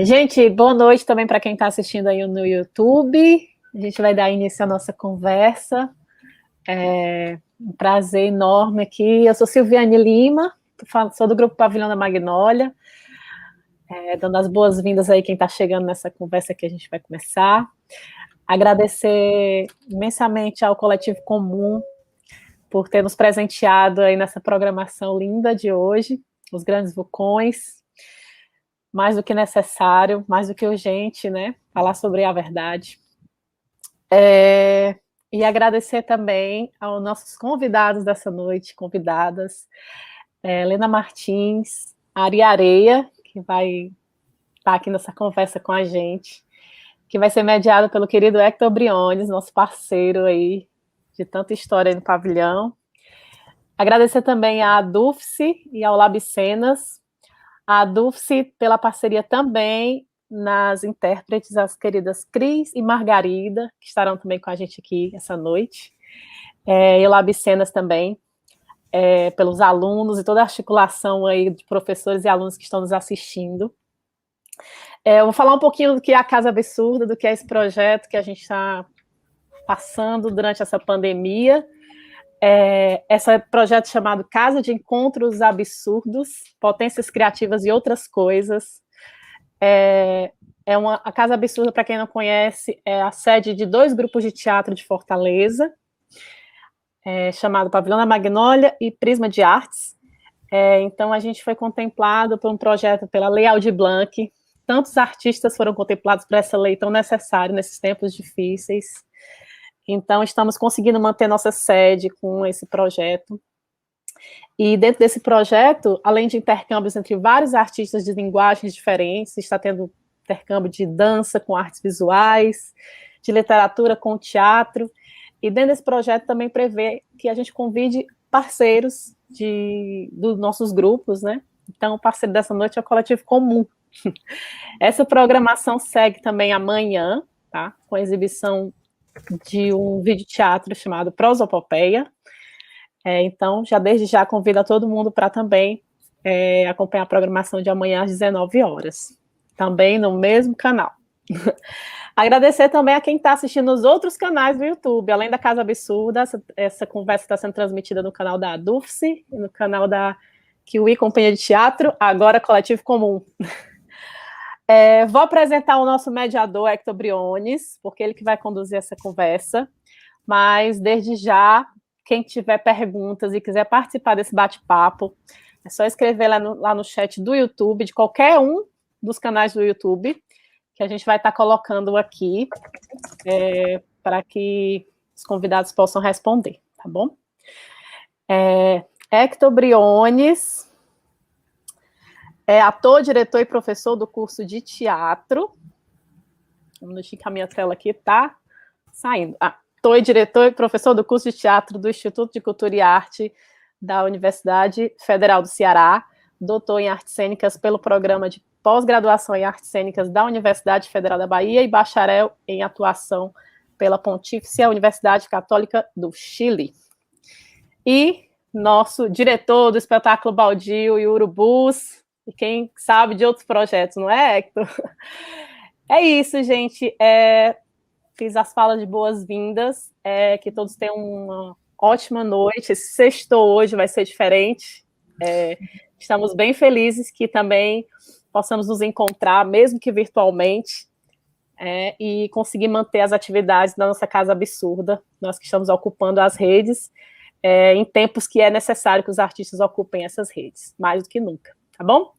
Gente, boa noite também para quem está assistindo aí no YouTube. A gente vai dar início à nossa conversa. É um prazer enorme aqui. Eu sou Silviane Lima, sou do Grupo Pavilhão da Magnólia, dando as boas-vindas aí quem está chegando nessa conversa que a gente vai começar. Agradecer imensamente ao Coletivo Comum por ter nos presenteado aí nessa programação linda de hoje, os grandes vulcões. Mais do que necessário, mais do que urgente, né? Falar sobre a verdade. E agradecer também aos nossos convidados dessa noite, convidadas, Helena Martins, Ari Areia, que vai estar aqui nessa conversa com a gente, que vai ser mediada pelo querido Hector Briones, nosso parceiro aí, de tanta história aí no pavilhão. Agradecer também à Dulce e ao Labicenas, a Dulce pela parceria também nas intérpretes, as queridas Cris e Margarida, que estarão também com a gente aqui essa noite, e o Labicenas também, pelos alunos e toda a articulação aí de professores e alunos que estão nos assistindo. Eu vou falar um pouquinho do que é a Casa Absurda, do que é esse projeto que a gente está passando durante essa pandemia. Esse projeto chamado Casa de Encontros Absurdos, Potências Criativas e Outras Coisas. A Casa Absurda, para quem não conhece, é a sede de 2 grupos de teatro de Fortaleza, chamado Pavilhão da Magnólia e Prisma de Artes. Então, a gente foi contemplado por um projeto pela Lei Aldir Blanc. Tantos artistas foram contemplados por essa lei tão necessária nesses tempos difíceis. Então, estamos conseguindo manter nossa sede com esse projeto. E dentro desse projeto, além de intercâmbios entre vários artistas de linguagens diferentes, está tendo intercâmbio de dança com artes visuais, de literatura com teatro. E dentro desse projeto também prevê que a gente convide parceiros dos nossos grupos, né? Então, o parceiro dessa noite é o Coletivo Comum. Essa programação segue também amanhã, tá? Com a exibição de um videoteatro chamado Prosopopeia. Então, desde já convido a todo mundo para também acompanhar a programação de amanhã às 19 horas. Também no mesmo canal. Agradecer também a quem está assistindo nos outros canais do YouTube. Além da Casa Absurda, essa conversa está sendo transmitida no canal da Dulce e no canal da Kiwi Companhia de Teatro, agora Coletivo Comum. Vou apresentar o nosso mediador, Hector Briones, porque ele que vai conduzir essa conversa, mas desde já, quem tiver perguntas e quiser participar desse bate-papo, é só escrever lá no chat do YouTube, de qualquer um dos canais do YouTube, que a gente vai estar colocando aqui, para que os convidados possam responder, tá bom? Hector Briones é ator, diretor e professor do curso de teatro. Deixa eu que a minha tela aqui está saindo. Ator, diretor e professor do curso de teatro do Instituto de Cultura e Arte da Universidade Federal do Ceará, doutor em artes cênicas pelo programa de pós-graduação em artes cênicas da Universidade Federal da Bahia e bacharel em atuação pela Pontífice Universidade Católica do Chile. E nosso diretor do espetáculo Baldio e Urubus, e quem sabe de outros projetos, não é, Hector? É isso, gente. Fiz as falas de boas-vindas, que todos tenham uma ótima noite. Esse sextou hoje vai ser diferente. Estamos bem felizes que também possamos nos encontrar, mesmo que virtualmente, e conseguir manter as atividades da nossa Casa Absurda, nós que estamos ocupando as redes, em tempos que é necessário que os artistas ocupem essas redes, mais do que nunca. Tá bom?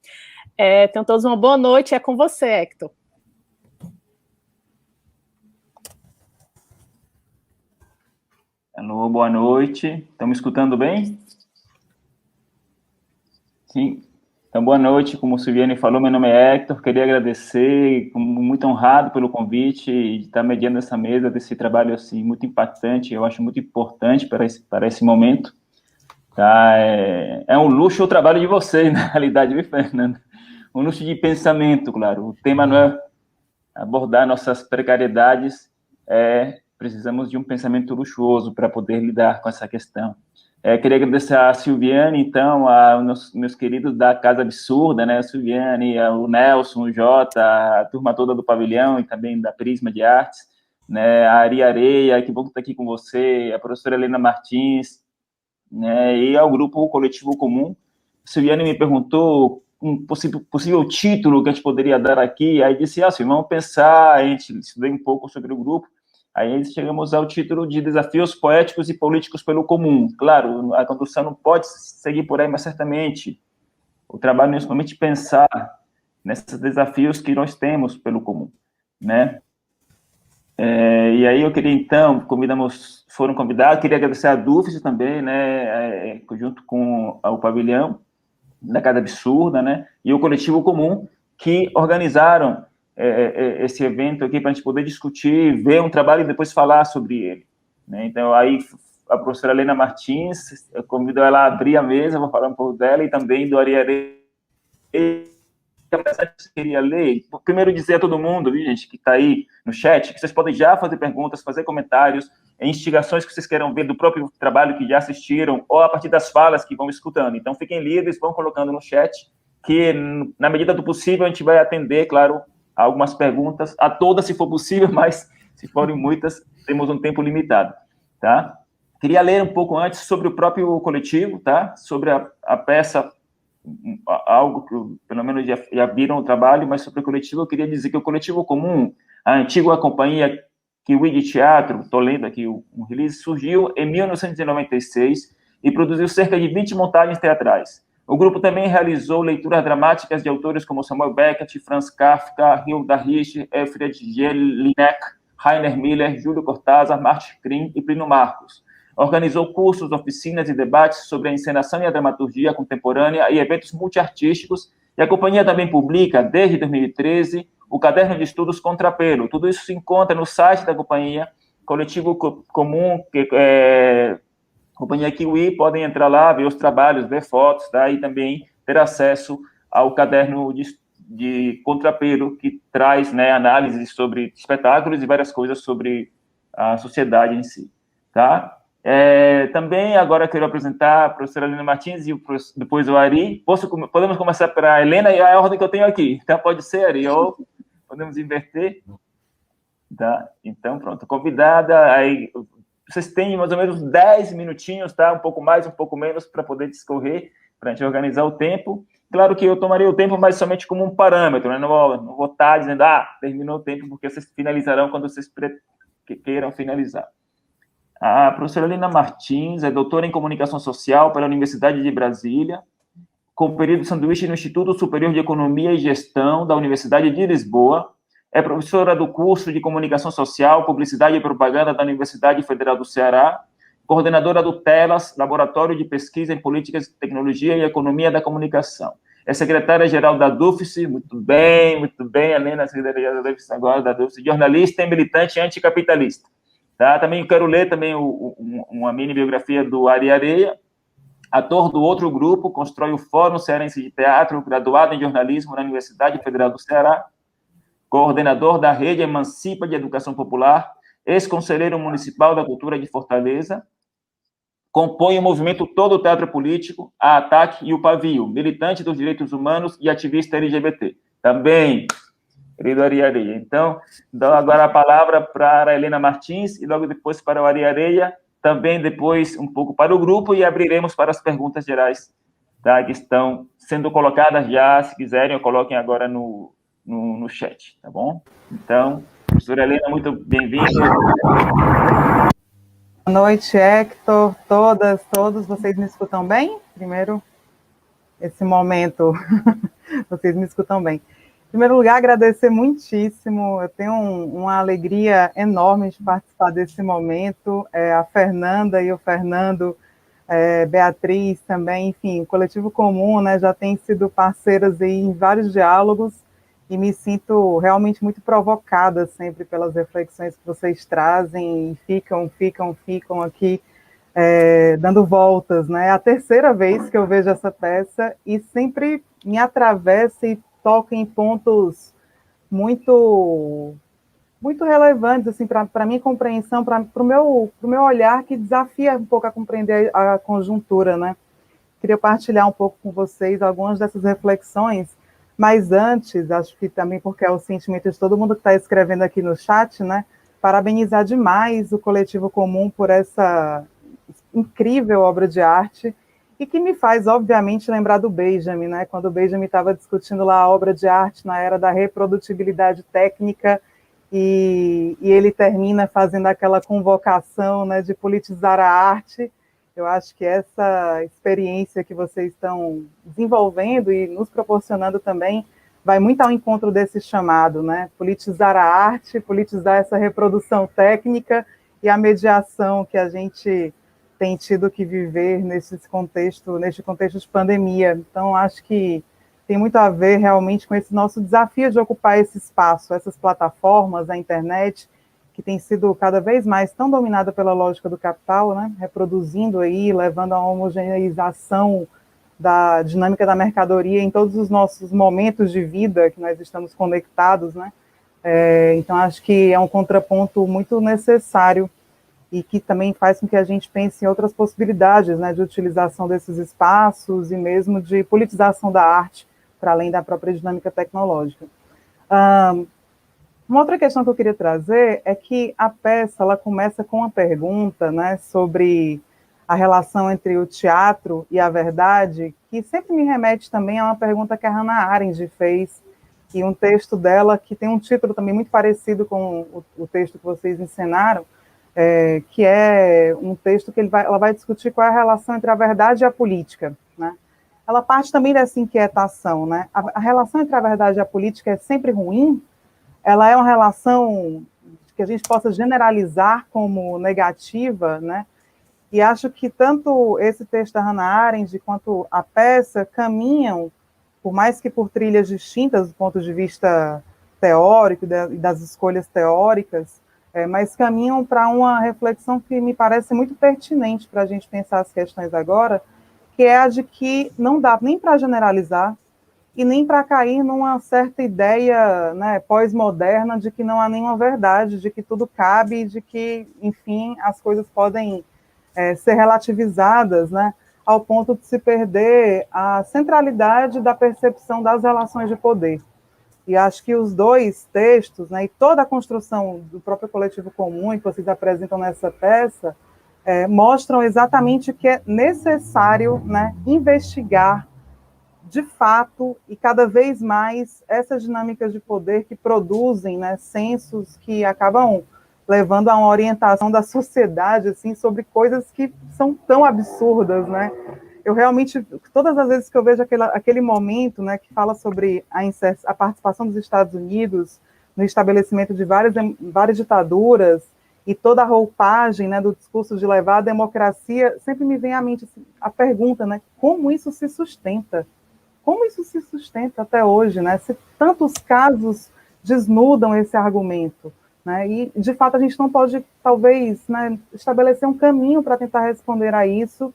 Tenham todos uma boa noite. É com você, Hector. Alô, boa noite. Estão me escutando bem? Sim. Então, boa noite. Como o Silviane falou, meu nome é Hector. Queria agradecer, muito honrado pelo convite e de estar mediando essa mesa, desse trabalho assim, muito impactante, eu acho muito importante para esse momento. Tá? É um luxo o trabalho de vocês, na realidade, viu, Fernando? Um luxo de pensamento, claro. O tema não é abordar nossas precariedades, precisamos de um pensamento luxuoso para poder lidar com essa questão. Queria agradecer a Silviane, então, aos meus queridos da Casa Absurda, né? A Silviane, o Nelson, o Jota, a turma toda do Pavilhão e também da Prisma de Artes, né? A Ari Areia, que bom estar aqui com você, a professora Helena Martins, né? E ao grupo Coletivo Comum. A Silviane me perguntou um possível título que a gente poderia dar aqui, aí disse, assim, vamos pensar, a gente estudei um pouco sobre o grupo, aí chegamos ao título de Desafios Poéticos e Políticos pelo Comum. Claro, a condução não pode seguir por aí, mas certamente o trabalho é somente pensar nesses desafios que nós temos pelo comum, né? E aí eu queria, então, foram convidados, queria agradecer a Dufis também, né, junto com o Pavilhão, da Casa Absurda, né, e o Coletivo Comum, que organizaram esse evento aqui para a gente poder discutir, ver um trabalho e depois falar sobre ele, né? Então, aí a professora Helena Martins, eu convido ela a abrir a mesa, vou falar um pouco dela, e também do Ariarei. A mensagem que eu queria ler, primeiro dizer a todo mundo, viu, gente, que está aí no chat, que vocês podem já fazer perguntas, fazer comentários, instigações que vocês queiram ver do próprio trabalho que já assistiram, ou a partir das falas que vão escutando. Então, fiquem livres, vão colocando no chat, que na medida do possível a gente vai atender, claro, algumas perguntas, a todas se for possível, mas se forem muitas, temos um tempo limitado, tá? Queria ler um pouco antes sobre o próprio coletivo, tá? Sobre a peça, algo que pelo menos já viram o trabalho, mas sobre o coletivo eu queria dizer que o Coletivo Comum, a antiga companhia Kiwi de Teatro, estou lendo aqui um release, surgiu em 1996 e produziu cerca de 20 montagens teatrais. O grupo também realizou leituras dramáticas de autores como Samuel Beckett, Franz Kafka, Hilda Rich, Alfred Jelinek, Rainer Miller, Júlio Cortázar, Martin Krim e Plínio Marcos. Organizou cursos, oficinas e debates sobre a encenação e a dramaturgia contemporânea e eventos multiartísticos, e a companhia também publica, desde 2013, o Caderno de Estudos Contrapelo. Tudo isso se encontra no site da companhia, Coletivo Comum, companhia Kiwi, podem entrar lá, ver os trabalhos, ver fotos, tá? E também ter acesso ao Caderno de Contrapelo, que traz, né, análises sobre espetáculos e várias coisas sobre a sociedade em si, tá? Também agora quero apresentar a professora Helena Martins e depois o Ari. Podemos começar pela Helena e a ordem que eu tenho aqui, tá? Pode ser, Ari, ou podemos inverter, tá? Então, pronto, convidada, aí vocês têm mais ou menos 10 minutinhos, tá? Um pouco mais, um pouco menos, para poder discorrer, para a gente organizar o tempo. Claro que eu tomaria o tempo, mas somente como um parâmetro, né? Não vou estar dizendo, terminou o tempo, porque vocês finalizarão quando vocês queiram finalizar. A professora Helena Martins é doutora em Comunicação Social pela Universidade de Brasília, com período sanduíche no Instituto Superior de Economia e Gestão da Universidade de Lisboa. É professora do curso de Comunicação Social, Publicidade e Propaganda da Universidade Federal do Ceará, coordenadora do TELAS, Laboratório de Pesquisa em Políticas de Tecnologia e Economia da Comunicação. É secretária-geral da DUFS, muito bem, Helena, secretária da DUFS agora, da DUFS, jornalista e militante anticapitalista. Tá? Também quero ler também uma mini biografia do Ari Areia, ator do outro grupo, constrói o Fórum Cearense de Teatro, graduado em jornalismo na Universidade Federal do Ceará, coordenador da Rede Emancipa de Educação Popular, ex-conselheiro municipal da Cultura de Fortaleza, compõe o movimento Todo o Teatro Político, a Ataque e o Pavio, militante dos direitos humanos e ativista LGBT. Também, querido Ari Areia. Então, dou agora a palavra para a Helena Martins e logo depois para o Ari Areia, também depois um pouco para o grupo e abriremos para as perguntas gerais, tá, que estão sendo colocadas já, se quiserem, coloquem agora no chat, tá bom? Então, professora Helena, muito bem-vinda. Boa noite, Hector, todos, vocês me escutam bem? Primeiro, esse momento, vocês me escutam bem. Em primeiro lugar, agradecer muitíssimo, eu tenho uma alegria enorme de participar desse momento, a Fernanda e o Fernando, Beatriz também, enfim, o Coletivo Comum, né, já tem sido parceiras aí em vários diálogos, e me sinto realmente muito provocada sempre pelas reflexões que vocês trazem, e ficam aqui dando voltas, né? É a terceira vez que eu vejo essa peça, e sempre me atravessa e toca em pontos muito muito relevantes assim, para a minha compreensão, para o meu olhar, que desafia um pouco a compreender a conjuntura, né? Queria partilhar um pouco com vocês algumas dessas reflexões, mas antes, acho que também porque é o sentimento de todo mundo que está escrevendo aqui no chat, né? Parabenizar demais o Coletivo Comum por essa incrível obra de arte, e que me faz, obviamente, lembrar do Benjamin, né? Quando o Benjamin estava discutindo lá a obra de arte na era da reprodutibilidade técnica, e ele termina fazendo aquela convocação, né, de politizar a arte. Eu acho que essa experiência que vocês estão desenvolvendo e nos proporcionando também vai muito ao encontro desse chamado, né? Politizar a arte, politizar essa reprodução técnica e a mediação que a gente tem tido que viver neste contexto de pandemia. Então, acho que tem muito a ver realmente com esse nosso desafio de ocupar esse espaço, essas plataformas, a internet, que tem sido cada vez mais tão dominada pela lógica do capital, né? Reproduzindo aí, levando a uma homogeneização da dinâmica da mercadoria em todos os nossos momentos de vida que nós estamos conectados, né? Então, acho que é um contraponto muito necessário e que também faz com que a gente pense em outras possibilidades, né, de utilização desses espaços e mesmo de politização da arte, para além da própria dinâmica tecnológica. Uma outra questão que eu queria trazer é que a peça ela começa com uma pergunta, né, sobre a relação entre o teatro e a verdade, que sempre me remete também a uma pergunta que a Hannah Arendt fez, e um texto dela que tem um título também muito parecido com o texto que vocês encenaram, que é um texto que ela vai discutir qual é a relação entre a verdade e a política, né? Ela parte também dessa inquietação, né? A relação entre a verdade e a política é sempre ruim? Ela é uma relação que a gente possa generalizar como negativa, né? E acho que tanto esse texto da Hannah Arendt quanto a peça caminham, por mais que por trilhas distintas do ponto de vista teórico e das escolhas teóricas, mas caminham para uma reflexão que me parece muito pertinente para a gente pensar as questões agora, que é a de que não dá nem para generalizar e nem para cair numa certa ideia, né, pós-moderna de que não há nenhuma verdade, de que tudo cabe, de que, enfim, as coisas podem ser relativizadas, né, ao ponto de se perder a centralidade da percepção das relações de poder. E acho que os dois textos, né, e toda a construção do próprio Coletivo Comum que vocês apresentam nessa peça, mostram exatamente que é necessário, né, investigar de fato e cada vez mais essas dinâmicas de poder que produzem, né, sensos que acabam levando a uma orientação da sociedade assim, sobre coisas que são tão absurdas, né? Eu realmente, todas as vezes que eu vejo aquele momento, né, que fala sobre a participação dos Estados Unidos no estabelecimento de várias ditaduras e toda a roupagem, né, do discurso de levar a democracia, sempre me vem à mente assim, a pergunta, né, como isso se sustenta? Como isso se sustenta até hoje, né? Se tantos casos desnudam esse argumento, né? E, de fato, a gente não pode, talvez, né, estabelecer um caminho para tentar responder a isso,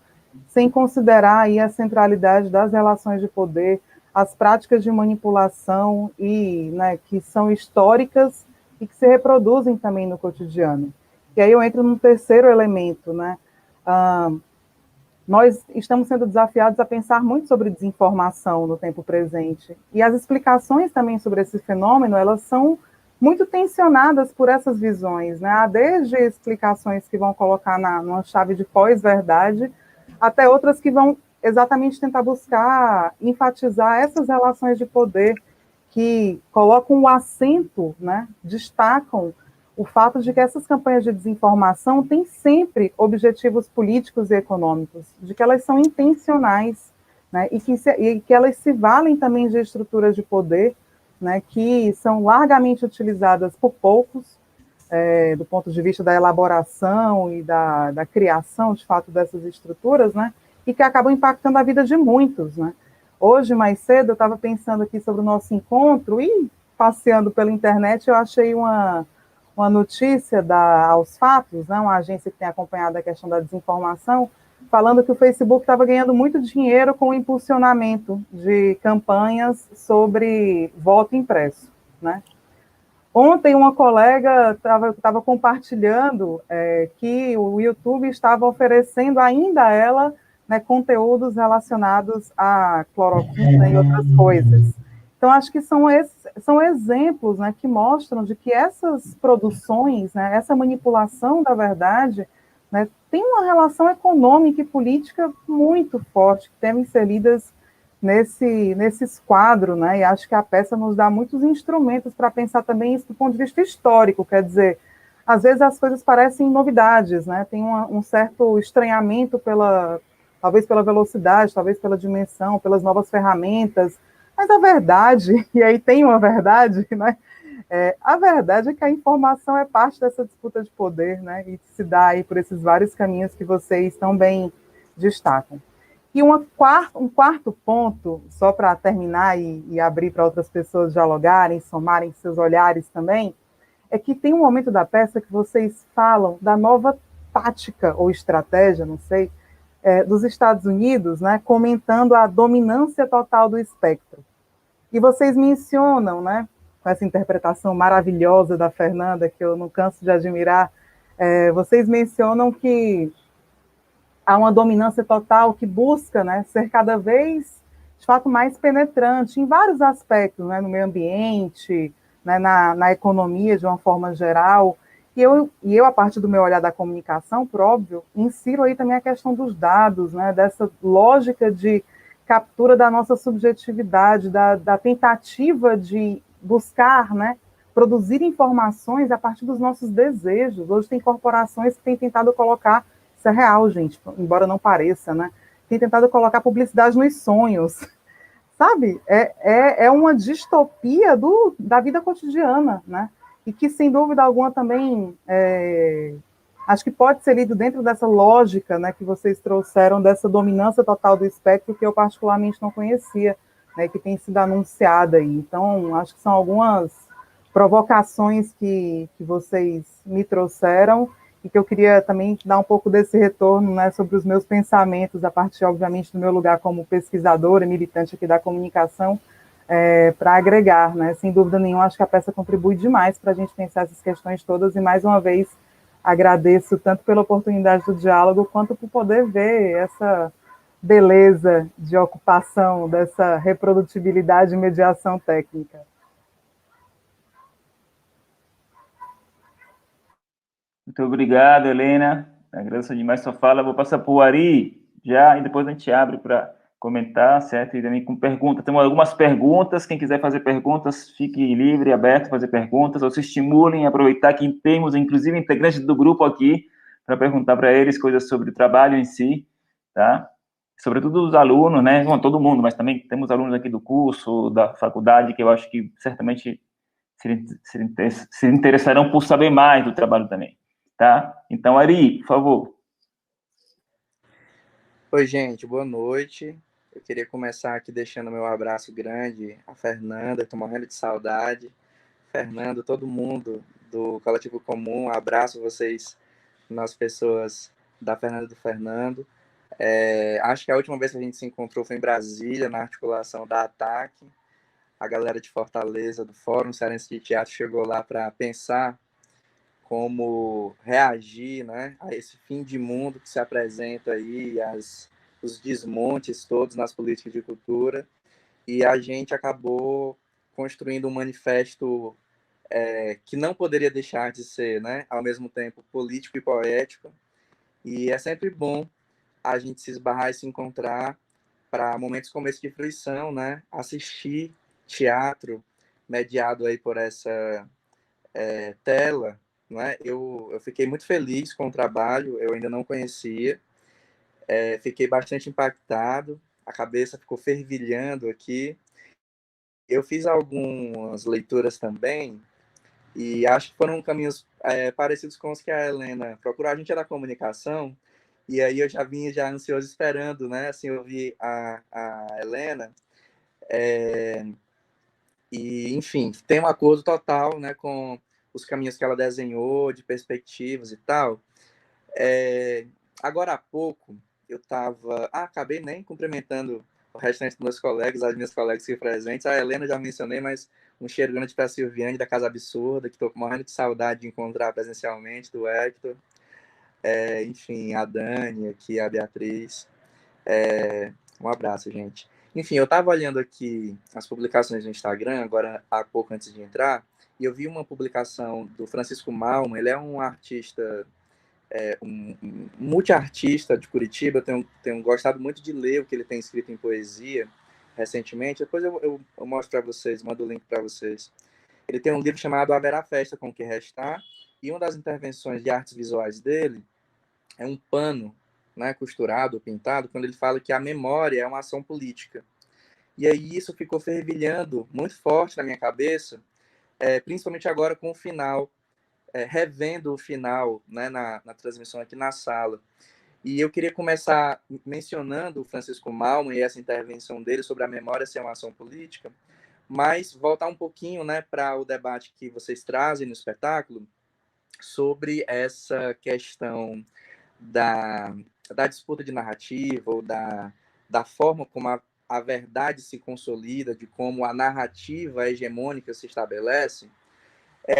sem considerar aí a centralidade das relações de poder, as práticas de manipulação e, né, que são históricas e que se reproduzem também no cotidiano. E aí eu entro num terceiro elemento, né? Nós estamos sendo desafiados a pensar muito sobre desinformação no tempo presente. E as explicações também sobre esse fenômeno, elas são muito tensionadas por essas visões, né? Há desde explicações que vão colocar numa chave de pós-verdade, até outras que vão exatamente tentar buscar enfatizar essas relações de poder que colocam o acento, né? Destacam o fato de que essas campanhas de desinformação têm sempre objetivos políticos e econômicos, de que elas são intencionais, né, e que elas se valem também de estruturas de poder, né, que são largamente utilizadas por poucos, do ponto de vista da elaboração e da criação, de fato, dessas estruturas, né, e que acabam impactando a vida de muitos, né. Hoje, mais cedo, eu estava pensando aqui sobre o nosso encontro e, passeando pela internet, eu achei uma notícia Aos Fatos, né, uma agência que tem acompanhado a questão da desinformação, falando que o Facebook estava ganhando muito dinheiro com o impulsionamento de campanhas sobre voto impresso, né? Ontem uma colega estava compartilhando que o YouTube estava oferecendo ainda a ela, né, conteúdos relacionados à cloroquina e outras coisas. Então, acho que são exemplos, né, que mostram de que essas produções, né, essa manipulação da verdade, né, tem uma relação econômica e política muito forte, que devem ser lidas nesse esquadro, né? E acho que a peça nos dá muitos instrumentos para pensar também isso do ponto de vista histórico, quer dizer, às vezes as coisas parecem novidades, né? Tem um certo estranhamento talvez pela velocidade, talvez pela dimensão, pelas novas ferramentas, mas a verdade, e aí tem uma verdade, né? A verdade é que a informação é parte dessa disputa de poder, né? E se dá aí por esses vários caminhos que vocês tão bem destacam. E um quarto ponto, só para terminar e abrir para outras pessoas dialogarem, somarem seus olhares também, é que tem um momento da peça que vocês falam da nova tática ou estratégia, não sei, dos Estados Unidos, né, comentando a dominância total do espectro. E vocês mencionam, né, com essa interpretação maravilhosa da Fernanda, que eu não canso de admirar, vocês mencionam que há uma dominância total que busca, né, ser cada vez, de fato, mais penetrante em vários aspectos, né, no meio ambiente, né, na economia de uma forma geral. E eu, a partir do meu olhar da comunicação, por óbvio, insiro aí também a questão dos dados, né, dessa lógica de captura da nossa subjetividade, da tentativa de buscar, né, produzir informações a partir dos nossos desejos. Hoje tem corporações que têm tentado colocar, isso é real, gente, embora não pareça, né, tem tentado colocar publicidade nos sonhos, sabe? É uma distopia da vida cotidiana, né, e que, sem dúvida alguma, também acho que pode ser lido dentro dessa lógica, né, que vocês trouxeram, dessa dominância total do espectro, que eu particularmente não conhecia, né, que tem sido anunciada aí. Então, acho que são algumas provocações que vocês me trouxeram e que eu queria também dar um pouco desse retorno, né, sobre os meus pensamentos, a partir, obviamente, do meu lugar como pesquisadora e militante aqui da comunicação, para agregar, né? Sem dúvida nenhuma, acho que a peça contribui demais para a gente pensar essas questões todas, e mais uma vez agradeço tanto pela oportunidade do diálogo, quanto por poder ver essa beleza de ocupação, dessa reprodutibilidade e mediação técnica. Muito obrigado, Helena. Agradeço demais sua fala. Vou passar para o Ari já, e depois a gente abre para comentar, certo? E também com perguntas. Temos algumas perguntas. Quem quiser fazer perguntas, fique livre, aberto a fazer perguntas, ou se estimulem a aproveitar que temos, inclusive, integrantes do grupo aqui, para perguntar para eles coisas sobre o trabalho em si, tá? Sobretudo os alunos, né? Não todo mundo, mas também temos alunos aqui do curso, da faculdade, que eu acho que certamente se interessarão por saber mais do trabalho também, tá? Então, Ari, por favor. Oi, gente, boa noite. Eu queria começar aqui deixando meu abraço grande à Fernanda, estou morrendo de saudade. Fernando, todo mundo do Coletivo Comum, abraço vocês, nas pessoas da Fernanda e do Fernando. Acho que a última vez que a gente se encontrou foi em Brasília, na articulação da ATAC. A galera de Fortaleza, do Fórum Cearense de Teatro, chegou lá para pensar como reagir, né, a esse fim de mundo que se apresenta aí, os desmontes todos nas políticas de cultura, e a gente acabou construindo um manifesto que não poderia deixar de ser, né, ao mesmo tempo político e poético, e é sempre bom a gente se esbarrar e se encontrar para momentos como esse de fruição, né, assistir teatro mediado aí por essa tela, não é? Eu fiquei muito feliz com o trabalho, eu ainda não conhecia, fiquei bastante impactado, a cabeça ficou fervilhando aqui. Eu fiz algumas leituras também, e acho que foram caminhos parecidos com os que a Helena procurou. A gente é da comunicação, e aí eu já vinha já ansioso esperando, né? Assim, eu vi a Helena, e, enfim, tem um acordo total, né, com os caminhos que ela desenhou, de perspectivas e tal. Agora há pouco, eu estava... acabei nem cumprimentando o restante dos meus colegas, as minhas colegas aqui presentes. A Helena já mencionei, mas Um cheiro grande para a Silviane, da Casa Absurda, que estou morrendo de saudade de encontrar presencialmente, do Hector. Enfim, a Dani, aqui, a Beatriz. Um abraço, gente. Enfim, eu estava olhando aqui as publicações no Instagram, agora há pouco antes de entrar, e eu vi uma publicação do Francisco Malman. Ele é um artista, um multiartista de Curitiba. Eu tenho gostado muito de ler o que ele tem escrito em poesia recentemente. Depois eu mostro para vocês, mando o link para vocês. Ele tem um livro chamado Haverá Festa com o que Restar, e uma das intervenções de artes visuais dele é um pano, né, costurado, pintado, quando ele fala que a memória é uma ação política. E aí isso ficou fervilhando muito forte na minha cabeça, principalmente agora com o final, revendo o final, né, na transmissão aqui na sala. E eu queria começar mencionando o Francisco Malman e essa intervenção dele sobre a memória ser uma ação política, mas voltar um pouquinho, né, para o debate que vocês trazem no espetáculo sobre essa questão da disputa de narrativa, ou da forma como a verdade se consolida, de como a narrativa hegemônica se estabelece,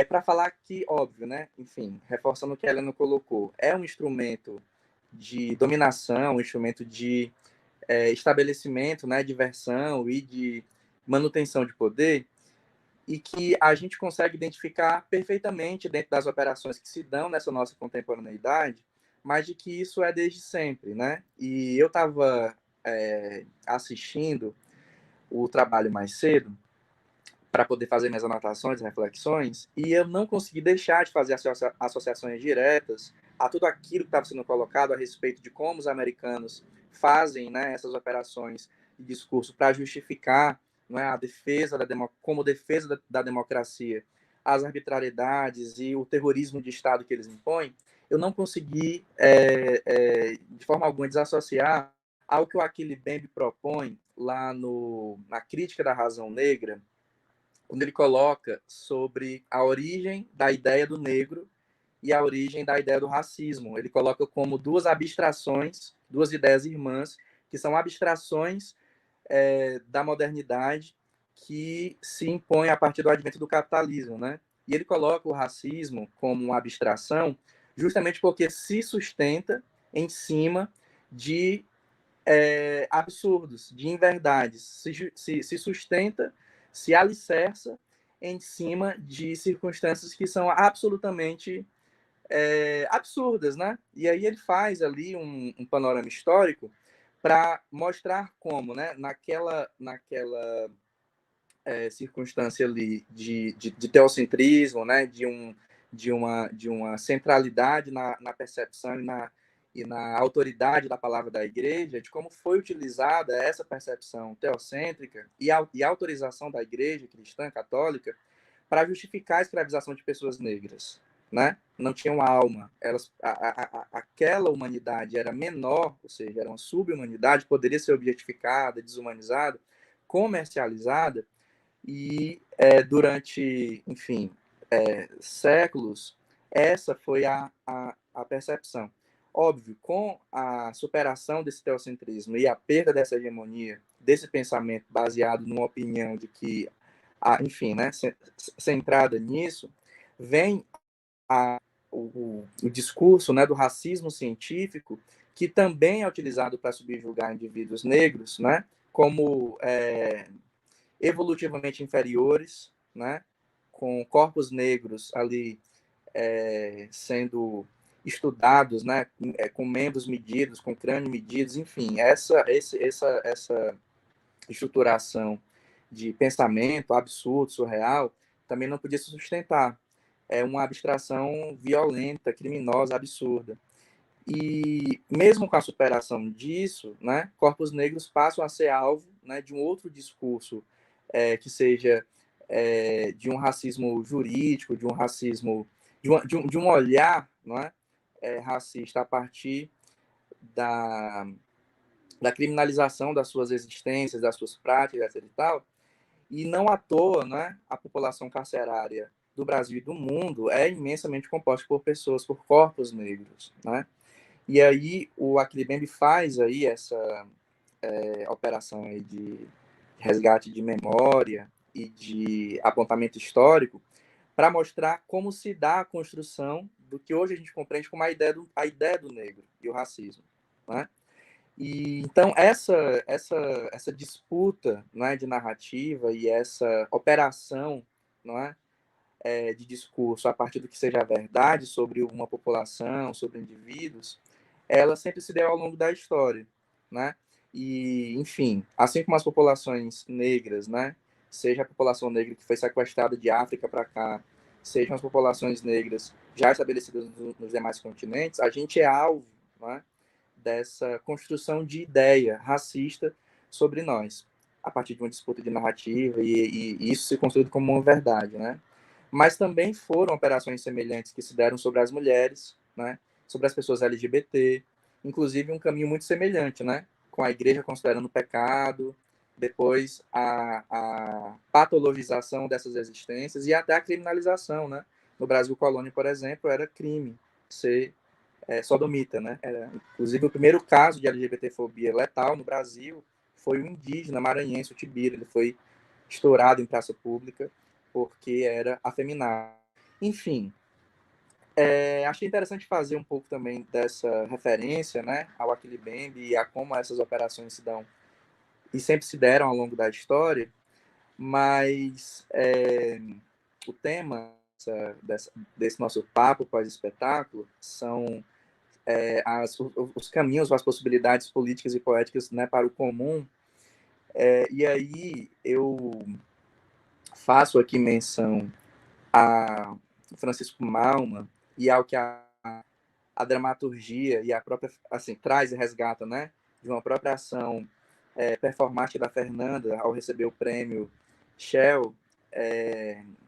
para falar que, óbvio, né? Enfim, reforçando o que a Helena colocou, é um instrumento de dominação, um instrumento de estabelecimento, né, de versão e de manutenção de poder, e que a gente consegue identificar perfeitamente dentro das operações que se dão nessa nossa contemporaneidade, mas de que isso é desde sempre, né? E eu estava assistindo o trabalho mais cedo para poder fazer minhas anotações, reflexões, e eu não consegui deixar de fazer associações diretas a tudo aquilo que estava sendo colocado a respeito de como os americanos fazem, né, essas operações de discurso para justificar, não é, a defesa como defesa da democracia, as arbitrariedades e o terrorismo de Estado que eles impõem. Eu não consegui, de forma alguma, desassociar ao que o Achille Mbembe propõe lá na Crítica da Razão Negra, quando ele coloca sobre a origem da ideia do negro e a origem da ideia do racismo. Ele coloca como duas abstrações, duas ideias irmãs, que são abstrações da modernidade que se impõem a partir do advento do capitalismo, né? E ele coloca o racismo como uma abstração justamente porque se sustenta em cima de absurdos, de inverdades, se sustenta, se alicerça em cima de circunstâncias que são absolutamente absurdas, né? E aí ele faz ali um panorama histórico para mostrar como, né, naquela circunstância ali de teocentrismo, né, de uma centralidade na percepção e na autoridade da palavra da igreja, de como foi utilizada essa percepção teocêntrica e a autorização da igreja cristã católica para justificar a escravização de pessoas negras, né? Não tinham alma, aquela humanidade era menor, ou seja, era uma subhumanidade, poderia ser objetificada, desumanizada, comercializada, e durante, enfim, séculos, essa foi a percepção. Óbvio, com a superação desse teocentrismo e a perda dessa hegemonia, desse pensamento baseado numa opinião de que, enfim, né, centrada nisso, vem o discurso, né, do racismo científico, que também é utilizado para subjugar indivíduos negros, né, como evolutivamente inferiores, né, com corpos negros ali sendo estudados, né, com membros medidos, com crânio medidos, enfim, essa estruturação de pensamento absurdo, surreal, também não podia se sustentar. É uma abstração violenta, criminosa, absurda. E mesmo com a superação disso, né, corpos negros passam a ser alvo, né, de um outro discurso que seja de um racismo jurídico, de um racismo, de um olhar, não é, racista a partir da criminalização das suas existências, das suas práticas, etc. e tal. E não à toa, né, a população carcerária do Brasil e do mundo é imensamente composta por pessoas, por corpos negros, né? E aí o Achille Mbembe faz aí essa operação aí de resgate de memória e de apontamento histórico para mostrar como se dá a construção do que hoje a gente compreende como a ideia do negro e o racismo, né? E então essa disputa, não é, de narrativa e essa operação, não é, de discurso a partir do que seja a verdade sobre uma população, sobre indivíduos, ela sempre se deu ao longo da história, né? E, enfim, assim como as populações negras, né? Seja a população negra que foi sequestrada de África para cá, sejam as populações negras já estabelecidas nos demais continentes, a gente é alvo, né, dessa construção de ideia racista sobre nós, a partir de uma disputa de narrativa, e isso se construído como uma verdade, né? Mas também foram operações semelhantes que se deram sobre as mulheres, né? Sobre as pessoas LGBT, inclusive um caminho muito semelhante, né? Com a igreja considerando pecado, depois a patologização dessas existências e até a criminalização, né? No Brasil colônia, por exemplo, era crime ser sodomita, né? Inclusive, o primeiro caso de LGBTfobia letal no Brasil foi o indígena maranhense, o Tibira. Ele foi estourado em praça pública porque era afeminado. Enfim, achei interessante fazer um pouco também dessa referência, né, ao Aquilibembe e a como essas operações se dão e sempre se deram ao longo da história, mas o tema desse nosso papo pós-espetáculo são os caminhos, as possibilidades políticas e poéticas, né, para o comum. E aí eu faço aqui menção a Francisco Malman e ao que a dramaturgia e a própria, assim, traz e resgata, né, de uma própria ação performática da Fernanda ao receber o prêmio Shell.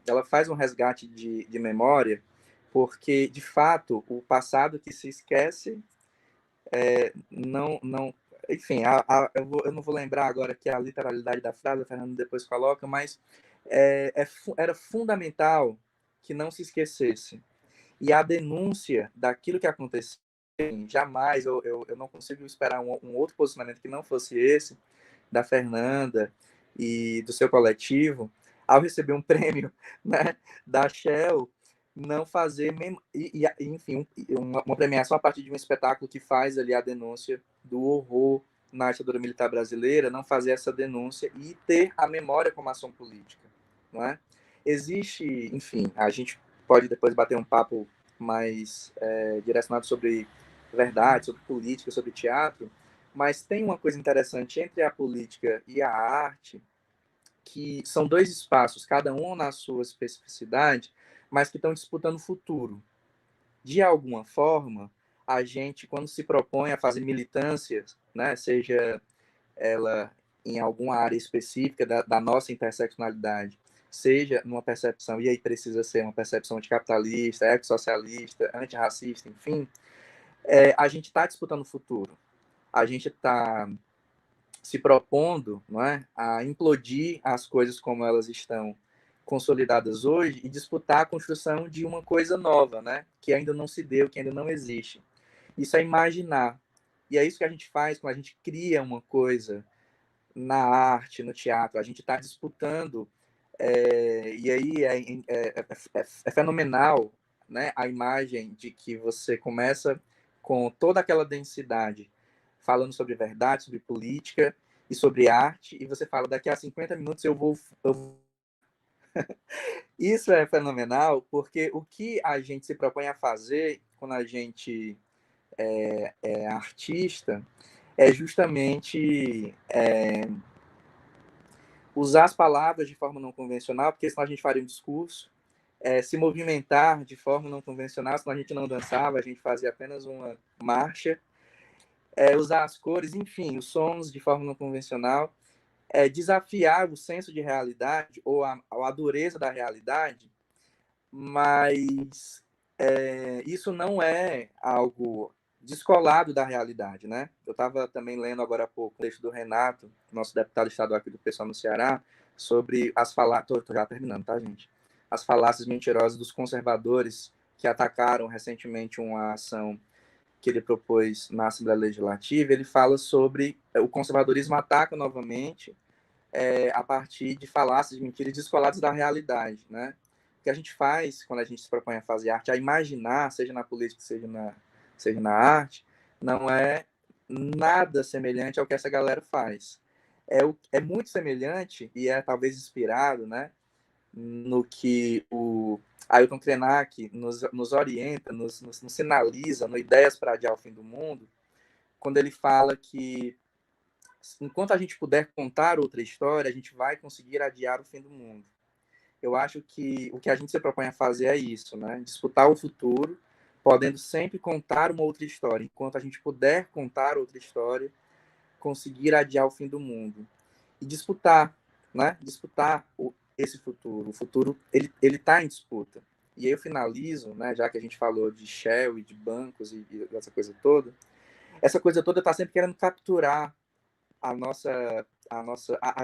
Ela faz um resgate de memória, porque, de fato, o passado que se esquece não, enfim, eu não vou lembrar agora que a literalidade da frase, a Fernanda depois coloca, mas era fundamental que não se esquecesse. E a denúncia daquilo que aconteceu, jamais, eu não consigo esperar um outro posicionamento que não fosse esse, da Fernanda e do seu coletivo, ao receber um prêmio, né, da Shell, não fazer, enfim, uma premiação a partir de um espetáculo que faz ali a denúncia do horror na ditadura militar brasileira, não fazer essa denúncia e ter a memória como ação política, não é? Existe, enfim, a gente pode depois bater um papo mais direcionado sobre verdade, sobre política, sobre teatro, mas tem uma coisa interessante entre a política e a arte, que são dois espaços, cada um na sua especificidade, mas que estão disputando o futuro. De alguma forma, a gente, quando se propõe a fazer militâncias, né, seja ela em alguma área específica da nossa interseccionalidade, seja numa percepção, e aí precisa ser uma percepção anticapitalista, ecossocialista, antirracista, enfim, a gente está disputando o futuro. A gente está se propondo, não é, a implodir as coisas como elas estão consolidadas hoje e disputar a construção de uma coisa nova, né, que ainda não se deu, que ainda não existe. Isso é imaginar. E é isso que a gente faz quando a gente cria uma coisa na arte, no teatro. A gente está disputando, e aí é fenomenal, né, a imagem de que você começa com toda aquela densidade, falando sobre verdade, sobre política e sobre arte, e você fala, daqui a 50 minutos eu vou... Isso é fenomenal, porque o que a gente se propõe a fazer quando a gente é artista é justamente usar as palavras de forma não convencional, porque senão a gente faria um discurso, se movimentar de forma não convencional, senão a gente não dançava, a gente fazia apenas uma marcha, usar as cores, enfim, os sons de forma não convencional, desafiar o senso de realidade ou a dureza da realidade, mas isso não é algo descolado da realidade, né? Eu estava também lendo agora há pouco o texto do Renato, nosso deputado estadual aqui do PSOL no Ceará, sobre as falácias... Estou já terminando, tá, gente? As falácias mentirosas dos conservadores que atacaram recentemente uma ação que ele propôs na Assembleia Legislativa. Ele fala sobre o conservadorismo ataca novamente a partir de falácias, de mentiras descoladas da realidade, né? O que a gente faz quando a gente se propõe a fazer arte, a imaginar, seja na política, seja na arte, não é nada semelhante ao que essa galera faz. É muito semelhante e é talvez inspirado, né, no que o Ailton Krenak nos orienta, nos sinaliza no Ideias para Adiar o Fim do Mundo, quando ele fala que enquanto a gente puder contar outra história, a gente vai conseguir adiar o fim do mundo. Eu acho que o que a gente se propõe a fazer é isso, né? Disputar o futuro, podendo sempre contar uma outra história. Enquanto a gente puder contar outra história, conseguir adiar o fim do mundo. E disputar, né? Disputar esse futuro. O futuro, ele está em disputa. E aí eu finalizo, né? Já que a gente falou de Shell e de bancos e dessa coisa toda, essa coisa toda está sempre querendo capturar as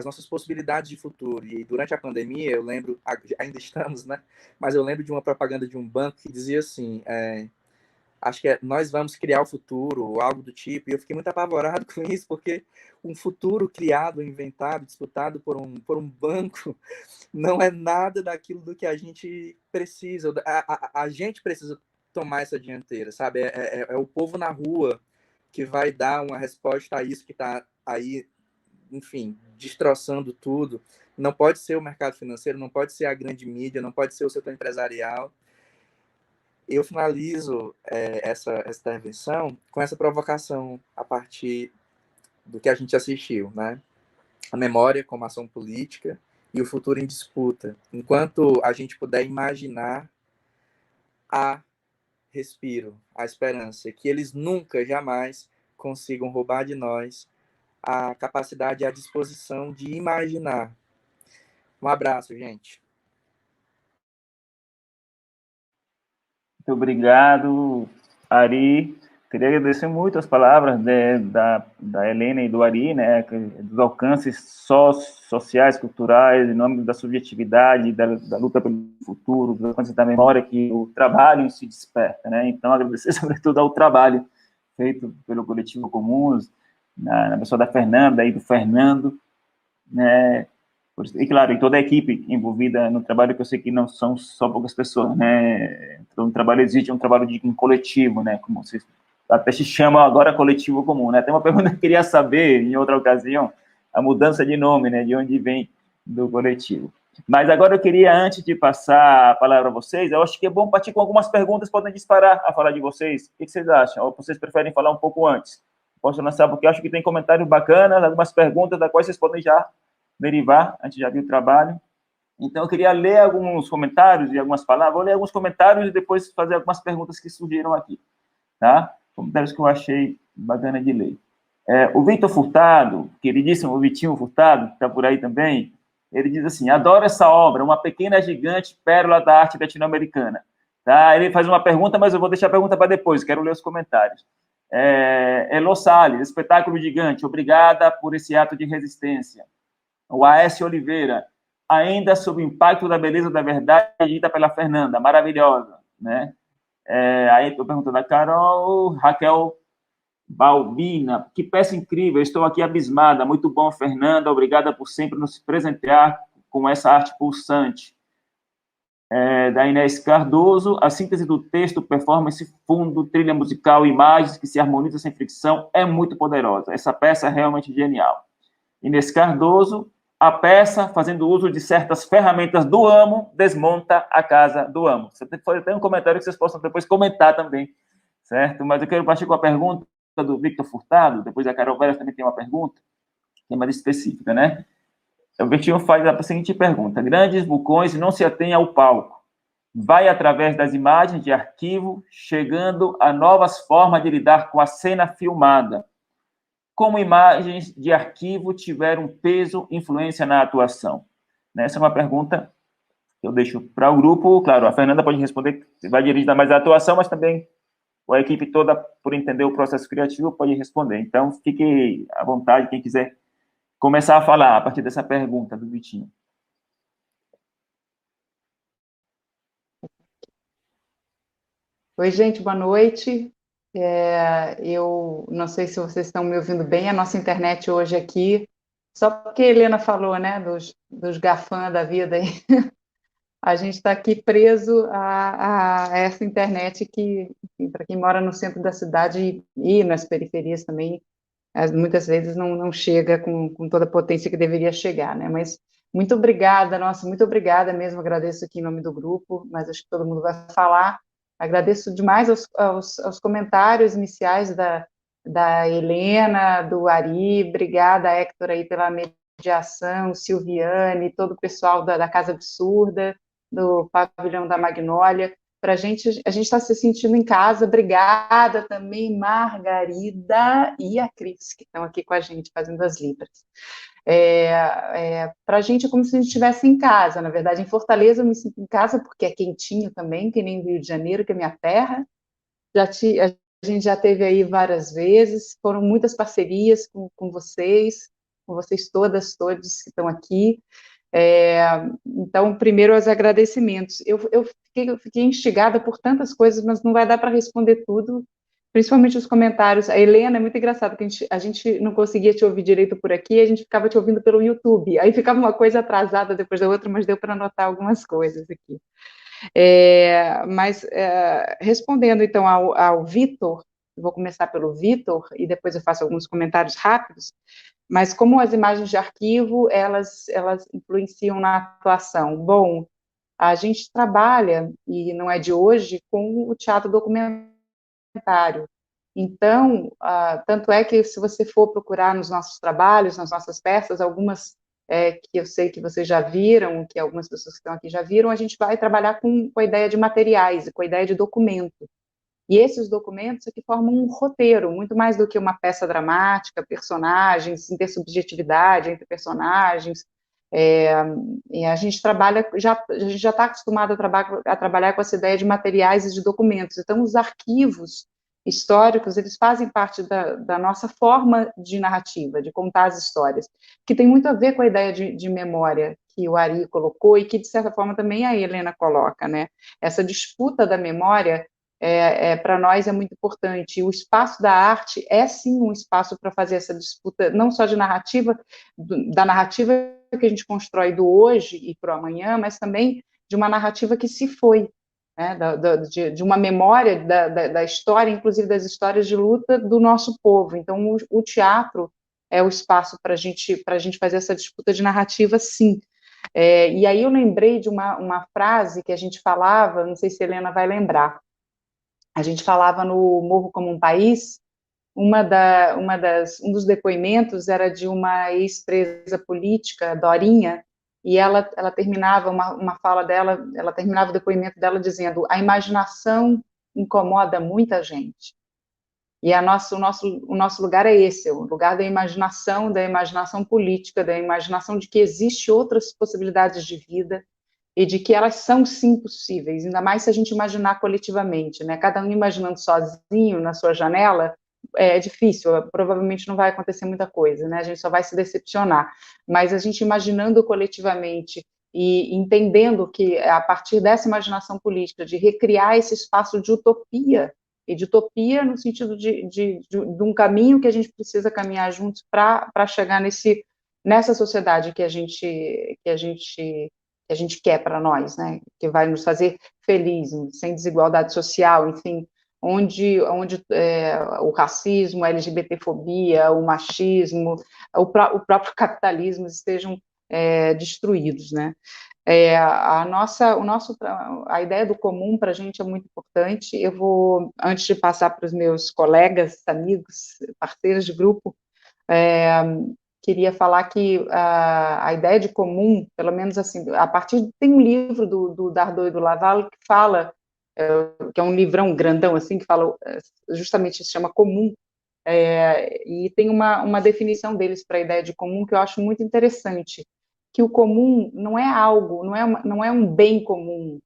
nossas possibilidades de futuro. E durante a pandemia, eu lembro, ainda estamos, né? Mas eu lembro de uma propaganda de um banco que dizia assim, acho que nós vamos criar o futuro, ou algo do tipo, e eu fiquei muito apavorado com isso, porque um futuro criado, inventado, disputado por um banco, não é nada daquilo do que a gente precisa. A gente precisa tomar essa dianteira, sabe? É o povo na rua que vai dar uma resposta a isso que está aí, enfim, destroçando tudo. Não pode ser o mercado financeiro, não pode ser a grande mídia, não pode ser o setor empresarial. Eu finalizo essa intervenção com essa provocação a partir do que a gente assistiu, né? A memória como ação política e o futuro em disputa. Enquanto a gente puder imaginar, há respiro, a esperança, que eles nunca, jamais consigam roubar de nós a capacidade e a disposição de imaginar. Um abraço, gente. Muito obrigado, Ari. Queria agradecer muito as palavras da Helena e do Ari, né, dos alcances sociais, culturais, em nome da subjetividade, da luta pelo futuro, dos alcances da memória, que o trabalho se desperta, né? Então, agradecer sobretudo ao trabalho feito pelo Coletivo Comuns, na pessoa da Fernanda e do Fernando, né? E, claro, e toda a equipe envolvida no trabalho, que eu sei que não são só poucas pessoas, né? Então, o trabalho exige um trabalho de um coletivo, né? Como vocês até se chama agora Coletivo Comum, né? Tem uma pergunta que eu queria saber, em outra ocasião, a mudança de nome, né? De onde vem do coletivo. Mas agora eu queria, antes de passar a palavra a vocês, eu acho que é bom partir com algumas perguntas, podem disparar a falar de vocês. O que vocês acham? Ou vocês preferem falar um pouco antes? Posso lançar, porque eu acho que tem comentários bacanas, algumas perguntas, das quais vocês podem já derivar, antes de abrir o trabalho. Então, eu queria ler alguns comentários e algumas palavras. Vou ler alguns comentários e depois fazer algumas perguntas que surgiram aqui, tá? Comentários que eu achei bacana de ler. O Vitor Furtado, queridíssimo Vitinho Furtado, que está por aí também, ele diz assim: adoro essa obra, uma pequena gigante pérola da arte latino-americana. Tá? Ele faz uma pergunta, mas eu vou deixar a pergunta para depois, quero ler os comentários. Elo Salles, espetáculo gigante, obrigada por esse ato de resistência. O A.S. Oliveira, ainda sob o impacto da beleza da verdade dita pela Fernanda, maravilhosa, né? Aí estou perguntando a Carol, Raquel Balbina, que peça incrível, estou aqui abismada, muito bom, Fernanda, obrigada por sempre nos presentear com essa arte pulsante. Da Inês Cardoso, a síntese do texto, performance, fundo, trilha musical, imagens que se harmonizam sem fricção, é muito poderosa, essa peça é realmente genial. Inês Cardoso, a peça, fazendo uso de certas ferramentas do Amo, desmonta a casa do Amo. Tem um comentário que vocês possam depois comentar também, certo? Mas eu quero partir com a pergunta do Victor Furtado, depois a Carol Veras também tem uma pergunta, que é mais específica, né? O Vitinho faz a seguinte pergunta: grandes vulcões não se atêm ao palco. Vai através das imagens de arquivo, chegando a novas formas de lidar com a cena filmada. Como imagens de arquivo tiveram peso e influência na atuação? Essa é uma pergunta que eu deixo para o grupo. Claro, a Fernanda pode responder, vai dirigir mais a atuação, mas também a equipe toda, por entender o processo criativo, pode responder. Então, fique à vontade, quem quiser começar a falar a partir dessa pergunta do Vitinho. Oi, gente, boa noite. Eu não sei se vocês estão me ouvindo bem, a nossa internet hoje aqui Só porque a Helena falou, né, dos GAFAM da vida aí, a gente está aqui preso a essa internet que, para quem mora no centro da cidade e nas periferias também, muitas vezes não chega com toda a potência que deveria chegar, né? Mas muito obrigada, nossa, muito obrigada mesmo, agradeço aqui em nome do grupo, mas acho que todo mundo vai falar. Agradeço demais aos comentários iniciais da Helena, do Ari, obrigada, Hector, aí pela mediação, Silviane, todo o pessoal da Casa Absurda, do Pavilhão da Magnólia. Para a gente está se sentindo em casa. Obrigada também, Margarida e a Cris, que estão aqui com a gente fazendo as libras. Para a gente é como se a gente estivesse em casa. Na verdade, em Fortaleza eu me sinto em casa porque é quentinho também, que nem Rio de Janeiro, que é minha terra. A gente já teve aí várias vezes, foram muitas parcerias com vocês todas, todos que estão aqui. Então, primeiro, os agradecimentos. Eu fiquei instigada por tantas coisas, mas não vai dar para responder tudo, principalmente os comentários. A Helena, é muito engraçado, que a gente não conseguia te ouvir direito por aqui, a gente ficava te ouvindo pelo YouTube, aí ficava uma coisa atrasada depois da outra, mas deu para anotar algumas coisas aqui. Respondendo, então, ao Vitor, vou começar pelo Vitor, e depois eu faço alguns comentários rápidos. Mas como as imagens de arquivo, elas influenciam na atuação? Bom, a gente trabalha, e não é de hoje, com o teatro documentário. Então, tanto é que se você for procurar nos nossos trabalhos, nas nossas peças, algumas que eu sei que vocês já viram, que algumas pessoas que estão aqui já viram, a gente vai trabalhar com a ideia de materiais, com a ideia de documento. E esses documentos é que formam um roteiro, muito mais do que uma peça dramática, personagens, intersubjetividade entre personagens. E a gente trabalha, a gente já está acostumado a trabalhar com essa ideia de materiais e de documentos. Então, os arquivos históricos, eles fazem parte da nossa forma de narrativa, de contar as histórias, que tem muito a ver com a ideia de memória que o Ari colocou e que, de certa forma, também a Helena coloca, né? Essa disputa da memória para nós é muito importante. E o espaço da arte é, sim, um espaço para fazer essa disputa, não só de narrativa, da narrativa que a gente constrói do hoje e para o amanhã, mas também de uma narrativa que se foi, né, de uma memória da história, inclusive das histórias de luta do nosso povo. Então, o teatro é o espaço para a gente fazer essa disputa de narrativa, sim. E aí eu lembrei de uma frase que a gente falava, não sei se a Helena vai lembrar, a gente falava no Morro como um País, um dos depoimentos era de uma ex-presa política, Dorinha, e ela terminava uma fala dela, ela terminava o depoimento dela dizendo: a imaginação incomoda muita gente. E o nosso lugar é esse, o lugar da imaginação política, da imaginação de que existe outras possibilidades de vida, e de que elas são, sim, possíveis, ainda mais se a gente imaginar coletivamente, né? Cada um imaginando sozinho na sua janela, é difícil, provavelmente não vai acontecer muita coisa, né? A gente só vai se decepcionar. Mas a gente imaginando coletivamente e entendendo que, a partir dessa imaginação política, de recriar esse espaço de utopia, e de utopia no sentido de um caminho que a gente precisa caminhar juntos para chegar nessa sociedade que a gente quer para nós, né? Que vai nos fazer felizes, sem desigualdade social, enfim, onde o racismo, a LGBTfobia, o machismo, o próprio capitalismo estejam destruídos, né? A ideia do comum para a gente é muito importante. Eu vou, antes de passar para os meus colegas, amigos, parceiros de grupo, queria falar que a ideia de comum, pelo menos assim, tem um livro do Dardot e do Laval que fala, que é um livrão grandão assim, que fala, justamente se chama comum, e tem uma definição deles para a ideia de comum que eu acho muito interessante, que o comum não é algo, não é um bem comum,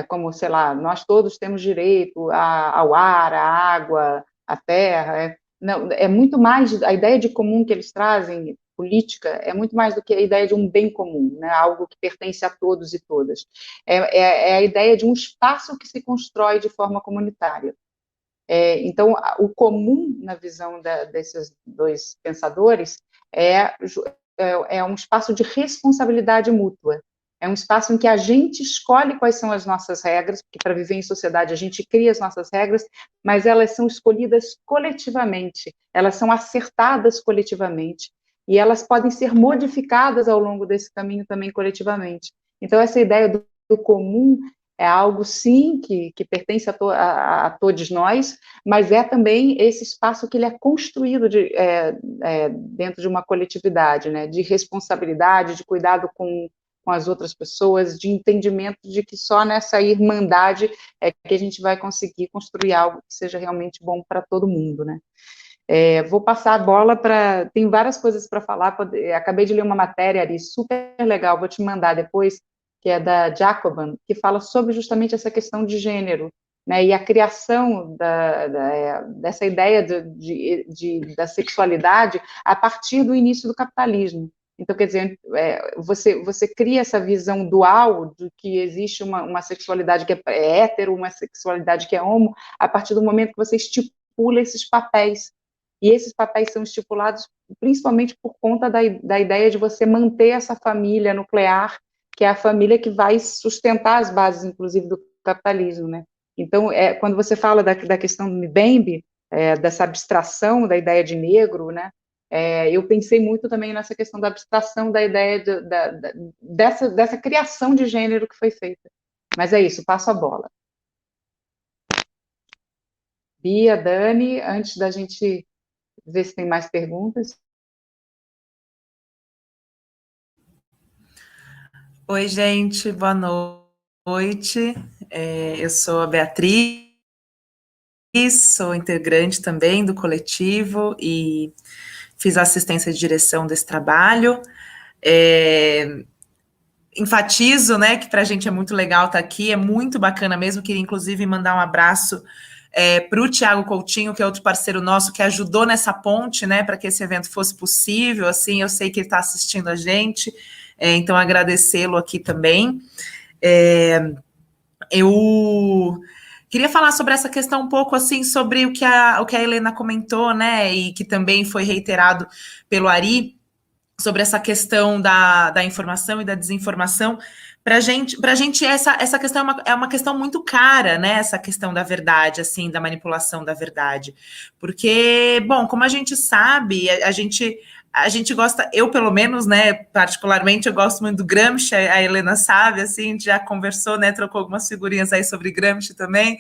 como, sei lá, nós todos temos direito ao ar, à água, à terra, não, é muito mais, a ideia de comum que eles trazem, política, é muito mais do que a ideia de um bem comum, né, algo que pertence a todos e todas. É a ideia de um espaço que se constrói de forma comunitária. Então, o comum, na visão desses dois pensadores, é é um espaço de responsabilidade mútua. É um espaço em que a gente escolhe quais são as nossas regras, porque para viver em sociedade a gente cria as nossas regras, mas elas são escolhidas coletivamente, elas são acertadas coletivamente, e elas podem ser modificadas ao longo desse caminho também coletivamente. Então, essa ideia do comum é algo, sim, que pertence a todos nós, mas é também esse espaço que ele é construído dentro de uma coletividade, né, de responsabilidade, de cuidado com as outras pessoas, de entendimento de que só nessa irmandade é que a gente vai conseguir construir algo que seja realmente bom para todo mundo, né. Vou passar a bola para... Tem várias coisas para falar, acabei de ler uma matéria ali, super legal, vou te mandar depois, que é da Jacobin, que fala sobre justamente essa questão de gênero, né, e a criação dessa ideia da sexualidade a partir do início do capitalismo. Então, quer dizer, você cria essa visão dual de que existe uma sexualidade que é hétero, uma sexualidade que é homo, a partir do momento que você estipula esses papéis. E esses papéis são estipulados principalmente por conta da ideia de você manter essa família nuclear, que é a família que vai sustentar as bases, inclusive, do capitalismo, né? Então, quando você fala da questão do Mbembe, dessa abstração da ideia de negro, né? Eu pensei muito também nessa questão da abstração da ideia dessa criação de gênero que foi feita. Mas é isso, passo a bola. Bia, Dani, antes da gente ver se tem mais perguntas. Oi, gente, boa noite. Eu sou a Beatriz, sou integrante também do coletivo e fiz a assistência de direção desse trabalho. Enfatizo, né, que para a gente é muito legal estar aqui, é muito bacana mesmo. Queria, inclusive, mandar um abraço para o Thiago Coutinho, que é outro parceiro nosso, que ajudou nessa ponte, né, para que esse evento fosse possível. Assim, eu sei que ele está assistindo a gente. Então, agradecê-lo aqui também. Eu queria falar sobre essa questão um pouco, assim, sobre o que a Helena comentou, né, e que também foi reiterado pelo Ari, sobre essa questão da informação e da desinformação. Para gente essa questão é uma questão muito cara, né, essa questão da verdade, assim, da manipulação da verdade. Porque, bom, como a gente sabe, a gente gosta, eu pelo menos, né, particularmente, eu gosto muito do Gramsci, a Helena sabe, assim, a gente já conversou, né, trocou algumas figurinhas aí sobre Gramsci também,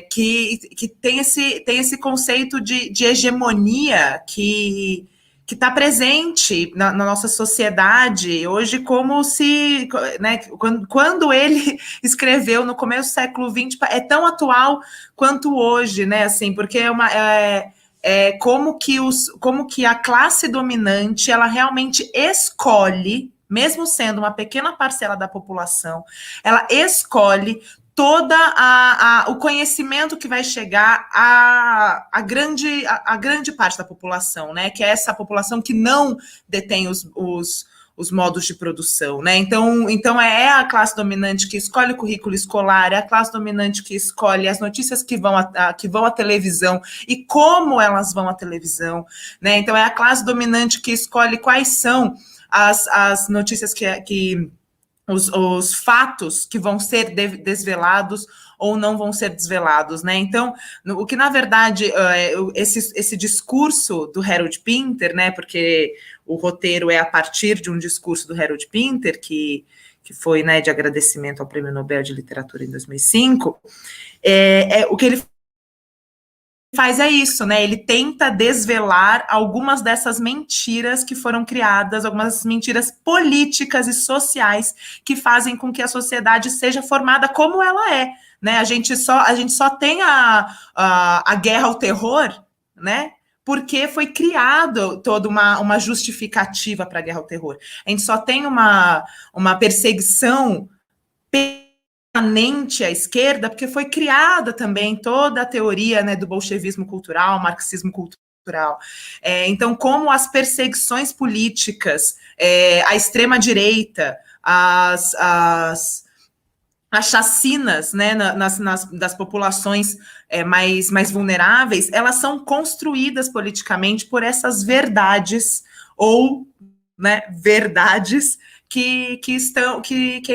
que tem esse conceito de hegemonia que está presente na nossa sociedade hoje, como se, né, quando ele escreveu no começo do século XX, é tão atual quanto hoje, né, assim, porque como que a classe dominante, ela realmente escolhe, mesmo sendo uma pequena parcela da população, ela escolhe todo o conhecimento que vai chegar à grande parte da população, né? Que é essa população que não detém os modos de produção, né? Então é a classe dominante que escolhe o currículo escolar, é a classe dominante que escolhe as notícias que vão à televisão e como elas vão à televisão, né? Então é a classe dominante que escolhe quais são as notícias que os fatos que vão ser desvelados ou não vão ser desvelados, né? Então, o que, na verdade, esse discurso do Harold Pinter, né, porque o roteiro é a partir de um discurso do Harold Pinter, que foi, né, de agradecimento ao Prêmio Nobel de Literatura em 2005, o que ele faz isso, né? Ele tenta desvelar algumas dessas mentiras que foram criadas, algumas mentiras políticas e sociais que fazem com que a sociedade seja formada como ela é, né? A gente só tem a guerra ao terror, né? Porque foi criado toda uma justificativa para a guerra ao terror. A gente só tem uma perseguição permanente à esquerda, porque foi criada também toda a teoria, né, do bolchevismo cultural, marxismo cultural. Então, como as perseguições políticas, a extrema-direita, as chacinas, né, das populações mais vulneráveis, elas são construídas politicamente por essas verdades ou, né, verdades que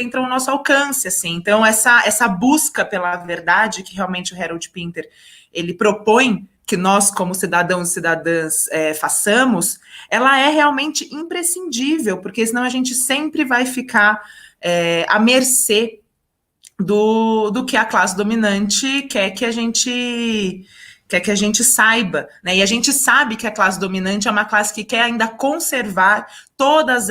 entram ao nosso alcance, assim. Então, essa busca pela verdade que realmente o Harold Pinter ele propõe que nós, como cidadãos e cidadãs, façamos, ela é realmente imprescindível, porque senão a gente sempre vai ficar à mercê do que a classe dominante quer que a gente saiba, né? E a gente sabe que a classe dominante é uma classe que quer ainda conservar todas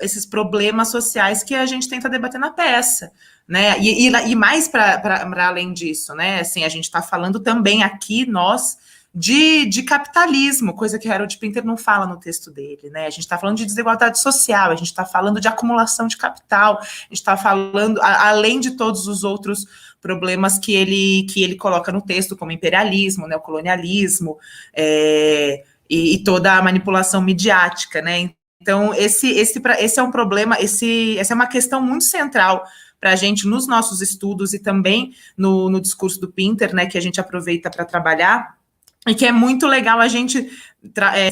esses problemas sociais que a gente tenta debater na peça, né? E mais para além disso, né? Assim, a gente está falando também aqui, nós, de capitalismo, coisa que Harold Pinter não fala no texto dele, né? A gente está falando de desigualdade social, a gente está falando de acumulação de capital, a gente está falando, além de todos os outros problemas que ele coloca no texto, como imperialismo, neocolonialismo, e toda a manipulação midiática, né? Então, esse é um problema, essa é uma questão muito central para a gente nos nossos estudos e também no discurso do Pinter, né, que a gente aproveita para trabalhar, e que é muito legal a gente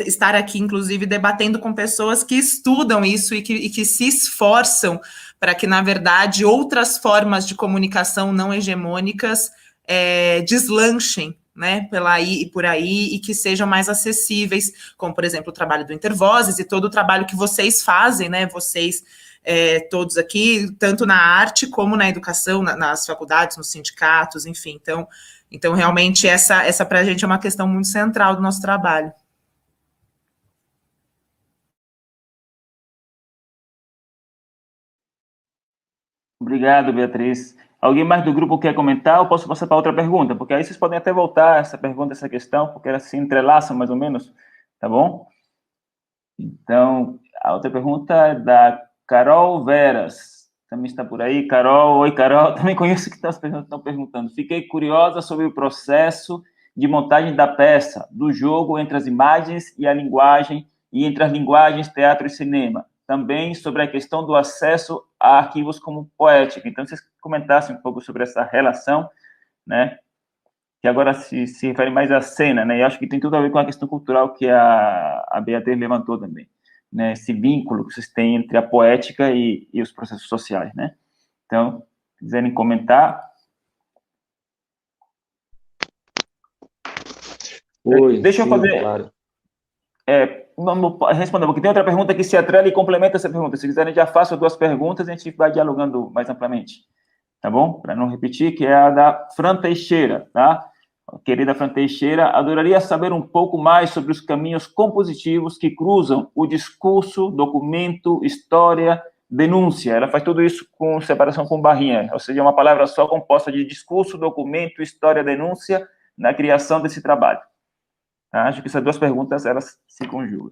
estar aqui, inclusive, debatendo com pessoas que estudam isso e que se esforçam para que, na verdade, outras formas de comunicação não hegemônicas deslanchem, né, por aí, e que sejam mais acessíveis, como, por exemplo, o trabalho do Intervozes e todo o trabalho que vocês fazem, né, vocês todos aqui, tanto na arte como na educação, nas faculdades, nos sindicatos, enfim. Então, realmente, essa para a gente é uma questão muito central do nosso trabalho. Obrigado, Beatriz. Alguém mais do grupo quer comentar ou posso passar para outra pergunta? Porque aí vocês podem até voltar a essa pergunta, essa questão, porque elas se entrelaçam mais ou menos, tá bom? Então, a outra pergunta é da Carol Veras. Também está por aí. Carol, oi, Carol. Também conheço que estão perguntando. Fiquei curiosa sobre o processo de montagem da peça, do jogo entre as imagens e a linguagem, e entre as linguagens teatro e cinema. Também sobre a questão do acesso a arquivos como poética. Então, vocês comentassem um pouco sobre essa relação, né? Que agora se refere mais à cena, né? E acho que tem tudo a ver com a questão cultural que a Beatriz levantou também, né? Esse vínculo que vocês têm entre a poética e os processos sociais, né? Então, se quiserem comentar. Oi, deixa sim, eu fazer. Claro. Vamos responder, porque tem outra pergunta que se atrela e complementa essa pergunta. Se quiserem, já faço 2 perguntas e a gente vai dialogando mais amplamente. Tá bom? Para não repetir, que é a da Fran Teixeira, tá? Querida Fran Teixeira, adoraria saber um pouco mais sobre os caminhos compositivos que cruzam o discurso, documento, história, denúncia. Ela faz tudo isso com separação com barrinha, ou seja, uma palavra só composta de discurso, documento, história, denúncia, na criação desse trabalho. Tá? Acho que essas 2 perguntas, elas se conjugam.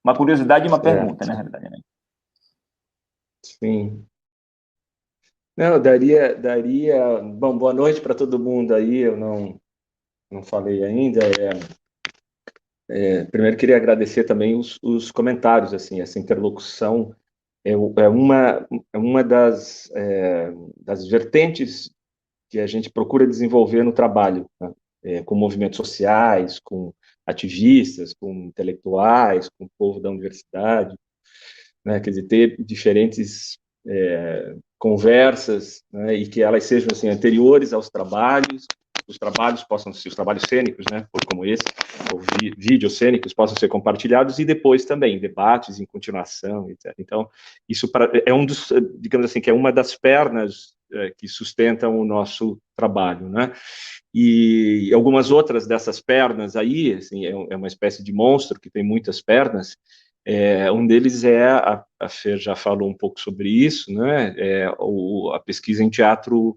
Uma curiosidade e uma pergunta, na realidade, né? Sim. Não, daria... Bom, boa noite para todo mundo aí, eu não falei ainda. Primeiro, queria agradecer também os comentários, assim, essa interlocução é uma das vertentes que a gente procura desenvolver no trabalho, né? Com movimentos sociais, com ativistas, com intelectuais, com o povo da universidade, né? Quer dizer, ter diferentes conversas, né? E que elas sejam assim, anteriores aos trabalhos, os trabalhos possam ser, os trabalhos cênicos, né, como esse, ou vídeos cênicos possam ser compartilhados, e depois também debates em continuação, etc. Então, isso é um dos, digamos assim, que é uma das pernas que sustentam o nosso trabalho, né? E algumas outras dessas pernas aí, assim, é uma espécie de monstro que tem muitas pernas. Um deles a Fer já falou um pouco sobre isso, né? A pesquisa em teatro,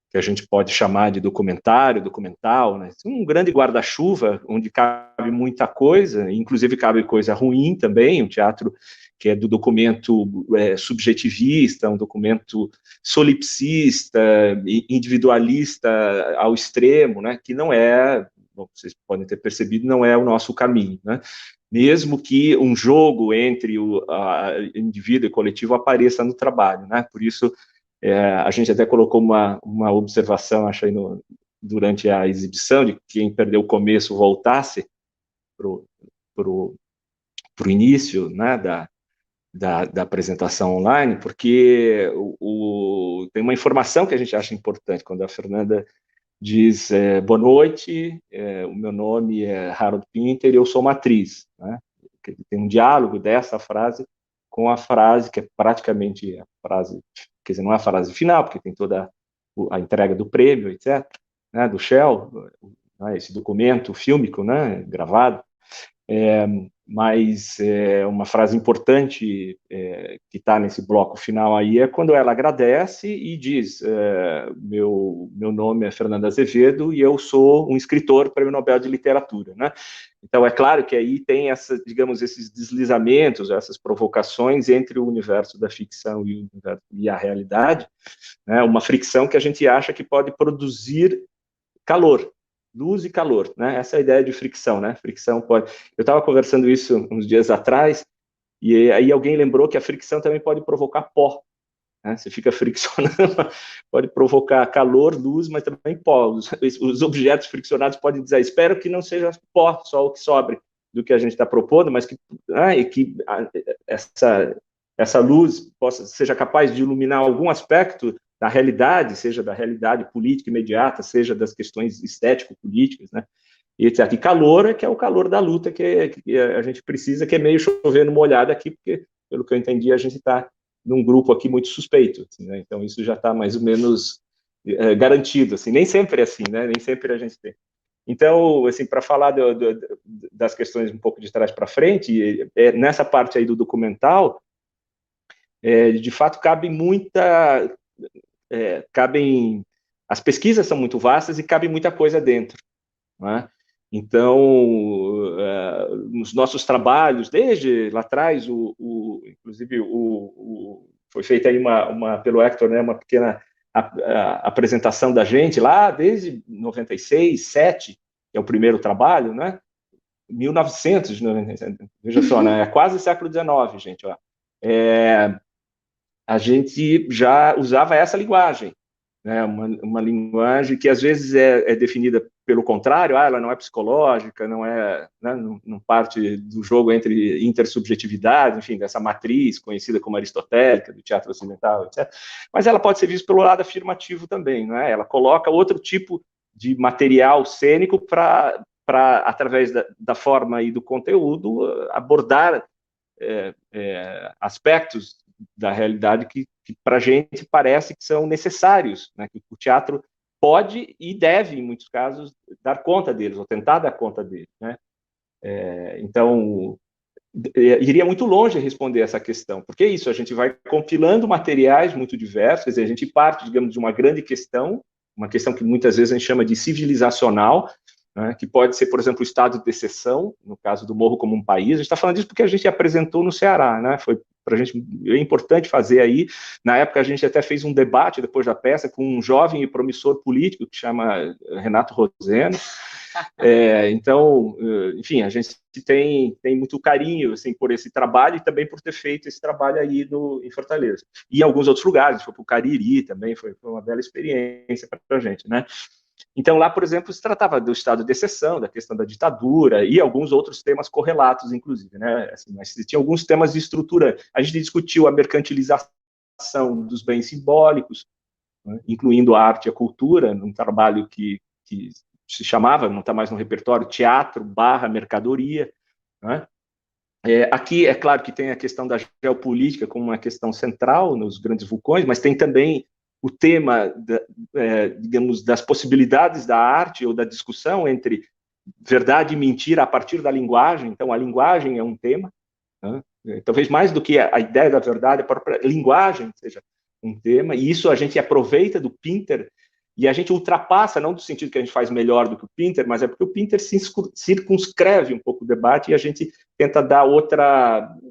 que a gente pode chamar de documental, né? Um grande guarda-chuva, onde cabe muita coisa, inclusive cabe coisa ruim também, um teatro que é do documento subjetivista, um documento solipsista, individualista ao extremo, né? Que não é, bom, vocês podem ter percebido, não é o nosso caminho, né? Mesmo que um jogo entre o indivíduo e coletivo apareça no trabalho, né? Por isso, a gente até colocou uma observação, acho aí, durante a exibição, de que quem perdeu o começo voltasse o início, né, da apresentação online, porque tem uma informação que a gente acha importante quando a Fernanda diz boa noite, o meu nome é Harold Pinter e eu sou uma atriz, né? Tem um diálogo dessa frase com a frase que é praticamente a frase, quer dizer, não é a frase final, porque tem toda a entrega do prêmio, etc., né, do Shell, né, esse documento fílmico, né, gravado, mas uma frase importante que está nesse bloco final aí é quando ela agradece e diz meu nome é Fernanda Azevedo e eu sou um escritor prêmio Nobel de Literatura, né? Então é claro que aí tem digamos, esses deslizamentos, essas provocações entre o universo da ficção e a realidade, né? Uma fricção que a gente acha que pode produzir calor, luz e calor, né? Essa é a ideia de fricção, né? Fricção pode... Eu estava conversando isso uns dias atrás, e aí alguém lembrou que a fricção também pode provocar pó, né? Você fica friccionando, pode provocar calor, luz, mas também pó. Os objetos friccionados podem dizer, espero que não seja pó, só o que sobre do que a gente está propondo, mas que essa luz seja capaz de iluminar algum aspecto da realidade, seja da realidade política imediata, seja das questões estético-políticas, né, e etc. E calor que é o calor da luta que a gente precisa, que é meio chovendo molhado aqui, porque, pelo que eu entendi, a gente está num grupo aqui muito suspeito, assim, né, então isso já está mais ou menos garantido, assim, nem sempre é assim, né, nem sempre a gente tem. Então, assim, para falar das questões um pouco de trás para frente, nessa parte aí do documental, de fato, as pesquisas são muito vastas e cabe muita coisa dentro, né? Então, nos nossos trabalhos, desde lá atrás, inclusive foi feita aí pelo Hector, né, uma pequena apresentação da gente lá, desde 96, 7, que é o primeiro trabalho, né? 1997, veja só, né? É quase século XIX, gente, ó. A gente já usava essa linguagem, né? Uma linguagem que às vezes é definida pelo contrário, ela não é psicológica, não é, né, não parte do jogo entre intersubjetividade, enfim, dessa matriz conhecida como aristotélica, do teatro ocidental, etc. Mas ela pode ser vista pelo lado afirmativo também, né? Ela coloca outro tipo de material cênico para através da forma e do conteúdo, abordar aspectos da realidade que para a gente parece que são necessários, né? Que o teatro pode e deve, em muitos casos, dar conta deles, ou tentar dar conta deles, né? Então, iria muito longe responder essa questão, porque é isso, a gente vai compilando materiais muito diversos, quer dizer, a gente parte, digamos, de uma grande questão, uma questão que muitas vezes a gente chama de civilizacional, né, que pode ser, por exemplo, o estado de exceção, no caso do Morro como um país. A gente está falando disso porque a gente apresentou no Ceará, né? Foi para a gente é importante fazer aí. Na época a gente até fez um debate depois da peça com um jovem e promissor político que chama Renato Roseno. Então, enfim, a gente tem muito carinho assim por esse trabalho e também por ter feito esse trabalho aí em Fortaleza. E em alguns outros lugares, foi para o Cariri também, foi uma bela experiência para a gente, né? Então, lá, por exemplo, se tratava do estado de exceção, da questão da ditadura e alguns outros temas correlatos, inclusive, né? Assim, mas tinha alguns temas de estrutura. A gente discutiu a mercantilização dos bens simbólicos, né? Incluindo a arte e a cultura, num trabalho que se chamava, não está mais no repertório, Teatro / Mercadoria, né? Aqui, é claro que tem a questão da geopolítica como uma questão central nos grandes vulcões, mas tem também o tema, digamos, das possibilidades da arte ou da discussão entre verdade e mentira a partir da linguagem. Então, a linguagem é um tema, né? Talvez mais do que a ideia da verdade, a própria linguagem seja um tema, e isso a gente aproveita do Pinter e a gente ultrapassa, não do sentido que a gente faz melhor do que o Pinter, mas é porque o Pinter circunscreve um pouco o debate e a gente tenta dar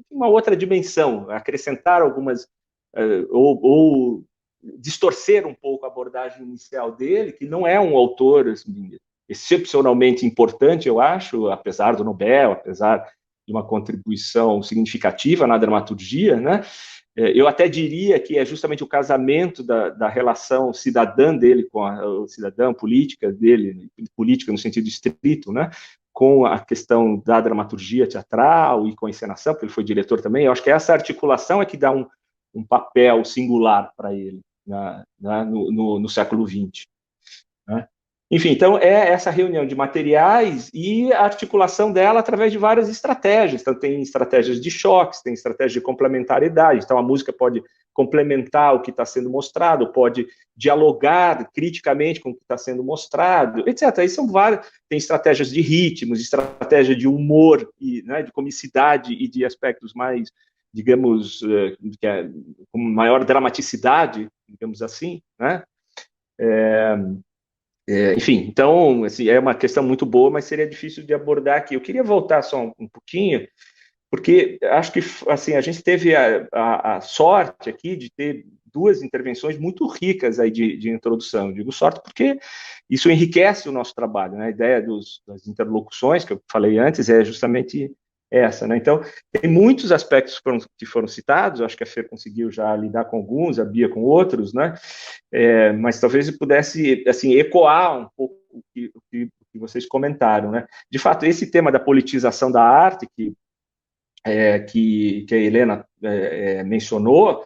uma outra dimensão, acrescentar algumas, ou distorcer um pouco a abordagem inicial dele, que não é um autor assim, excepcionalmente importante, eu acho, apesar do Nobel, apesar de uma contribuição significativa na dramaturgia, né? Eu até diria que é justamente o casamento da relação cidadã dele com a cidadã política dele, política no sentido estrito, né? com a questão da dramaturgia teatral e com a encenação, porque ele foi diretor também. Eu acho que essa articulação é que dá um papel singular para ele no século XX. Né? Enfim, então é essa reunião de materiais e a articulação dela através de várias estratégias. Então tem estratégias de choques, tem estratégias de complementariedade. Então a música pode complementar o que está sendo mostrado, pode dialogar criticamente com o que está sendo mostrado, etc. Aí são várias, tem estratégias de ritmos, estratégia de humor, e, né, de comicidade e de aspectos mais, digamos, com maior dramaticidade, digamos assim, né? Enfim, então, assim, é uma questão muito boa, mas seria difícil de abordar aqui. Eu queria voltar só um pouquinho, porque acho que assim, a gente teve a sorte aqui de ter duas intervenções muito ricas aí de introdução. Eu digo sorte porque isso enriquece o nosso trabalho, né? A ideia das interlocuções, que eu falei antes, é justamente essa, né? Então, tem muitos aspectos que foram citados, acho que a Fer conseguiu já lidar com alguns, a Bia com outros, né? Mas talvez eu pudesse, assim, ecoar um pouco o que vocês comentaram, né? De fato, esse tema da politização da arte, que a Helena mencionou,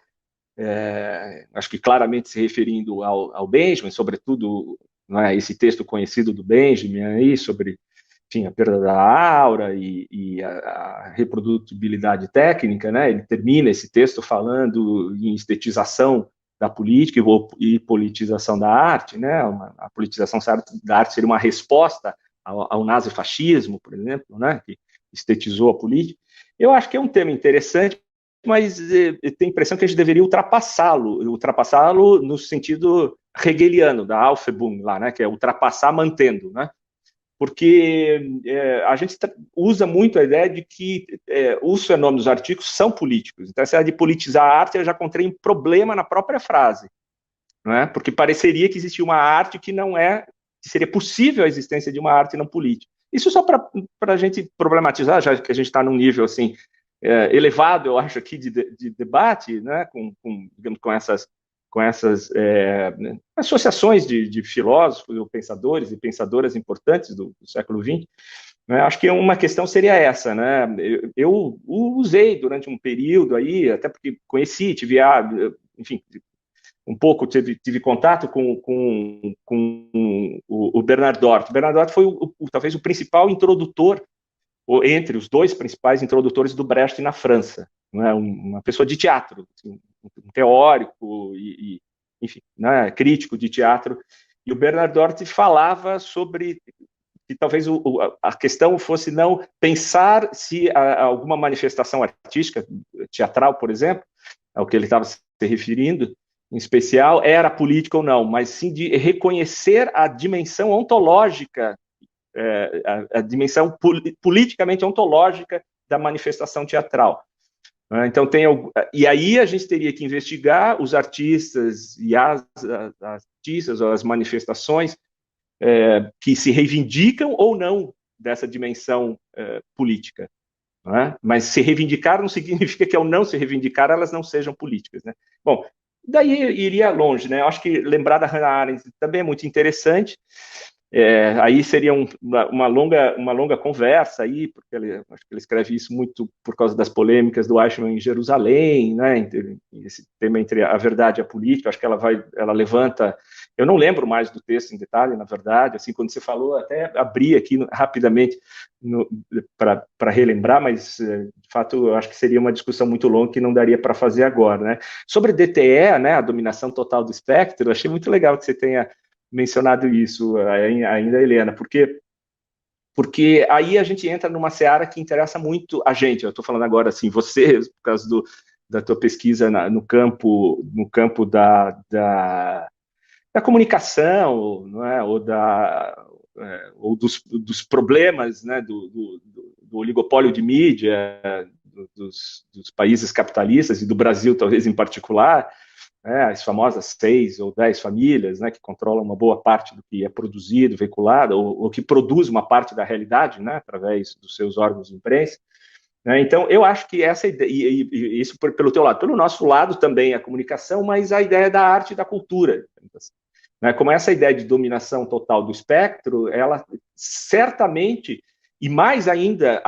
acho que claramente se referindo ao Benjamin, sobretudo, né, esse texto conhecido do Benjamin aí, sobre, enfim, a perda da aura e a reprodutibilidade técnica, né? Ele termina esse texto falando em estetização da política e politização da arte, né? A politização da arte seria uma resposta ao nazifascismo, por exemplo, né? Que estetizou a política. Eu acho que é um tema interessante, mas tenho a impressão que a gente deveria ultrapassá-lo no sentido hegeliano, da Aufhebung, lá, né, que é ultrapassar mantendo, né? Porque a gente usa muito a ideia de que os fenômenos artísticos são políticos. Então, essa ideia de politizar a arte, eu já encontrei um problema na própria frase, não é? Porque pareceria que existia uma arte que seria possível a existência de uma arte não política. Isso só para a gente problematizar, já que a gente está num nível assim elevado, eu acho, aqui de debate, né, digamos, com essas associações de filósofos, ou pensadores e pensadoras importantes do século XX. Né, acho que uma questão seria essa, né? Eu usei durante um período aí, até porque conheci, enfim, um pouco tive contato com o Bernard Dort. O Bernard Dort foi talvez o principal introdutor, ou entre os dois principais introdutores do Brecht na França, né? Uma pessoa de teatro, assim, um teórico e enfim, né? Crítico de teatro. E o Bernard Dort falava sobre que talvez a questão fosse não pensar se alguma manifestação artística, teatral, por exemplo, ao que ele estava se referindo, em especial, era política ou não, mas sim de reconhecer a dimensão ontológica, a dimensão politicamente ontológica da manifestação teatral. Então, e aí a gente teria que investigar os artistas e as artistas ou as manifestações que se reivindicam ou não dessa dimensão política. Não é? Mas se reivindicar não significa que ao não se reivindicar elas não sejam políticas. Né? Bom, daí iria longe, né? Eu acho que lembrar da Hannah Arendt também é muito interessante. Aí seria uma longa conversa aí, porque acho que ele escreve isso muito por causa das polêmicas do Eichmann em Jerusalém, né? Esse tema entre a verdade e a política. Acho que ela levanta. Eu não lembro mais do texto em detalhe, na verdade. Assim, quando você falou, até abri aqui rapidamente para relembrar, mas de fato eu acho que seria uma discussão muito longa que não daria para fazer agora, né? Sobre DTE, né? A dominação total do espectro. Achei muito legal que você tenha mencionado isso ainda, Helena, porque aí a gente entra numa seara que interessa muito a gente. Eu estou falando agora assim, você, por causa da tua pesquisa no campo da comunicação, não é? Ou dos problemas, né? do oligopólio de mídia dos países capitalistas e do Brasil, talvez em particular. As famosas 6 ou 10 famílias, né, que controlam uma boa parte do que é produzido, veiculado, ou que produz uma parte da realidade, né, através dos seus órgãos de imprensa. Né? Então, eu acho que essa ideia, e isso pelo teu lado, pelo nosso lado também a comunicação, mas a ideia da arte e da cultura. Né? Como essa ideia de dominação total do espectro, ela certamente e mais ainda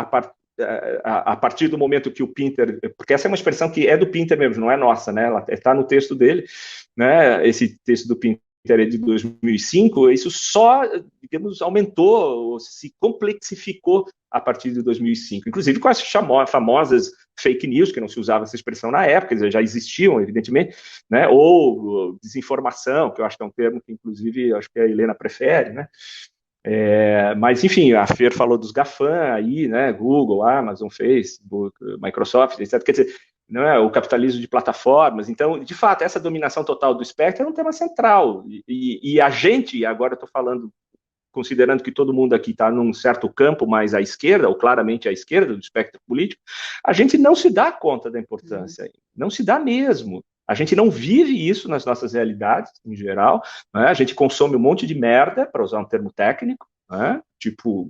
a partir do momento que o Pinter, porque essa é uma expressão que é do Pinter mesmo, não é nossa, né? Ela está no texto dele, né? Esse texto do Pinter é de 2005, isso só, digamos, aumentou, se complexificou a partir de 2005, inclusive com as famosas fake news, que não se usava essa expressão na época, eles já existiam, evidentemente, né? Ou desinformação, que eu acho que é um termo que, inclusive, acho que a Helena prefere, né? Mas, enfim, a Fer falou dos GAFAM aí, né? Google, Amazon, Facebook, Microsoft, etc. Quer dizer, não é o capitalismo de plataformas. Então, de fato, essa dominação total do espectro é um tema central. E a gente, agora eu estou falando, considerando que todo mundo aqui está num certo campo mais à esquerda, ou claramente à esquerda do espectro político, a gente não se dá conta da importância, não se dá mesmo. A gente não vive isso nas nossas realidades, em geral, né? A gente consome um monte de merda, para usar um termo técnico, né? Tipo,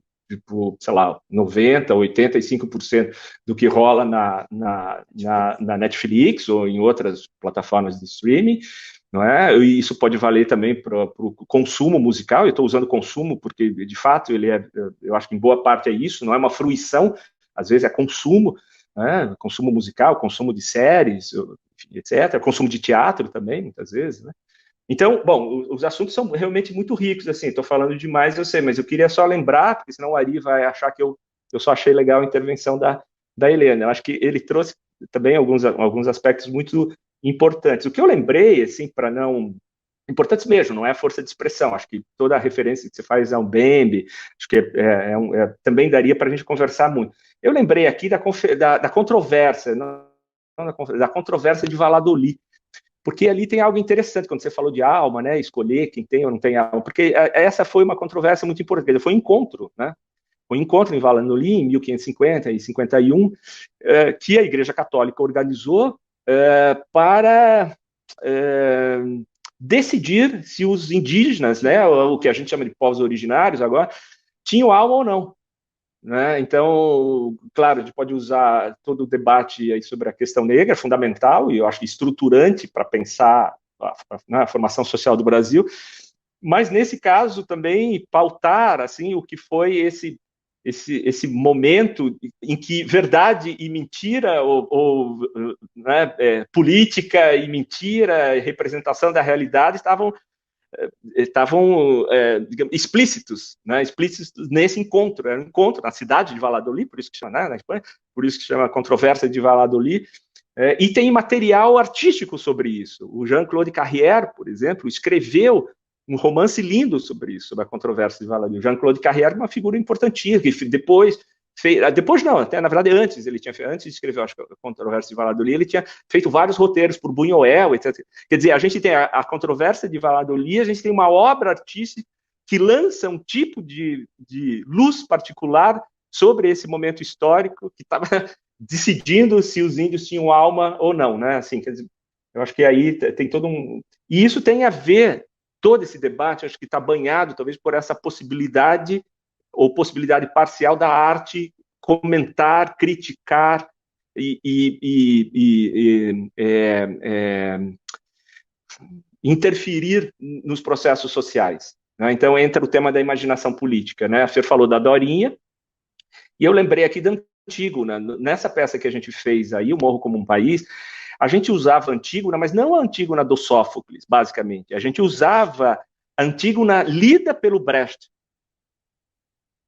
sei lá, 90%, 85% do que rola na Netflix ou em outras plataformas de streaming, não é? E isso pode valer também para o consumo musical. Eu estou usando consumo porque, de fato, eu acho que em boa parte é isso, não é uma fruição, às vezes é consumo, né? Consumo musical, consumo de séries, etc., consumo de teatro também, muitas vezes, né? Então, bom, os assuntos são realmente muito ricos, assim, estou falando demais, eu sei, mas eu queria só lembrar, porque senão o Ari vai achar que eu só achei legal a intervenção da Helena. Eu acho que ele trouxe também alguns aspectos muito importantes. O que eu lembrei, assim, para não... Importantes mesmo, não é força de expressão, acho que toda a referência que você faz é um Bembe, acho que também daria para a gente conversar muito. Eu lembrei aqui da controvérsia, da controvérsia de Valladolid, porque ali tem algo interessante, quando você falou de alma, né, escolher quem tem ou não tem alma, porque essa foi uma controvérsia muito importante, foi um encontro, né, um encontro em Valladolid, em 1550 e 51, que a Igreja Católica organizou para decidir se os indígenas, né, o que a gente chama de povos originários agora, tinham alma ou não. Né? Então, claro, a gente pode usar todo o debate aí sobre a questão negra, fundamental, e eu acho estruturante para pensar a formação social do Brasil, mas nesse caso também pautar assim, o que foi esse momento em que verdade e mentira, né, política e mentira, representação da realidade estavam digamos, explícitos, né, explícitos nesse encontro. Era um encontro na cidade de Valladolid, por isso que chama, né, na Espanha, por isso que chama controvérsia de Valladolid, e tem material artístico sobre isso. O Jean-Claude Carrière, por exemplo, escreveu um romance lindo sobre isso, sobre a controvérsia de Valladolid. Jean-Claude Carrière é uma figura importantíssima, que depois não, até na verdade antes de escrever, acho que a controvérsia de Valladolid, ele tinha feito vários roteiros por Buñuel, etc. Quer dizer, a gente tem a controvérsia de Valladolid, a gente tem uma obra artística que lança um tipo de luz particular sobre esse momento histórico que estava decidindo se os índios tinham alma ou não, né? Assim, quer dizer, eu acho que aí tem todo um... E isso tem a ver, todo esse debate, acho que está banhado talvez por essa possibilidade ou possibilidade parcial da arte comentar, criticar interferir nos processos sociais. Né? Então entra o tema da imaginação política. Né? Você falou da Dorinha, e eu lembrei aqui da Antígona. Nessa peça que a gente fez aí, O Morro como um País, a gente usava Antígona, mas não a Antígona do Sófocles, basicamente. A gente usava a Antígona lida pelo Brecht.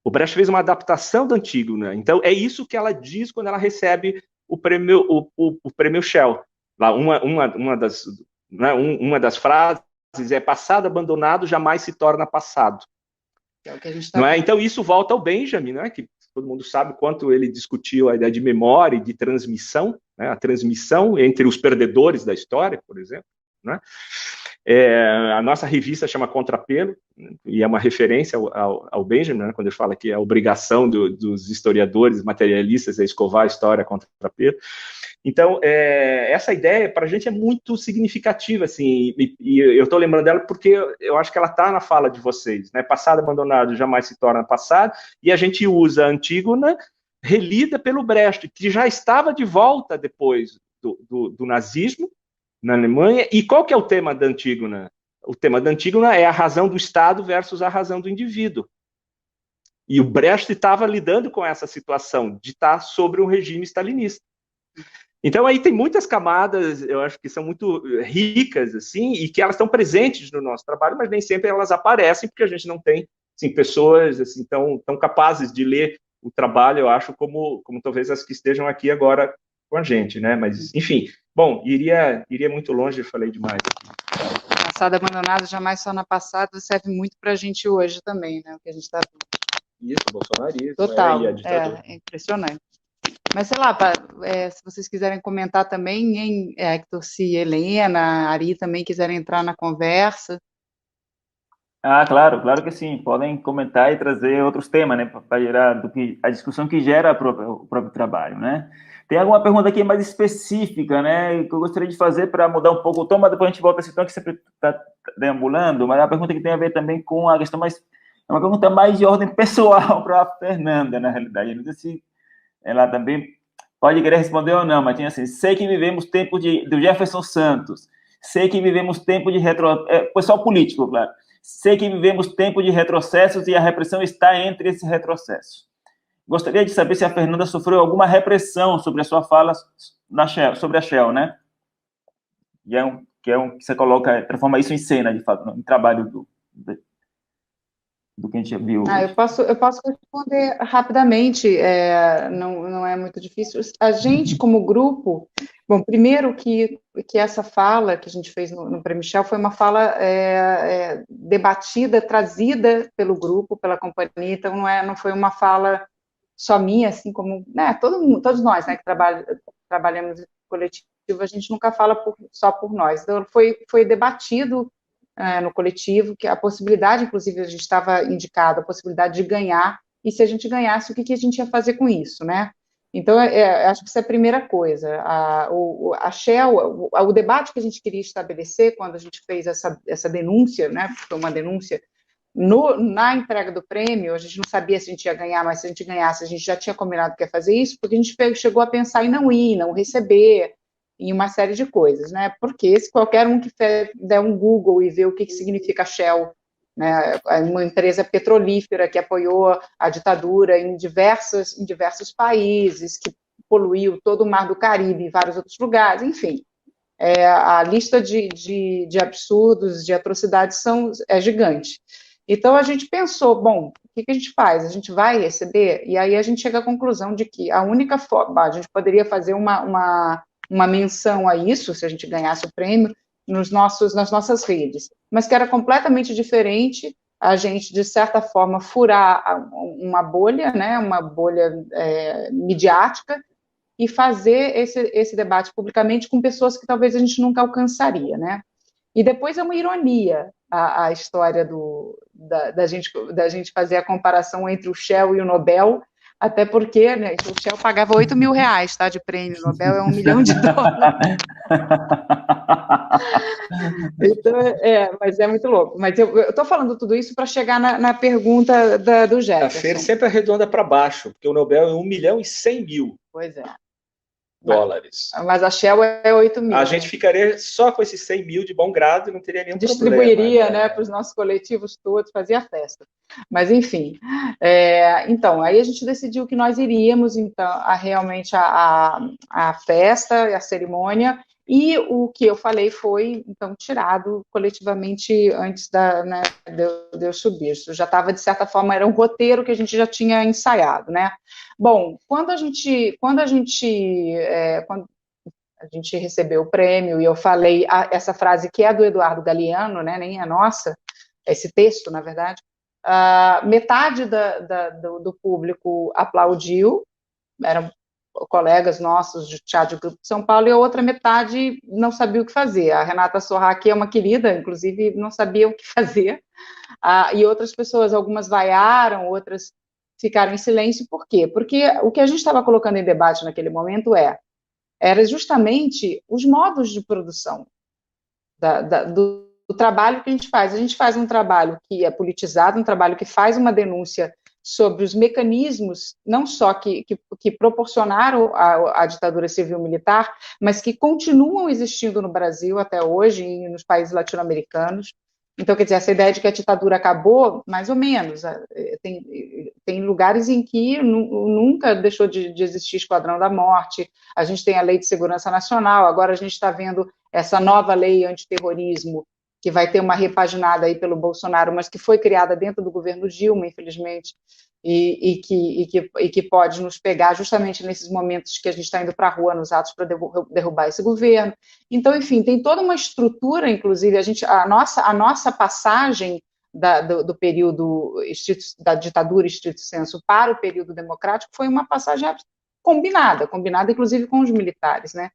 O Brecht fez uma adaptação da Antígona. Então, é isso que ela diz quando ela recebe o prêmio Shell. Lá, uma das frases é: passado abandonado jamais se torna passado. É o que a gente tá não é? Então, isso volta ao Benjamin, né? Que todo mundo sabe quanto ele discutiu a ideia de memória e de transmissão, né? A transmissão entre os perdedores da história, por exemplo. Né? A nossa revista chama Contrapelo, e é uma referência ao Benjamin, né, quando ele fala que é a obrigação dos historiadores materialistas é escovar a história a contrapelo. Então, essa ideia, para a gente, é muito significativa, assim, e eu estou lembrando dela porque eu acho que ela está na fala de vocês, né? Passado abandonado jamais se torna passado, e a gente usa a Antígona relida pelo Brecht, que já estava de volta depois do nazismo, na Alemanha. E qual que é o tema da Antígona? O tema da Antígona é a razão do Estado versus a razão do indivíduo. E o Brecht estava lidando com essa situação de estar sobre um regime stalinista. Então, aí tem muitas camadas, eu acho que são muito ricas, assim, e que elas estão presentes no nosso trabalho, mas nem sempre elas aparecem, porque a gente não tem, assim, pessoas, assim, tão capazes de ler o trabalho, eu acho, como talvez as que estejam aqui agora com a gente, né? Mas, enfim, bom, iria muito longe, eu falei demais aqui. Passado abandonado, jamais só na passada, serve muito para a gente hoje também, né? O que a gente está vendo. Isso, bolsonarismo. Total, E a ditadura. é impressionante. Mas, sei lá, se vocês quiserem comentar também, hein, Hector, se Helena, Ari também quiserem entrar na conversa. Ah, claro que sim. Podem comentar e trazer outros temas, né, para gerar a discussão que gera o próprio trabalho, né? Tem alguma pergunta aqui mais específica, né, que eu gostaria de fazer para mudar um pouco o tom, mas depois a gente volta a esse tom que sempre está deambulando, mas é uma pergunta que tem a ver também com a questão mais... É uma pergunta mais de ordem pessoal para a Fernanda, na realidade. Não sei se ela também pode querer responder ou não, mas tinha assim, sei que vivemos tempos do Jefferson Santos, sei que vivemos tempo de pessoal político, claro. Sei que vivemos tempo de retrocessos e a repressão está entre esses retrocessos. Gostaria de saber se a Fernanda sofreu alguma repressão sobre a sua fala sobre a Shell, né? Que você coloca, transforma isso em cena, de fato, em trabalho do que a gente viu. Eu posso responder rapidamente, não é muito difícil. A gente, como grupo, bom, primeiro que essa fala que a gente fez no Prêmio Michel foi uma fala debatida, trazida pelo grupo, pela companhia, então não foi uma fala só minha, assim como, né, todos nós, né, que trabalhamos em coletivo, a gente nunca fala só por nós, então foi debatido no coletivo, que a possibilidade, inclusive, a gente estava indicado, a possibilidade de ganhar, e se a gente ganhasse, o que a gente ia fazer com isso, né? Então, acho que isso é a primeira coisa. A Shell, o debate que a gente queria estabelecer quando a gente fez essa denúncia, né, foi uma denúncia, na entrega do prêmio, a gente não sabia se a gente ia ganhar, mas se a gente ganhasse, a gente já tinha combinado que ia fazer isso, porque a gente chegou a pensar em não ir, não receber, em uma série de coisas, né? Porque se qualquer um que der um Google e ver o que significa Shell, né, uma empresa petrolífera que apoiou a ditadura em diversos países, que poluiu todo o Mar do Caribe e vários outros lugares, enfim, a lista de absurdos, de atrocidades é gigante. Então, a gente pensou, bom, o que a gente faz? A gente vai receber? E aí a gente chega à conclusão de que a única forma, a gente poderia fazer uma menção a isso, se a gente ganhasse o prêmio, nas nossas redes, mas que era completamente diferente a gente, de certa forma, furar uma bolha, né, uma bolha midiática, e fazer esse debate publicamente com pessoas que talvez a gente nunca alcançaria, né? E depois é uma ironia a história da gente fazer a comparação entre o Shell e o Nobel, até porque, né, o Shell pagava 8 mil reais, tá, de prêmio, o Nobel é $1 milhão. Então, mas é muito louco. Mas eu estou falando tudo isso para chegar na pergunta do Jefferson. A Fer sempre arredonda para baixo, porque o Nobel é $1.100.000. Pois é. Dólares. Mas a Shell é 8 mil. A gente ficaria só com esses 100 mil de bom grado e não teria nenhum distribuiria, problema. Né, para os nossos coletivos todos, fazia festa. Mas, enfim. Então, aí a gente decidiu que nós iríamos, então, realmente a festa, a cerimônia, e o que eu falei foi, então, tirado coletivamente antes de eu subir. Isso já estava, de certa forma, era um roteiro que a gente já tinha ensaiado, né? Bom, quando a gente recebeu o prêmio, e eu falei essa frase que é do Eduardo Galeano, né, nem é nossa, esse texto, na verdade, metade do público aplaudiu, eram colegas nossos de teatro de Grupo de São Paulo, e a outra metade não sabia o que fazer. A Renata Sorra, que é uma querida, inclusive, não sabia o que fazer, e outras pessoas, algumas vaiaram, outras ficaram em silêncio. Por quê? Porque o que a gente estava colocando em debate naquele momento era justamente os modos de produção do trabalho que a gente faz. A gente faz um trabalho que é politizado, um trabalho que faz uma denúncia sobre os mecanismos, não só que proporcionaram a ditadura civil-militar, mas que continuam existindo no Brasil até hoje e nos países latino-americanos, Então, quer dizer, essa ideia de que a ditadura acabou, mais ou menos, tem lugares em que nunca deixou de existir Esquadrão da Morte, a gente tem a Lei de Segurança Nacional, agora a gente está vendo essa nova lei antiterrorismo, que vai ter uma repaginada aí pelo Bolsonaro, mas que foi criada dentro do governo Dilma, infelizmente, e que pode nos pegar justamente nesses momentos que a gente está indo para a rua, nos atos para derrubar esse governo. Então, enfim, tem toda uma estrutura, inclusive, a nossa passagem do período da ditadura estrito sensu para o período democrático foi uma passagem combinada inclusive com os militares, né?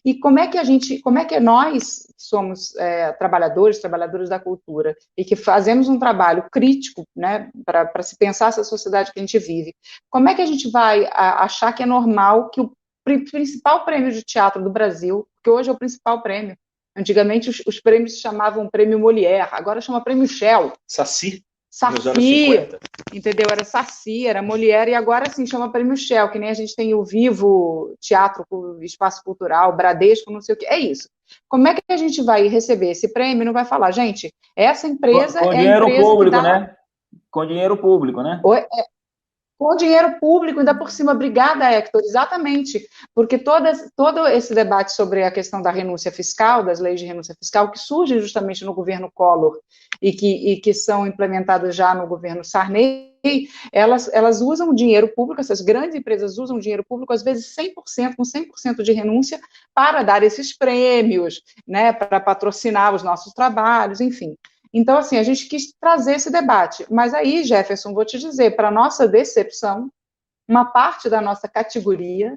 E como é que nós somos trabalhadoras da cultura, e que fazemos um trabalho crítico, né, para se pensar essa sociedade que a gente vive, como é que a gente vai achar que é normal que o principal prêmio de teatro do Brasil, que hoje é o principal prêmio, antigamente os prêmios se chamavam Prêmio Molière, agora chama Prêmio Shell. Saci. Saci, entendeu? Era Saci, era Molière, e agora sim chama Prêmio Shell, que nem a gente tem o Vivo Teatro, Espaço Cultural, Bradesco, não sei o que, é isso. Como é que a gente vai receber esse prêmio e não vai falar, gente, essa empresa com é dinheiro a empresa público, que dá... né? Com dinheiro público, né? Com dinheiro público, ainda por cima, obrigada, Hector, exatamente, porque todo esse debate sobre a questão da renúncia fiscal, das leis de renúncia fiscal, que surgem justamente no governo Collor e que são implementadas já no governo Sarney, elas usam o dinheiro público, essas grandes empresas usam o dinheiro público, às vezes 100%, com 100% de renúncia, para dar esses prêmios, né, para patrocinar os nossos trabalhos, enfim. Então, assim, a gente quis trazer esse debate. Mas aí, Jefferson, vou te dizer, para nossa decepção, uma parte da nossa categoria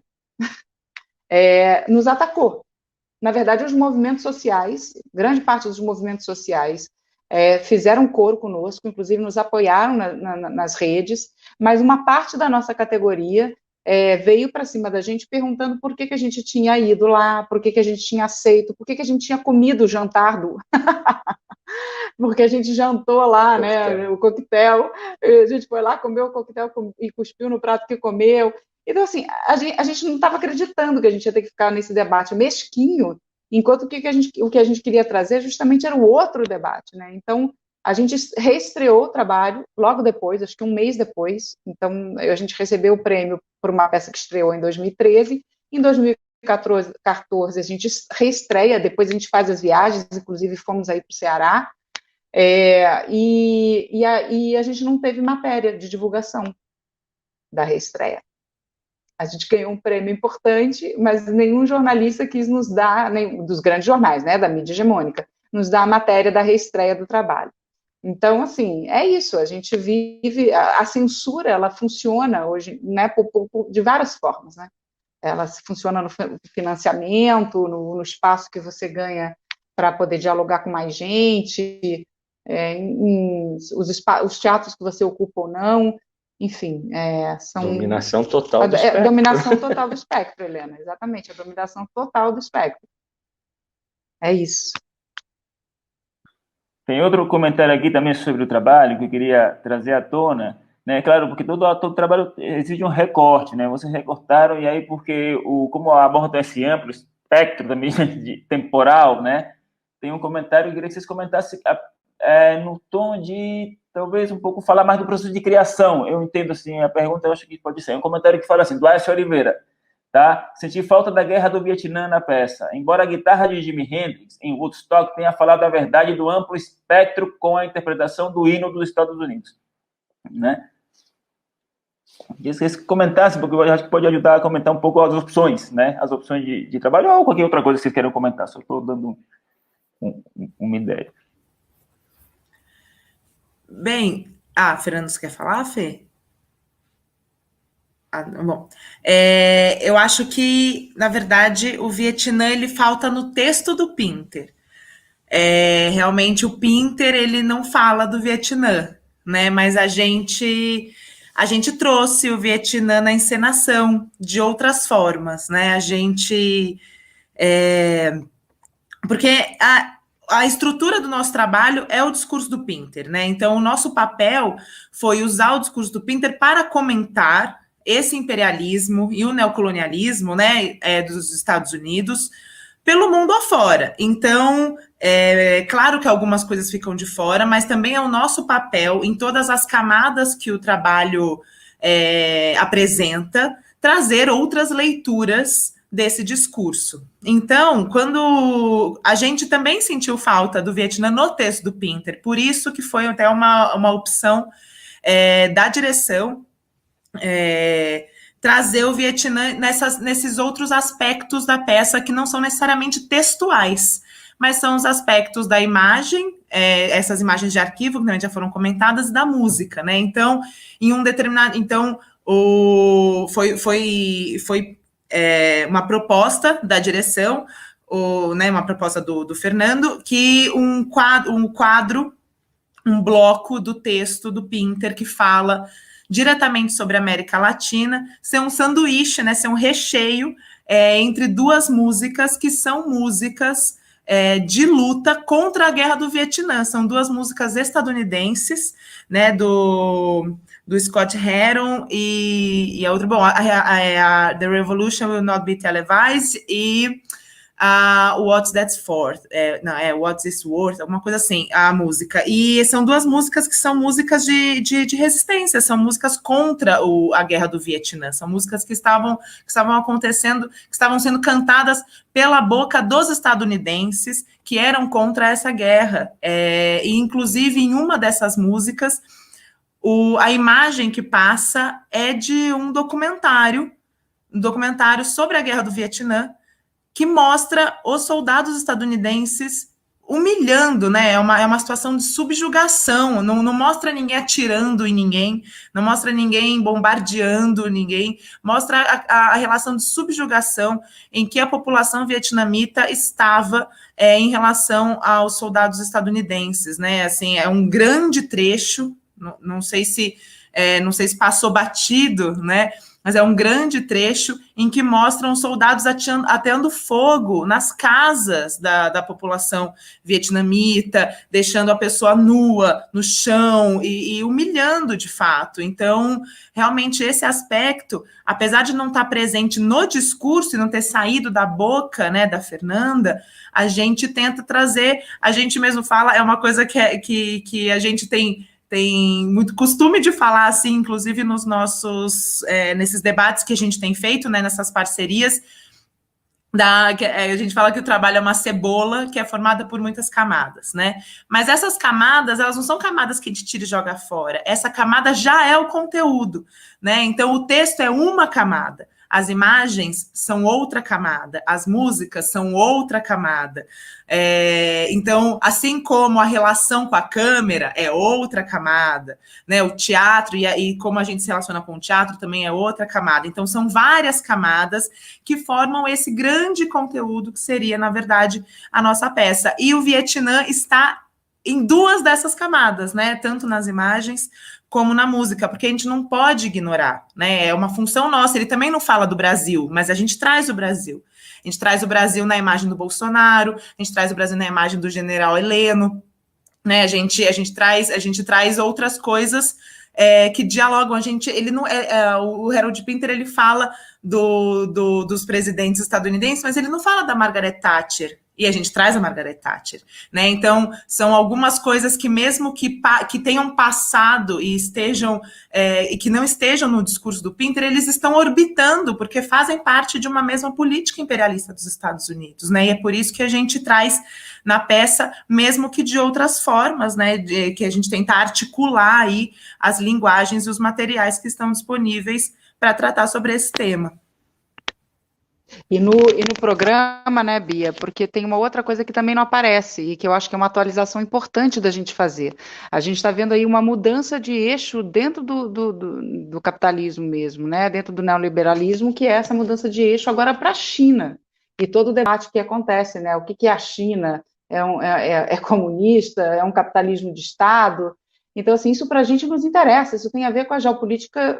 nos atacou. Na verdade, os movimentos sociais, grande parte dos movimentos sociais, fizeram coro conosco, inclusive nos apoiaram nas redes, mas uma parte da nossa categoria veio para cima da gente perguntando por que a gente tinha ido lá, por que a gente tinha aceito, por que a gente tinha comido o jantar do... porque a gente jantou lá, né, o coquetel, a gente foi lá, comeu o coquetel e cuspiu no prato que comeu. Então, assim, a gente não estava acreditando que a gente ia ter que ficar nesse debate mesquinho, enquanto o que a gente queria trazer justamente era o outro debate, né? Então, a gente reestreou o trabalho logo depois, acho que um mês depois. Então, a gente recebeu o prêmio por uma peça que estreou em 2013. Em 2014, a gente reestreia, depois a gente faz as viagens, inclusive fomos aí para o Ceará, e a gente não teve matéria de divulgação da reestreia. A gente ganhou um prêmio importante, mas nenhum jornalista quis nos dar, nem dos grandes jornais, né, da mídia hegemônica, nos dar a matéria da reestreia do trabalho. Então, assim, é isso, a gente vive, a censura, ela funciona hoje, né, de várias formas, né? Ela funciona no financiamento, no espaço que você ganha para poder dialogar com mais gente, os teatros que você ocupa ou não, enfim, são... Dominação total do espectro. Dominação total do espectro, Helena, exatamente, a dominação total do espectro. É isso. Tem outro comentário aqui também sobre o trabalho que eu queria trazer à tona, né? Claro, porque todo trabalho exige um recorte, né? Vocês recortaram, e aí porque como aborda esse amplo espectro também temporal, né? Tem um comentário que eu queria que vocês comentassem no tom de, talvez, um pouco falar mais do processo de criação. Eu entendo, assim, a pergunta, eu acho que pode ser. Um comentário que fala assim, do Aécio Oliveira, tá? Senti falta da guerra do Vietnã na peça. Embora a guitarra de Jimi Hendrix, em Woodstock, tenha falado a verdade do amplo espectro com a interpretação do hino dos Estados Unidos, né? Queria que vocês comentassem, porque eu acho que pode ajudar a comentar um pouco as opções, né? As opções de trabalho ou qualquer outra coisa que vocês queiram comentar. Só estou dando uma ideia. Bem, Fernando, você quer falar, Fê? Bom, eu acho que, na verdade, o Vietnã, ele falta no texto do Pinter. Realmente, o Pinter, ele não fala do Vietnã, né? Mas a gente trouxe o Vietnã na encenação de outras formas, né? A gente... porque a estrutura do nosso trabalho é o discurso do Pinter, né? Então, o nosso papel foi usar o discurso do Pinter para comentar esse imperialismo e o neocolonialismo, né, dos Estados Unidos, pelo mundo afora. Então, claro que algumas coisas ficam de fora, mas também é o nosso papel, em todas as camadas que o trabalho apresenta, trazer outras leituras desse discurso. Então, quando a gente também sentiu falta do Vietnã no texto do Pinter, por isso que foi até uma opção da direção trazer o Vietnã nesses outros aspectos da peça que não são necessariamente textuais, mas são os aspectos da imagem, essas imagens de arquivo que também já foram comentadas, e da música, né? Então, em um determinado... Então, foi uma proposta da direção, né, uma proposta do Fernando, que um quadro, um bloco do texto do Pinter que fala diretamente sobre a América Latina, ser um sanduíche, né, ser um recheio entre duas músicas que são músicas de luta contra a Guerra do Vietnã. São duas músicas estadunidenses, né, do Scott Heron e a outra, bom, The Revolution Will Not Be Televised e What's That's For, What's This Worth, alguma coisa assim, a música. E são duas músicas que são músicas de resistência, são músicas contra a Guerra do Vietnã, são músicas que estavam acontecendo, que estavam sendo cantadas pela boca dos estadunidenses, que eram contra essa guerra. E, inclusive, em uma dessas músicas, a imagem que passa é de um documentário sobre a Guerra do Vietnã, que mostra os soldados estadunidenses humilhando, né? É uma situação de subjugação, não mostra ninguém atirando em ninguém, não mostra ninguém bombardeando ninguém, mostra a relação de subjugação em que a população vietnamita estava em relação aos soldados estadunidenses, né? Assim, é um grande trecho, não sei se passou batido, né? Mas é um grande trecho em que mostram soldados ateando fogo nas casas da população vietnamita, deixando a pessoa nua no chão e humilhando de fato. Então, realmente, esse aspecto, apesar de não estar presente no discurso e não ter saído da boca, né, da Fernanda, a gente tenta trazer, a gente mesmo fala, é uma coisa que a gente tem muito costume de falar, assim, inclusive nos nossos, nesses debates que a gente tem feito, né, nessas parcerias, a gente fala que o trabalho é uma cebola que é formada por muitas camadas, né, mas essas camadas, elas não são camadas que a gente tira e joga fora, essa camada já é o conteúdo, né, então o texto é uma camada, as imagens são outra camada, as músicas são outra camada. Então, assim como a relação com a câmera é outra camada, né? O teatro e como a gente se relaciona com o teatro também é outra camada. Então, são várias camadas que formam esse grande conteúdo que seria, na verdade, a nossa peça. E o Vietnã está em duas dessas camadas, né? Tanto nas imagens como na música, porque a gente não pode ignorar, né? É uma função nossa. Ele também não fala do Brasil, mas a gente traz o Brasil. A gente traz o Brasil na imagem do Bolsonaro, a gente traz o Brasil na imagem do general Heleno, né? A gente traz outras coisas que dialogam. O Harold Pinter, ele fala dos presidentes estadunidenses, mas ele não fala da Margaret Thatcher. E a gente traz a Margaret Thatcher, né? Então, são algumas coisas que mesmo que tenham passado e que não estejam no discurso do Pinter, eles estão orbitando, porque fazem parte de uma mesma política imperialista dos Estados Unidos, né? E é por isso que a gente traz na peça, mesmo que de outras formas, né? Que a gente tenta articular aí as linguagens e os materiais que estão disponíveis para tratar sobre esse tema. E no programa, né, Bia, porque tem uma outra coisa que também não aparece e que eu acho que é uma atualização importante da gente fazer. A gente está vendo aí uma mudança de eixo dentro do capitalismo mesmo, né, dentro do neoliberalismo, que é essa mudança de eixo agora para a China. E todo o debate que acontece, né, o que é a China? É comunista? É um capitalismo de Estado? Então, assim, isso para a gente nos interessa, isso tem a ver com a geopolítica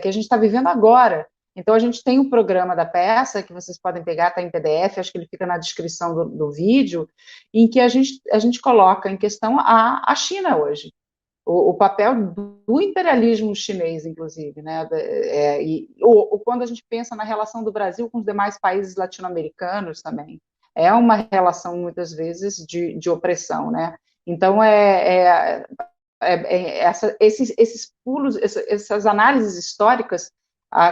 que a gente está vivendo agora. Então, a gente tem um programa da peça, que vocês podem pegar, está em PDF, acho que ele fica na descrição do vídeo, em que a gente coloca em questão a China hoje. o papel do imperialismo chinês, inclusive, né? Quando a gente pensa na relação do Brasil com os demais países latino-americanos também, é uma relação, muitas vezes, de opressão, né? Então, esses pulos, essas análises históricas,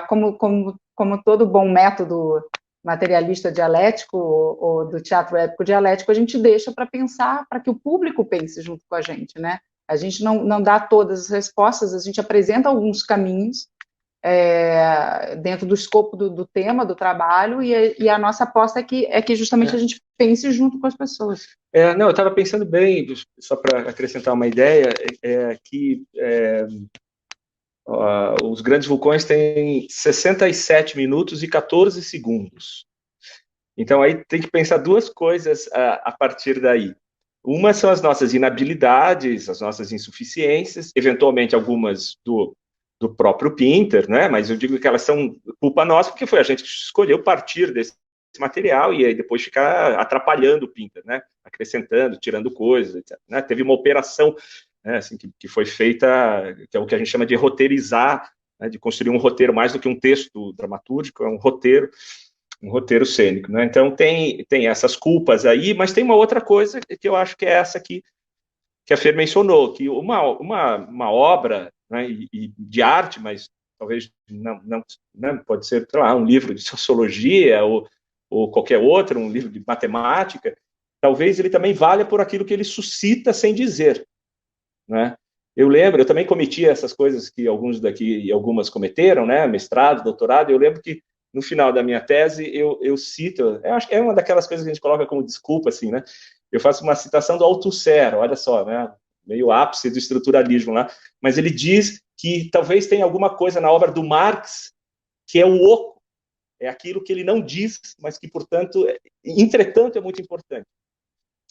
como todo bom método materialista dialético ou do teatro épico dialético, a gente deixa para pensar, para que o público pense junto com a gente, né? A gente não dá todas as respostas, a gente apresenta alguns caminhos dentro do escopo do tema, do trabalho, e a nossa aposta é que justamente a gente pense junto com as pessoas. Não, eu estava pensando bem, só para acrescentar uma ideia, que os grandes vulcões têm 67 minutos e 14 segundos. Então, aí tem que pensar duas coisas a partir daí. Uma são as nossas inabilidades, as nossas insuficiências, eventualmente algumas do próprio Pinter, né? Mas eu digo que elas são culpa nossa, porque foi a gente que escolheu partir desse material e aí depois ficar atrapalhando o Pinter, né? Acrescentando, tirando coisas, etc. Né? Teve uma operação, né, assim, que foi feita, que é o que a gente chama de roteirizar, né, de construir um roteiro mais do que um texto dramatúrgico, é um roteiro cênico, né? Então tem essas culpas aí, mas tem uma outra coisa que eu acho que é essa que a Fer mencionou, que uma obra, né, de arte, mas talvez não pode ser, sei lá, um livro de sociologia ou qualquer outro, um livro de matemática, talvez ele também valha por aquilo que ele suscita sem dizer, né? Eu também cometi essas coisas que alguns daqui e algumas cometeram, né? Mestrado, doutorado. Eu lembro que no final da minha tese eu cito, eu acho que é uma daquelas coisas que a gente coloca como desculpa, assim, né? Eu faço uma citação do Althusser, olha só, né? Meio ápice do estruturalismo lá, mas ele diz que talvez tenha alguma coisa na obra do Marx que é o oco, é aquilo que ele não diz, mas que, portanto, entretanto, é muito importante.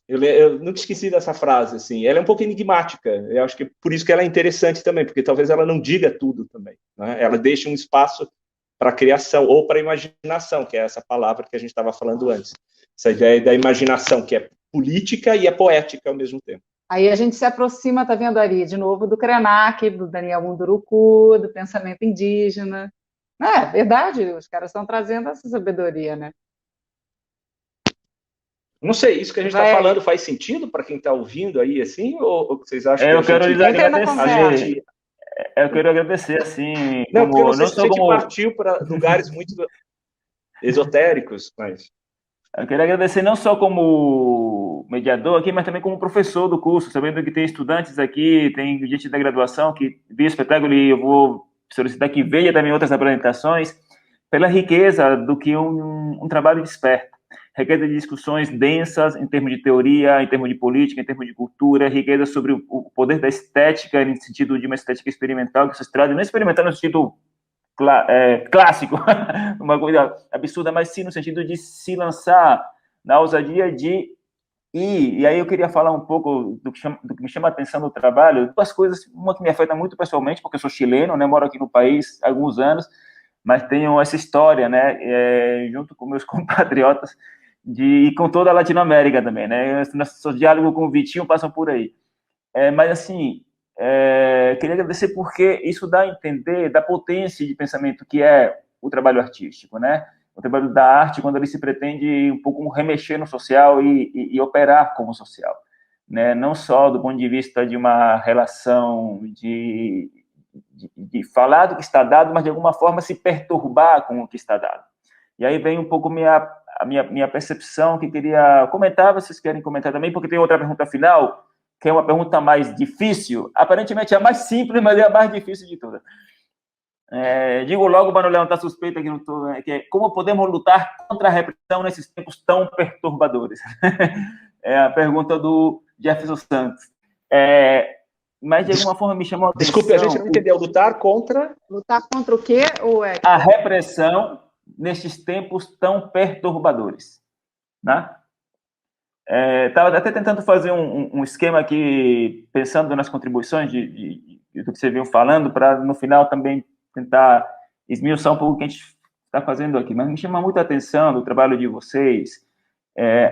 Eu nunca esqueci dessa frase, assim, ela é um pouco enigmática, eu acho que por isso que ela é interessante também, porque talvez ela não diga tudo também, né? Ela deixa um espaço para a criação, ou para a imaginação, que é essa palavra que a gente estava falando antes, essa ideia da imaginação, que é política e é poética ao mesmo tempo. Aí a gente se aproxima, tá vendo, Ari, de novo do Krenak, do Daniel Munduruku, do pensamento indígena. É verdade, os caras estão trazendo essa sabedoria, né? Não sei, isso que a gente está falando faz sentido para quem está ouvindo aí, assim, ou vocês acham que eu quero agradecer. Eu quero agradecer, assim... Não, porque eu não sei se a gente partiu para lugares muito esotéricos, mas... Eu quero agradecer não só como mediador aqui, mas também como professor do curso, sabendo que tem estudantes aqui, tem gente da graduação que viu o espetáculo e eu vou solicitar que veja também outras apresentações, pela riqueza do que um trabalho desperta. Riqueza de discussões densas em termos de teoria, em termos de política, em termos de cultura, riqueza sobre o poder da estética, no sentido de uma estética experimental que vocês trazem, não experimental no sentido clássico, uma coisa absurda, mas sim no sentido de se lançar na ousadia de ir. E aí eu queria falar um pouco do que me chama a atenção no trabalho, duas coisas, uma que me afeta muito pessoalmente, porque eu sou chileno, né, moro aqui no país há alguns anos, mas tenho essa história, né, junto com meus compatriotas, e com toda a Latinoamérica também, né, nossos diálogos com o Vitinho passam por aí. Mas, assim, queria agradecer porque isso dá a entender da potência de pensamento que é o trabalho artístico, né? O trabalho da arte quando ele se pretende um pouco remexer no social e operar como social, né? Não só do ponto de vista de uma relação de falar do que está dado, mas de alguma forma se perturbar com o que está dado. E aí vem um pouco a minha percepção que queria comentar, vocês querem comentar também, porque tem outra pergunta final, que é uma pergunta mais difícil, aparentemente é a mais simples, mas é a mais difícil de todas. Digo logo para não levantar suspeita que é como podemos lutar contra a repressão nesses tempos tão perturbadores? É a pergunta do Jefferson Santos. Mas de alguma forma me chamou a atenção... Desculpe, a gente não entendeu. Lutar contra... Lutar contra o quê? A repressão nestes tempos tão perturbadores, né? Estava até tentando fazer um esquema aqui, pensando nas contribuições do que vocês vinham falando, para no final também tentar esmiuçar um pouco o que a gente está fazendo aqui. Mas me chama muita atenção do trabalho de vocês,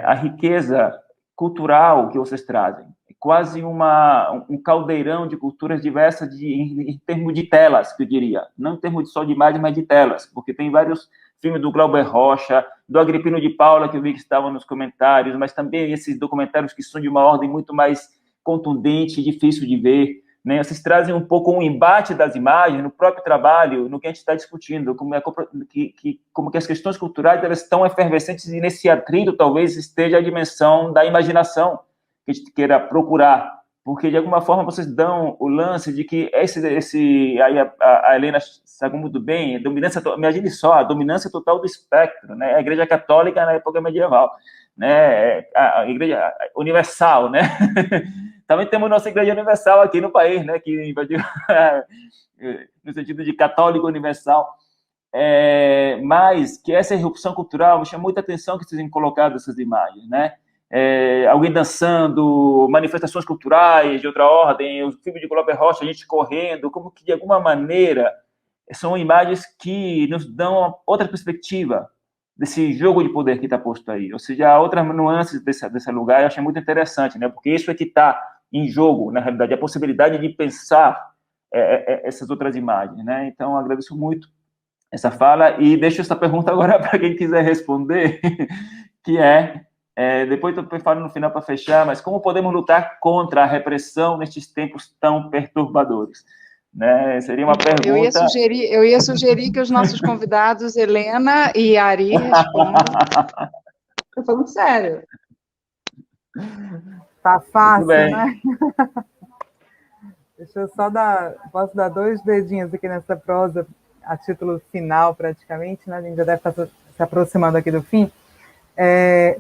a riqueza cultural que vocês trazem. quase um caldeirão de culturas diversas em termos de telas, que eu diria. Não em termos só de imagem, mas de telas, porque tem vários filmes do Glauber Rocha, do Agripino de Paula, que eu vi que estavam nos comentários, mas também esses documentários que são de uma ordem muito mais contundente, difícil de ver, né? Vocês trazem um pouco um embate das imagens no próprio trabalho, no que a gente está discutindo, como que as questões culturais elas estão efervescentes e nesse atrito talvez esteja a dimensão da imaginação que a gente queira procurar, porque de alguma forma vocês dão o lance de que aí a Helena sabe muito bem, imagine só, a dominância total do espectro, né? A Igreja Católica na época medieval, né? A Igreja Universal, né? Também temos nossa Igreja Universal aqui no país, né? Que invadiu no sentido de católico universal. Mas que essa irrupção cultural me chama muita atenção que vocês têm colocado essas imagens, né? Alguém dançando, manifestações culturais de outra ordem, o filme de Glauber Rocha, a gente correndo, como que de alguma maneira são imagens que nos dão outra perspectiva desse jogo de poder que está posto aí, ou seja, outras nuances desse lugar eu achei muito interessante, né? Porque isso é que está em jogo, na realidade, a possibilidade de pensar essas outras imagens, né? Então, agradeço muito essa fala e deixo essa pergunta agora para quem quiser responder, que depois eu falo no final para fechar, mas como podemos lutar contra a repressão nestes tempos tão perturbadores? Né? Seria uma pergunta... Eu ia sugerir que os nossos convidados, Helena e Ari, respondam. Estou falando sério. Tá fácil, né? Deixa eu só posso dar 2 dedinhos aqui nessa prosa, a título final, praticamente, né? A gente já deve estar se aproximando aqui do fim.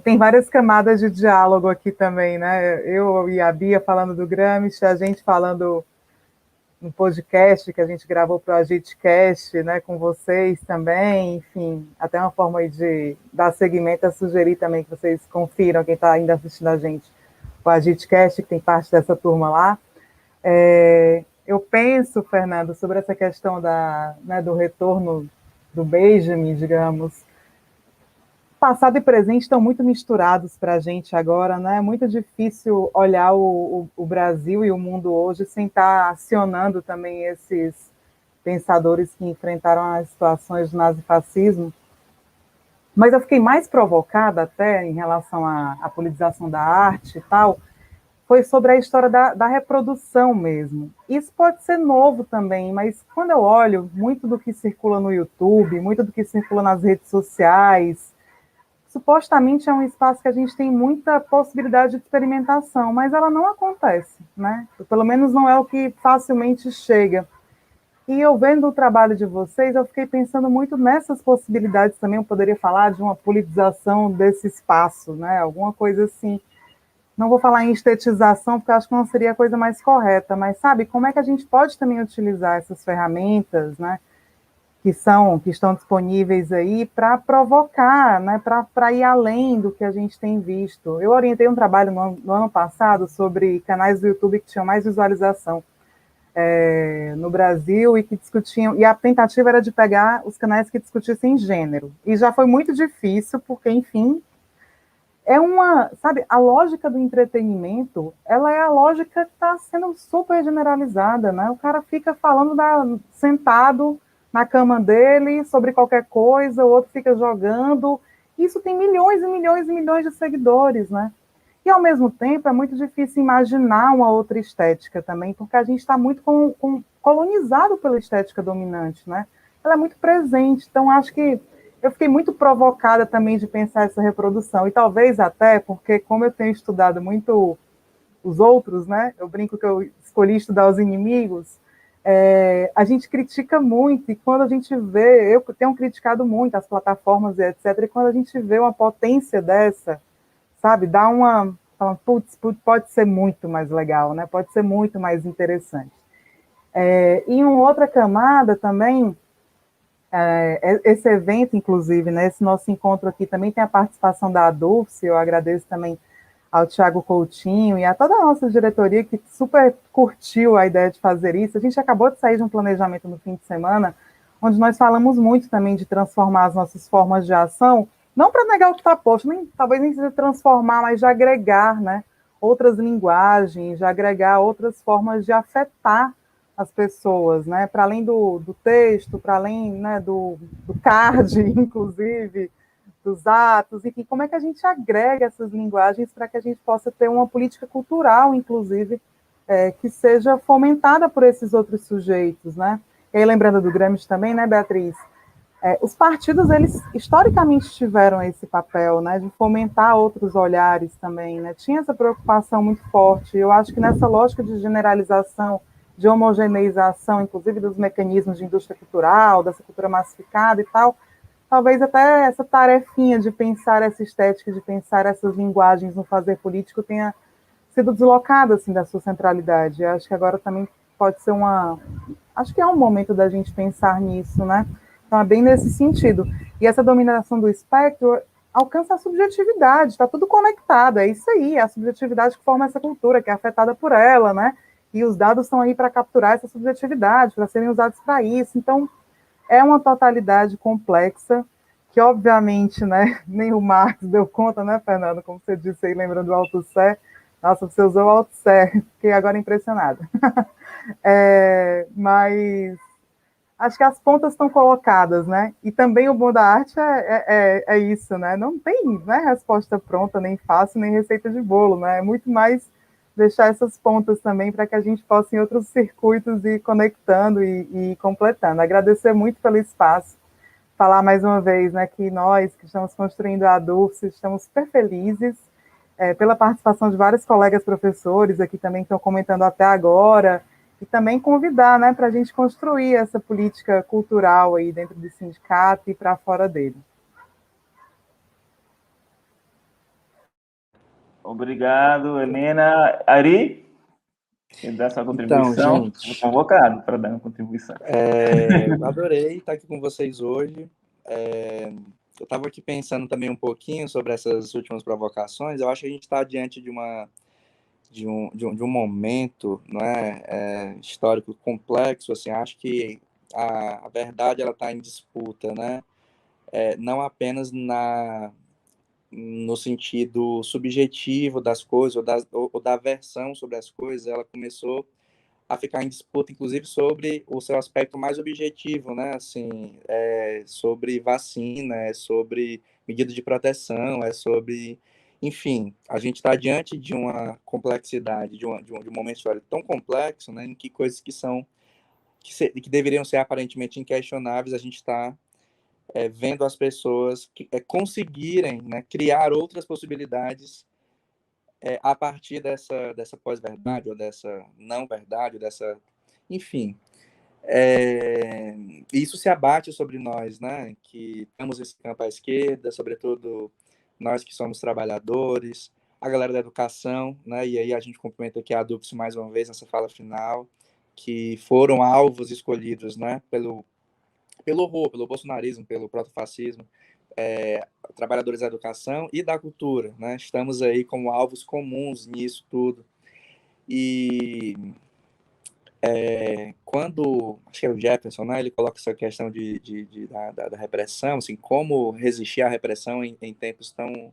Tem várias camadas de diálogo aqui também, né? Eu e a Bia falando do Gramsci, a gente falando no podcast que a gente gravou para o Agitcast, né, com vocês também, enfim, até uma forma aí de dar seguimento a sugerir também que vocês confiram, quem está ainda assistindo a gente, o Agitcast, que tem parte dessa turma lá. Eu penso, Fernando, sobre essa questão do retorno do Benjamin, digamos. Passado e presente estão muito misturados para a gente agora, né? É muito difícil olhar o Brasil e o mundo hoje sem estar acionando também esses pensadores que enfrentaram as situações do nazifascismo. Mas eu fiquei mais provocada até em relação à politização da arte e tal, foi sobre a história da reprodução mesmo. Isso pode ser novo também, mas quando eu olho muito do que circula no YouTube, muito do que circula nas redes sociais, supostamente é um espaço que a gente tem muita possibilidade de experimentação, mas ela não acontece, né? Pelo menos não é o que facilmente chega. E eu vendo o trabalho de vocês, eu fiquei pensando muito nessas possibilidades também, eu poderia falar de uma politização desse espaço, né? Alguma coisa assim. Não vou falar em estetização, porque eu acho que não seria a coisa mais correta, mas sabe, como é que a gente pode também utilizar essas ferramentas, né? Que estão disponíveis aí para provocar, né, para ir além do que a gente tem visto. Eu orientei um trabalho no ano passado sobre canais do YouTube que tinham mais visualização no Brasil e que discutiam, e a tentativa era de pegar os canais que discutissem gênero. E já foi muito difícil, porque, enfim, sabe, a lógica do entretenimento, ela é a lógica que está sendo super generalizada, né? O cara fica falando sentado na cama dele, sobre qualquer coisa, o outro fica jogando. Isso tem milhões e milhões e milhões de seguidores, né? E, ao mesmo tempo, é muito difícil imaginar uma outra estética também, porque a gente está muito colonizado pela estética dominante, né? Ela é muito presente, então acho que eu fiquei muito provocada também de pensar essa reprodução, e talvez até porque, como eu tenho estudado muito os outros, né? Eu brinco que eu escolhi estudar os inimigos. A gente critica muito, e quando a gente vê, eu tenho criticado muito as plataformas e etc., e quando a gente vê uma potência dessa, sabe, dá putz, pode ser muito mais legal, né? Pode ser muito mais interessante. E uma outra camada também, esse evento, inclusive, né, esse nosso encontro aqui também tem a participação da Dulce, eu agradeço também ao Thiago Coutinho e a toda a nossa diretoria que super curtiu a ideia de fazer isso. A gente acabou de sair de um planejamento no fim de semana, onde nós falamos muito também de transformar as nossas formas de ação, não para negar o que está posto, talvez nem seja transformar, mas de agregar, né, outras linguagens, de agregar outras formas de afetar as pessoas, né? Para além do texto, para além, né, do card, inclusive, dos atos, enfim, como é que a gente agrega essas linguagens para que a gente possa ter uma política cultural, inclusive, que seja fomentada por esses outros sujeitos, né? E aí, lembrando do Gramsci também, né, Beatriz? Os partidos, eles historicamente tiveram esse papel, né, de fomentar outros olhares também, né, tinha essa preocupação muito forte. Eu acho que nessa lógica de generalização, de homogeneização, inclusive dos mecanismos de indústria cultural, dessa cultura massificada e tal, talvez até essa tarefinha de pensar essa estética, de pensar essas linguagens no fazer político tenha sido deslocada, assim, da sua centralidade. Eu acho que agora também pode ser acho que é um momento da gente pensar nisso, né? Então, é bem nesse sentido. E essa dominação do espectro alcança a subjetividade, está tudo conectado, é isso aí, é a subjetividade que forma essa cultura, que é afetada por ela, né? E os dados estão aí para capturar essa subjetividade, para serem usados para isso. Então, é uma totalidade complexa, que obviamente, né, nem o Marx deu conta, né, Fernando? Como você disse aí, lembrando do Althusser. Nossa, você usou o Althusser, fiquei agora impressionada. Mas acho que as pontas estão colocadas, né? E também o bom da arte é isso, né? Não tem, né, resposta pronta, nem fácil, nem receita de bolo, né? É muito mais deixar essas pontas também para que a gente possa, em outros circuitos, ir conectando e completando. Agradecer muito pelo espaço. Falar mais uma vez, né, que nós que estamos construindo a ADUFS estamos super felizes pela participação de vários colegas professores aqui também que estão comentando até agora, e também convidar, né, para a gente construir essa política cultural aí dentro do sindicato e para fora dele. Obrigado, Helena. Ari, quer dar sua contribuição? Então, gente, Fui convocado para dar uma contribuição. adorei estar aqui com vocês hoje. Eu estava aqui pensando também um pouquinho sobre essas últimas provocações. Eu acho que a gente está diante de um momento, não é, histórico complexo. Assim, acho que a verdade ela está em disputa, né? Não apenas no sentido subjetivo das coisas ou da versão sobre as coisas, ela começou a ficar em disputa, inclusive, sobre o seu aspecto mais objetivo, né? Assim, sobre vacina, sobre medida de proteção, sobre... Enfim, a gente está diante de uma complexidade, de um momento histórico tão complexo, né? Em que coisas que deveriam ser aparentemente inquestionáveis, a gente está vendo as pessoas conseguirem, né, criar outras possibilidades a partir dessa pós-verdade, ou dessa não-verdade, ou dessa... Enfim, isso se abate sobre nós, né, que temos esse campo à esquerda, sobretudo nós que somos trabalhadores, a galera da educação, né, e aí a gente cumprimenta aqui a ADUFS mais uma vez nessa fala final, que foram alvos escolhidos, né, pelo horror, pelo bolsonarismo, pelo protofascismo, trabalhadores da educação e da cultura, né? Estamos aí como alvos comuns nisso tudo. E quando, acho que é o Jefferson, né, ele coloca essa questão da repressão, assim, como resistir à repressão em tempos tão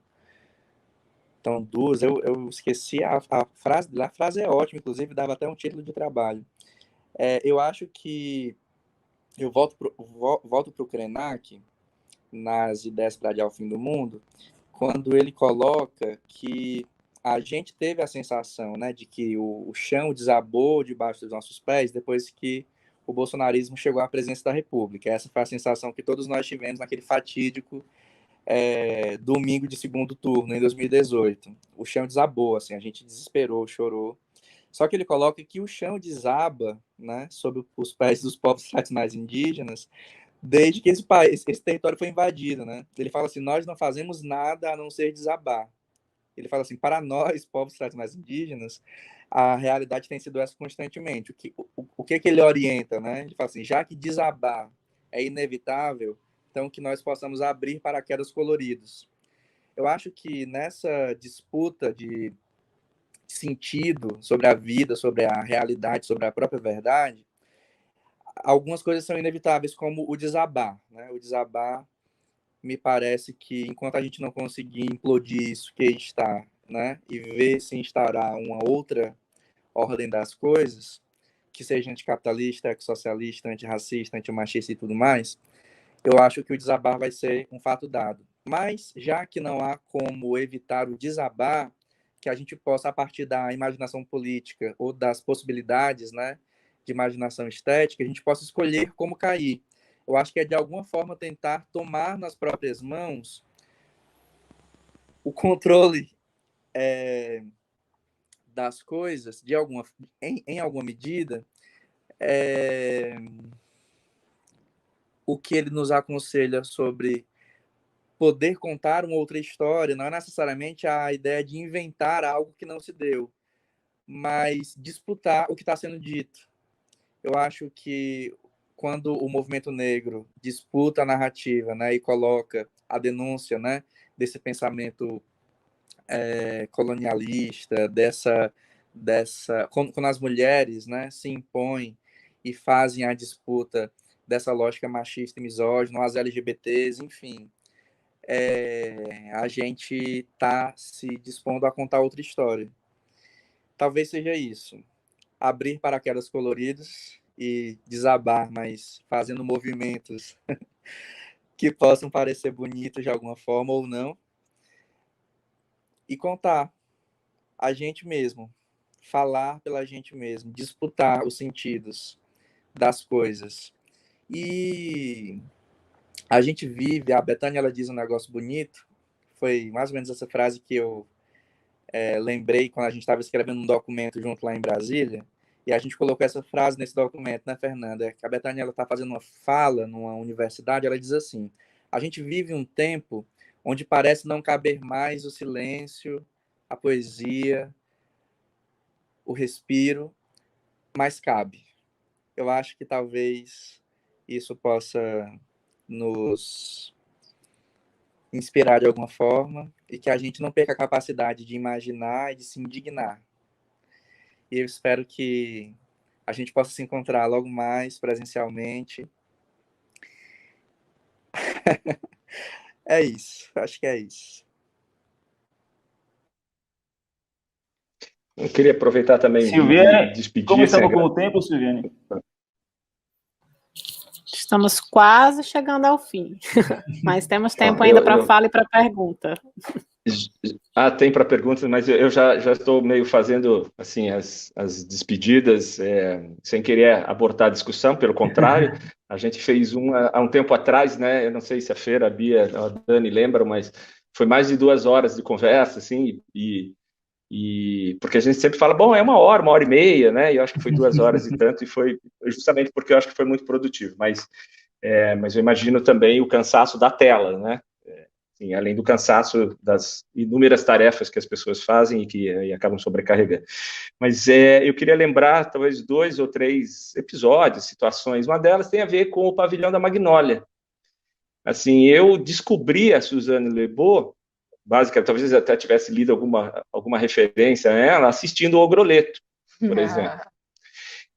duros. Eu esqueci a frase é ótima, inclusive dava até um título de trabalho. Eu acho que eu volto para o Krenak, nas Ideias para Adiar o Fim do Mundo, quando ele coloca que a gente teve a sensação, né, de que o chão desabou debaixo dos nossos pés depois que o bolsonarismo chegou à presidência da República. Essa foi a sensação que todos nós tivemos naquele fatídico domingo de segundo turno, em 2018. O chão desabou, assim, a gente desesperou, chorou. Só que ele coloca que o chão desaba, né, sob os pés dos povos tradicionais indígenas desde que esse território foi invadido, né? Ele fala assim, nós não fazemos nada a não ser desabar. Ele fala assim, para nós, povos tradicionais indígenas, a realidade tem sido essa constantemente. O que ele orienta, né? Ele fala assim, já que desabar é inevitável, então que nós possamos abrir paraquedas coloridos. Eu acho que nessa disputa de sentido sobre a vida, sobre a realidade, sobre a própria verdade, algumas coisas são inevitáveis, como o desabar, né? O desabar, me parece que enquanto a gente não conseguir implodir isso que está né, e ver se instaurar uma outra ordem das coisas, que seja anticapitalista, ecossocialista, antirracista, antimachista e tudo mais, eu acho que o desabar vai ser um fato dado. Mas, já que não há como evitar o desabar, que a gente possa, a partir da imaginação política ou das possibilidades, né, de imaginação estética, a gente possa escolher como cair. Eu acho que é, de alguma forma, tentar tomar nas próprias mãos o controle das coisas, em alguma medida, o que ele nos aconselha sobre poder contar uma outra história, não é necessariamente a ideia de inventar algo que não se deu, mas disputar o que está sendo dito. Eu acho que quando o movimento negro disputa a narrativa, né, e coloca a denúncia, né, desse pensamento colonialista, quando as mulheres, né, se impõem e fazem a disputa dessa lógica machista e misógina, as LGBTs, enfim, a gente está se dispondo a contar outra história. Talvez seja isso. Abrir paraquedas coloridas e desabar, mas fazendo movimentos que possam parecer bonitos de alguma forma ou não. E contar a gente mesmo, falar pela gente mesmo, disputar os sentidos das coisas. E a gente vive, a Bethânia, ela diz um negócio bonito, foi mais ou menos essa frase que eu lembrei quando a gente estava escrevendo um documento junto lá em Brasília, e a gente colocou essa frase nesse documento, né, Fernanda? A Bethânia, ela está fazendo uma fala numa universidade, ela diz assim: a gente vive um tempo onde parece não caber mais o silêncio, a poesia, o respiro, mas cabe. Eu acho que talvez isso possa nos inspirar de alguma forma e que a gente não perca a capacidade de imaginar e de se indignar. E eu espero que a gente possa se encontrar logo mais presencialmente. É isso, acho que é isso. Eu queria aproveitar também Silviane, de despedir. como estamos com o tempo, Silviane? Estamos quase chegando ao fim, mas temos tempo ainda para fala e para pergunta. Tem para perguntas, mas eu já estou meio fazendo assim as despedidas, sem querer abortar a discussão, pelo contrário, a gente fez há um tempo atrás, né? Eu não sei se a Feira, a Bia, a Dani lembram, mas foi mais de 2 horas de conversa, assim, e porque a gente sempre fala, bom, é 1 hora e meia, né? E eu acho que foi 2 horas e tanto, e foi justamente porque eu acho que foi muito produtivo, mas eu imagino também o cansaço da tela, né? Assim, além do cansaço das inúmeras tarefas que as pessoas fazem e acabam sobrecarregando. Mas eu queria lembrar, talvez, 2 ou 3 episódios, situações. Uma delas tem a ver com o Pavilhão da Magnólia. Assim, eu descobri a Suzanne Lebeau, basicamente, talvez eu até tivesse lido alguma referência a ela, assistindo o Ogroleto, por exemplo.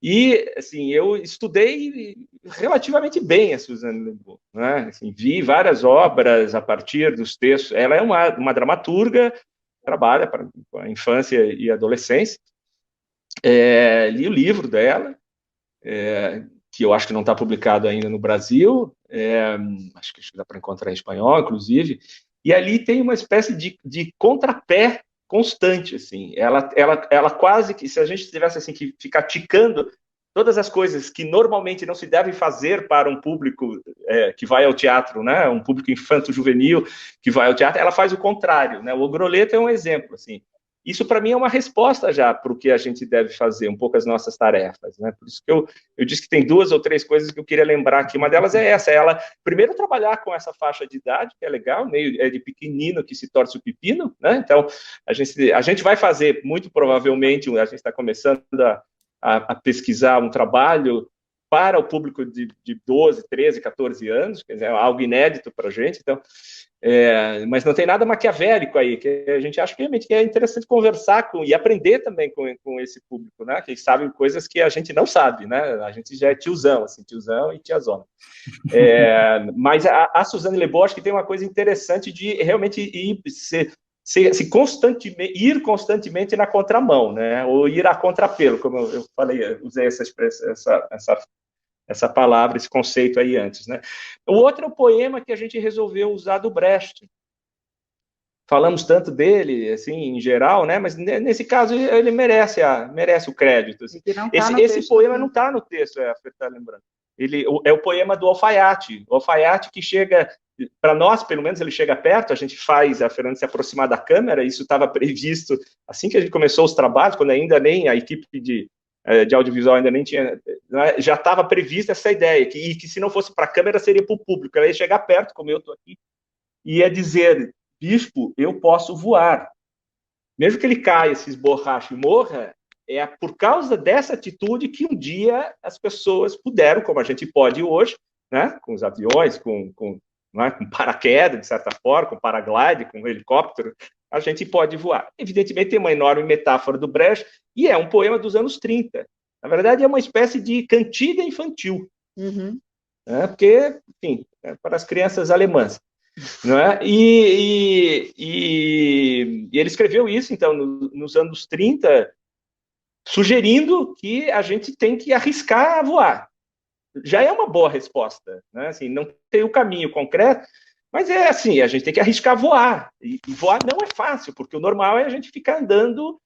E, assim, eu estudei relativamente bem a Suzanne Lebeau, né? Assim, vi várias obras a partir dos textos. Ela é uma dramaturga, trabalha para a infância e adolescência. Li o livro dela, que eu acho que não está publicado ainda no Brasil, acho que dá para encontrar em espanhol, inclusive, e ali tem uma espécie de contrapé constante, assim, ela quase que, se a gente tivesse assim, que ficar ticando todas as coisas que normalmente não se devem fazer para um público que vai ao teatro, né, um público infanto-juvenil que vai ao teatro, ela faz o contrário, né, o Ogroleto é um exemplo, assim, isso para mim é uma resposta já para o que a gente deve fazer, um pouco as nossas tarefas, né, por isso que eu disse que tem 2 ou 3 coisas que eu queria lembrar aqui, uma delas é essa, ela, primeiro, trabalhar com essa faixa de idade, que é legal, meio de pequenino que se torce o pepino, né, então a gente vai fazer, muito provavelmente, a gente está começando a pesquisar um trabalho para o público de 12, 13, 14 anos, quer dizer, é algo inédito para a gente, então, mas não tem nada maquiavélico aí, que a gente acha que realmente é interessante conversar e aprender também com esse público, né, que sabe coisas que a gente não sabe, né, a gente já é tiozão, assim, tiozão e tiazona. Mas a Suzanne Lebeau, acho que tem uma coisa interessante de realmente ir constantemente na contramão, né? Ou ir a contrapelo, como eu falei, eu usei essa palavra, esse conceito aí antes, né? O outro é o poema que a gente resolveu usar do Brecht. Falamos tanto dele, assim, em geral, né? Mas nesse caso ele merece o crédito. Assim. Esse poema não está no texto, você está lembrando. É o poema do alfaiate. O alfaiate que chega, para nós, pelo menos, ele chega perto, a gente faz a Fernanda se aproximar da câmera, isso estava previsto assim que a gente começou os trabalhos, quando ainda nem a equipe de audiovisual ainda nem tinha, né, já estava prevista essa ideia, que se não fosse para a câmera seria para o público, ela ia chegar perto, como eu estou aqui, e ia dizer: bispo, eu posso voar. Mesmo que ele caia, se esborrache e morra, é por causa dessa atitude que um dia as pessoas puderam, como a gente pode hoje, né, com os aviões, com paraquedas, de certa forma, com paraglide, com helicóptero, a gente pode voar. Evidentemente, tem uma enorme metáfora do Brecht, e é um poema dos anos 30. Na verdade, é uma espécie de cantiga infantil. Né, porque, enfim, é para as crianças alemãs. Não é? E ele escreveu isso, então, nos anos 30, sugerindo que a gente tem que arriscar a voar. Já é uma boa resposta, né? Assim, não tem o caminho concreto, mas é assim, a gente tem que arriscar voar. E voar não é fácil, porque o normal é a gente ficar andando,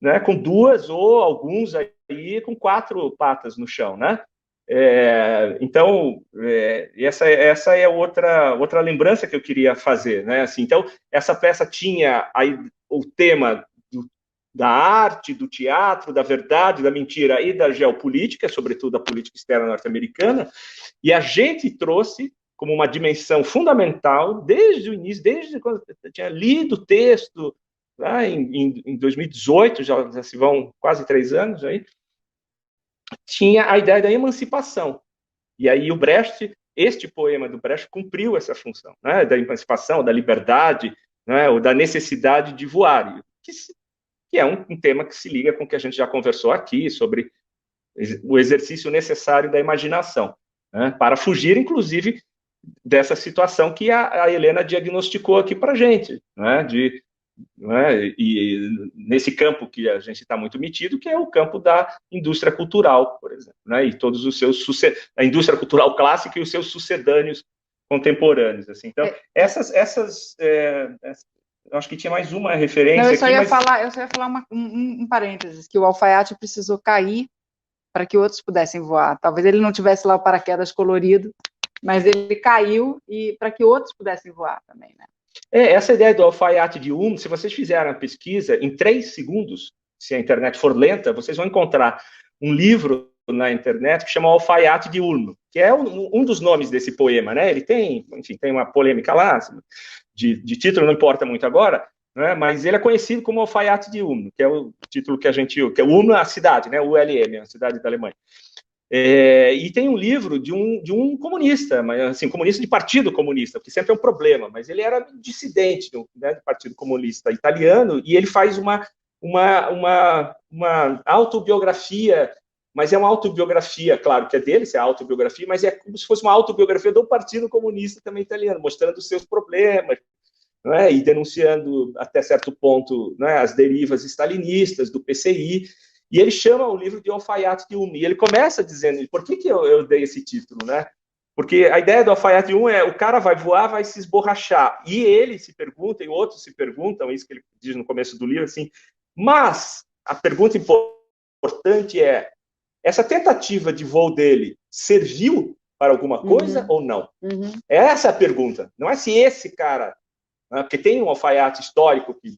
né, com 2 ou alguns aí com 4 patas no chão, né? Então, essa é outra lembrança que eu queria fazer, né? Assim, então, essa peça tinha aí o tema da arte, do teatro, da verdade, da mentira e da geopolítica, sobretudo a política externa norte-americana, e a gente trouxe como uma dimensão fundamental, desde o início, desde quando eu tinha lido o texto, lá em 2018, já se vão quase 3 anos aí, tinha a ideia da emancipação. E aí o Brecht, este poema do Brecht, cumpriu essa função, né, da emancipação, da liberdade, né, ou da necessidade de voar, que é um tema que se liga com o que a gente já conversou aqui, sobre o exercício necessário da imaginação, né, para fugir, inclusive, dessa situação que a Helena diagnosticou aqui para a gente, né, e nesse campo que a gente está muito metido, que é o campo da indústria cultural, por exemplo, né, e todos os seus a indústria cultural clássica e os seus sucedâneos contemporâneos, assim. Então, eu acho que tinha mais uma referência. Não, eu só ia falar um parênteses, que o alfaiate precisou cair para que outros pudessem voar. Talvez ele não tivesse lá o paraquedas colorido, mas ele caiu e para que outros pudessem voar também, né? Essa ideia do alfaiate de Ulm, se vocês fizerem a pesquisa, em 3 segundos, se a internet for lenta, vocês vão encontrar um livro na internet que chama Alfaiate de Ulm, que é um dos nomes desse poema, né? Ele tem, enfim, tem uma polêmica lá, de título não importa muito agora, né? Mas ele é conhecido como Alfaiate de Ulm, que é o título que a gente... que é Ulm, a cidade, né? ULM, a cidade da Alemanha. E tem um livro de um comunista, mas assim, comunista de partido comunista, porque sempre é um problema, mas ele era dissidente do partido comunista italiano, e ele faz uma autobiografia, mas é uma autobiografia, claro que é dele, é a autobiografia, mas é como se fosse uma autobiografia do Partido Comunista também italiano, mostrando os seus problemas, né, e denunciando até certo ponto, né, as derivas stalinistas do PCI. E ele chama o livro de Alfaiate de Ulm. E ele começa dizendo, por que eu dei esse título, né? Porque a ideia do Alfaiate de Ulm é o cara vai voar, vai se esborrachar. E ele se pergunta, e outros se perguntam, isso que ele diz no começo do livro, assim, mas a pergunta importante é, essa tentativa de voo dele serviu para alguma coisa ou não? Essa é a pergunta. Não é se esse cara, né, porque tem um alfaiate histórico que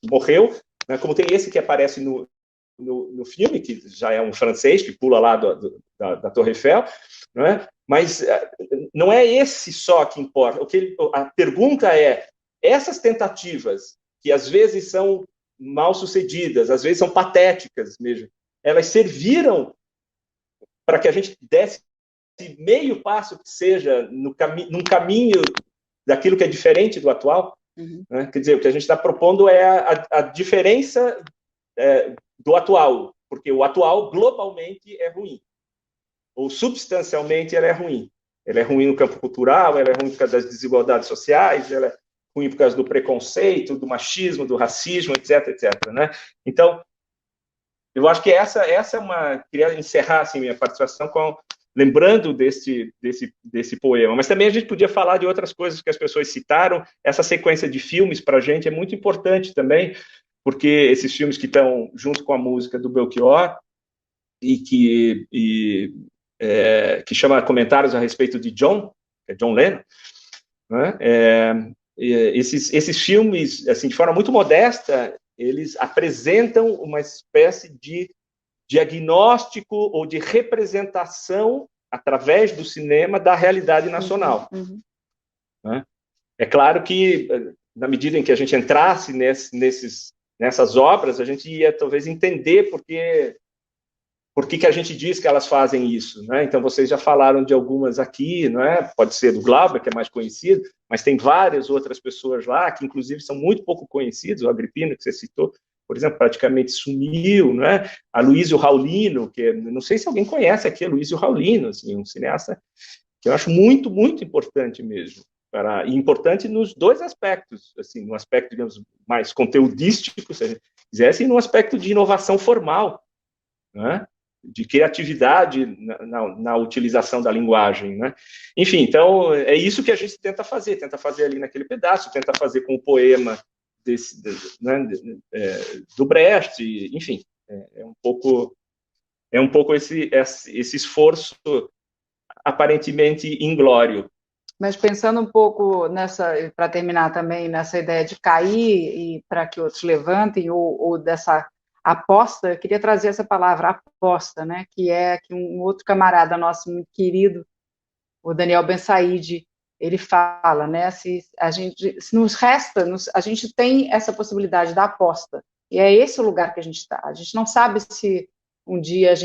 morreu, né, como tem esse que aparece no filme, que já é um francês que pula lá da Torre Eiffel, não é? Mas não é esse só que importa. A pergunta é, essas tentativas, que às vezes são mal sucedidas, às vezes são patéticas mesmo, elas serviram para que a gente desse meio passo que seja num caminho daquilo que é diferente do atual? Né? Quer dizer, o que a gente está propondo é a diferença do atual, porque o atual globalmente é ruim, ou substancialmente ele é ruim. Ele é ruim no campo cultural, ele é ruim por causa das desigualdades sociais, ruim por causa do preconceito, do machismo, do racismo, etc, né? Então, eu acho que essa é uma... Queria encerrar, assim, minha participação lembrando desse poema, mas também a gente podia falar de outras coisas que as pessoas citaram. Essa sequência de filmes, para a gente, é muito importante também, porque esses filmes que estão junto com a música do Belchior, e que chama Comentários a respeito de John, que é John Lennon, né? Esses filmes, assim, de forma muito modesta, eles apresentam uma espécie de diagnóstico ou de representação, através do cinema, da realidade nacional. Né? É claro que, na medida em que a gente entrasse nessas obras, a gente ia, talvez, entender por que a gente diz que elas fazem isso, né? Então, vocês já falaram de algumas aqui, não é? Pode ser do Glauber, que é mais conhecido, mas tem várias outras pessoas lá, que, inclusive, são muito pouco conhecidos. O Agripino, que você citou, por exemplo, praticamente sumiu, não é? A Luísio Raulino, que não sei se alguém conhece aqui, a Luísio Raulino, assim, um cineasta que eu acho muito, muito importante mesmo. E importante nos dois aspectos, assim, no aspecto, digamos, mais conteudístico, se a gente quisesse, e no aspecto de inovação formal, né? De criatividade na utilização da linguagem, né? Enfim, então, é isso que a gente tenta fazer ali naquele pedaço, tenta fazer com o poema do Brecht, enfim, é um pouco esse esforço aparentemente inglório. Mas pensando um pouco para terminar também, nessa ideia de cair e para que outros levantem, ou dessa aposta, eu queria trazer essa palavra aposta, né, que é que um outro camarada nosso muito querido, o Daniel Ben-Said, ele fala, né, se nos resta, a gente tem essa possibilidade da aposta, e é esse o lugar que a gente está. A gente não sabe se um dia a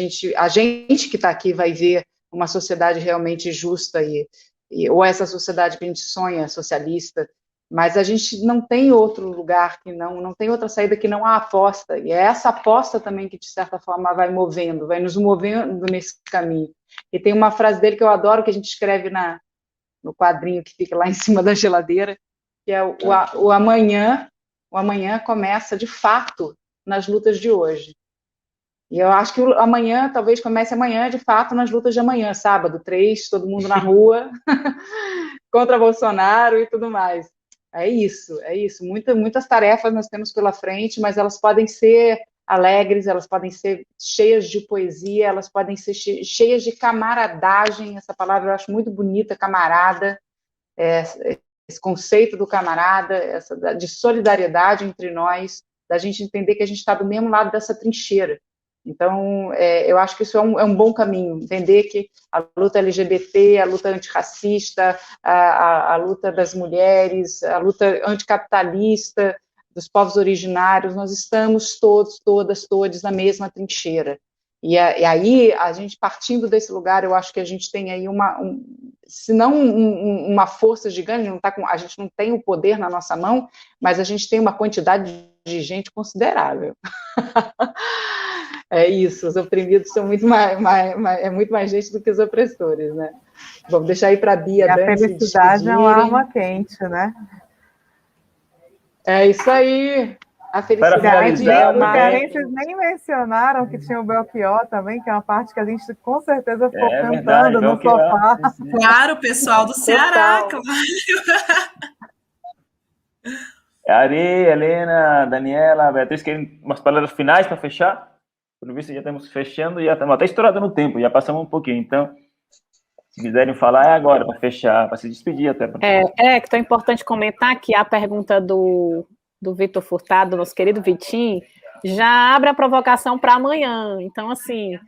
gente que está aqui vai ver uma sociedade realmente justa, ou essa sociedade que a gente sonha, socialista, mas a gente não tem outro lugar que não tem outra saída que não a aposta, e é essa aposta também que, de certa forma, vai nos movendo nesse caminho. E tem uma frase dele que eu adoro, que a gente escreve no quadrinho que fica lá em cima da geladeira, que é o amanhã começa, de fato, nas lutas de hoje. E eu acho que o amanhã, talvez comece amanhã, de fato, nas lutas de amanhã, sábado, 3, todo mundo na rua, contra Bolsonaro e tudo mais. É isso. Muitas tarefas nós temos pela frente, mas elas podem ser alegres, elas podem ser cheias de poesia, elas podem ser cheias de camaradagem. Essa palavra eu acho muito bonita, camarada, esse conceito do camarada, de solidariedade entre nós, da gente entender que a gente está do mesmo lado dessa trincheira. Então, eu acho que isso é um bom caminho, entender que a luta LGBT, a luta antirracista, a luta das mulheres, a luta anticapitalista, dos povos originários, nós estamos todos na mesma trincheira. E aí, a gente, partindo desse lugar, eu acho que a gente tem aí se não uma força gigante, a gente não tem o poder na nossa mão, mas a gente tem uma quantidade de gente considerável. É isso, os oprimidos são muito mais gente do que os opressores, né? Vamos deixar aí para a Bia. A felicidade é uma arma quente, né? É isso aí. A felicidade Vocês nem mencionaram que tinha o Belchior também, que é uma parte que a gente com certeza ficou cantando no sofá. Claro, pessoal do Ceará, claro. Ari, Helena, Daniela, Beatriz, querem umas palavras finais para fechar? Pelo visto, já estamos fechando, já estamos até estourados no tempo, já passamos um pouquinho. Então, se quiserem falar, é agora, para fechar, para se despedir até. Que é importante comentar que a pergunta do Vitor Furtado, nosso querido Vitinho, já abre a provocação para amanhã. Então, assim,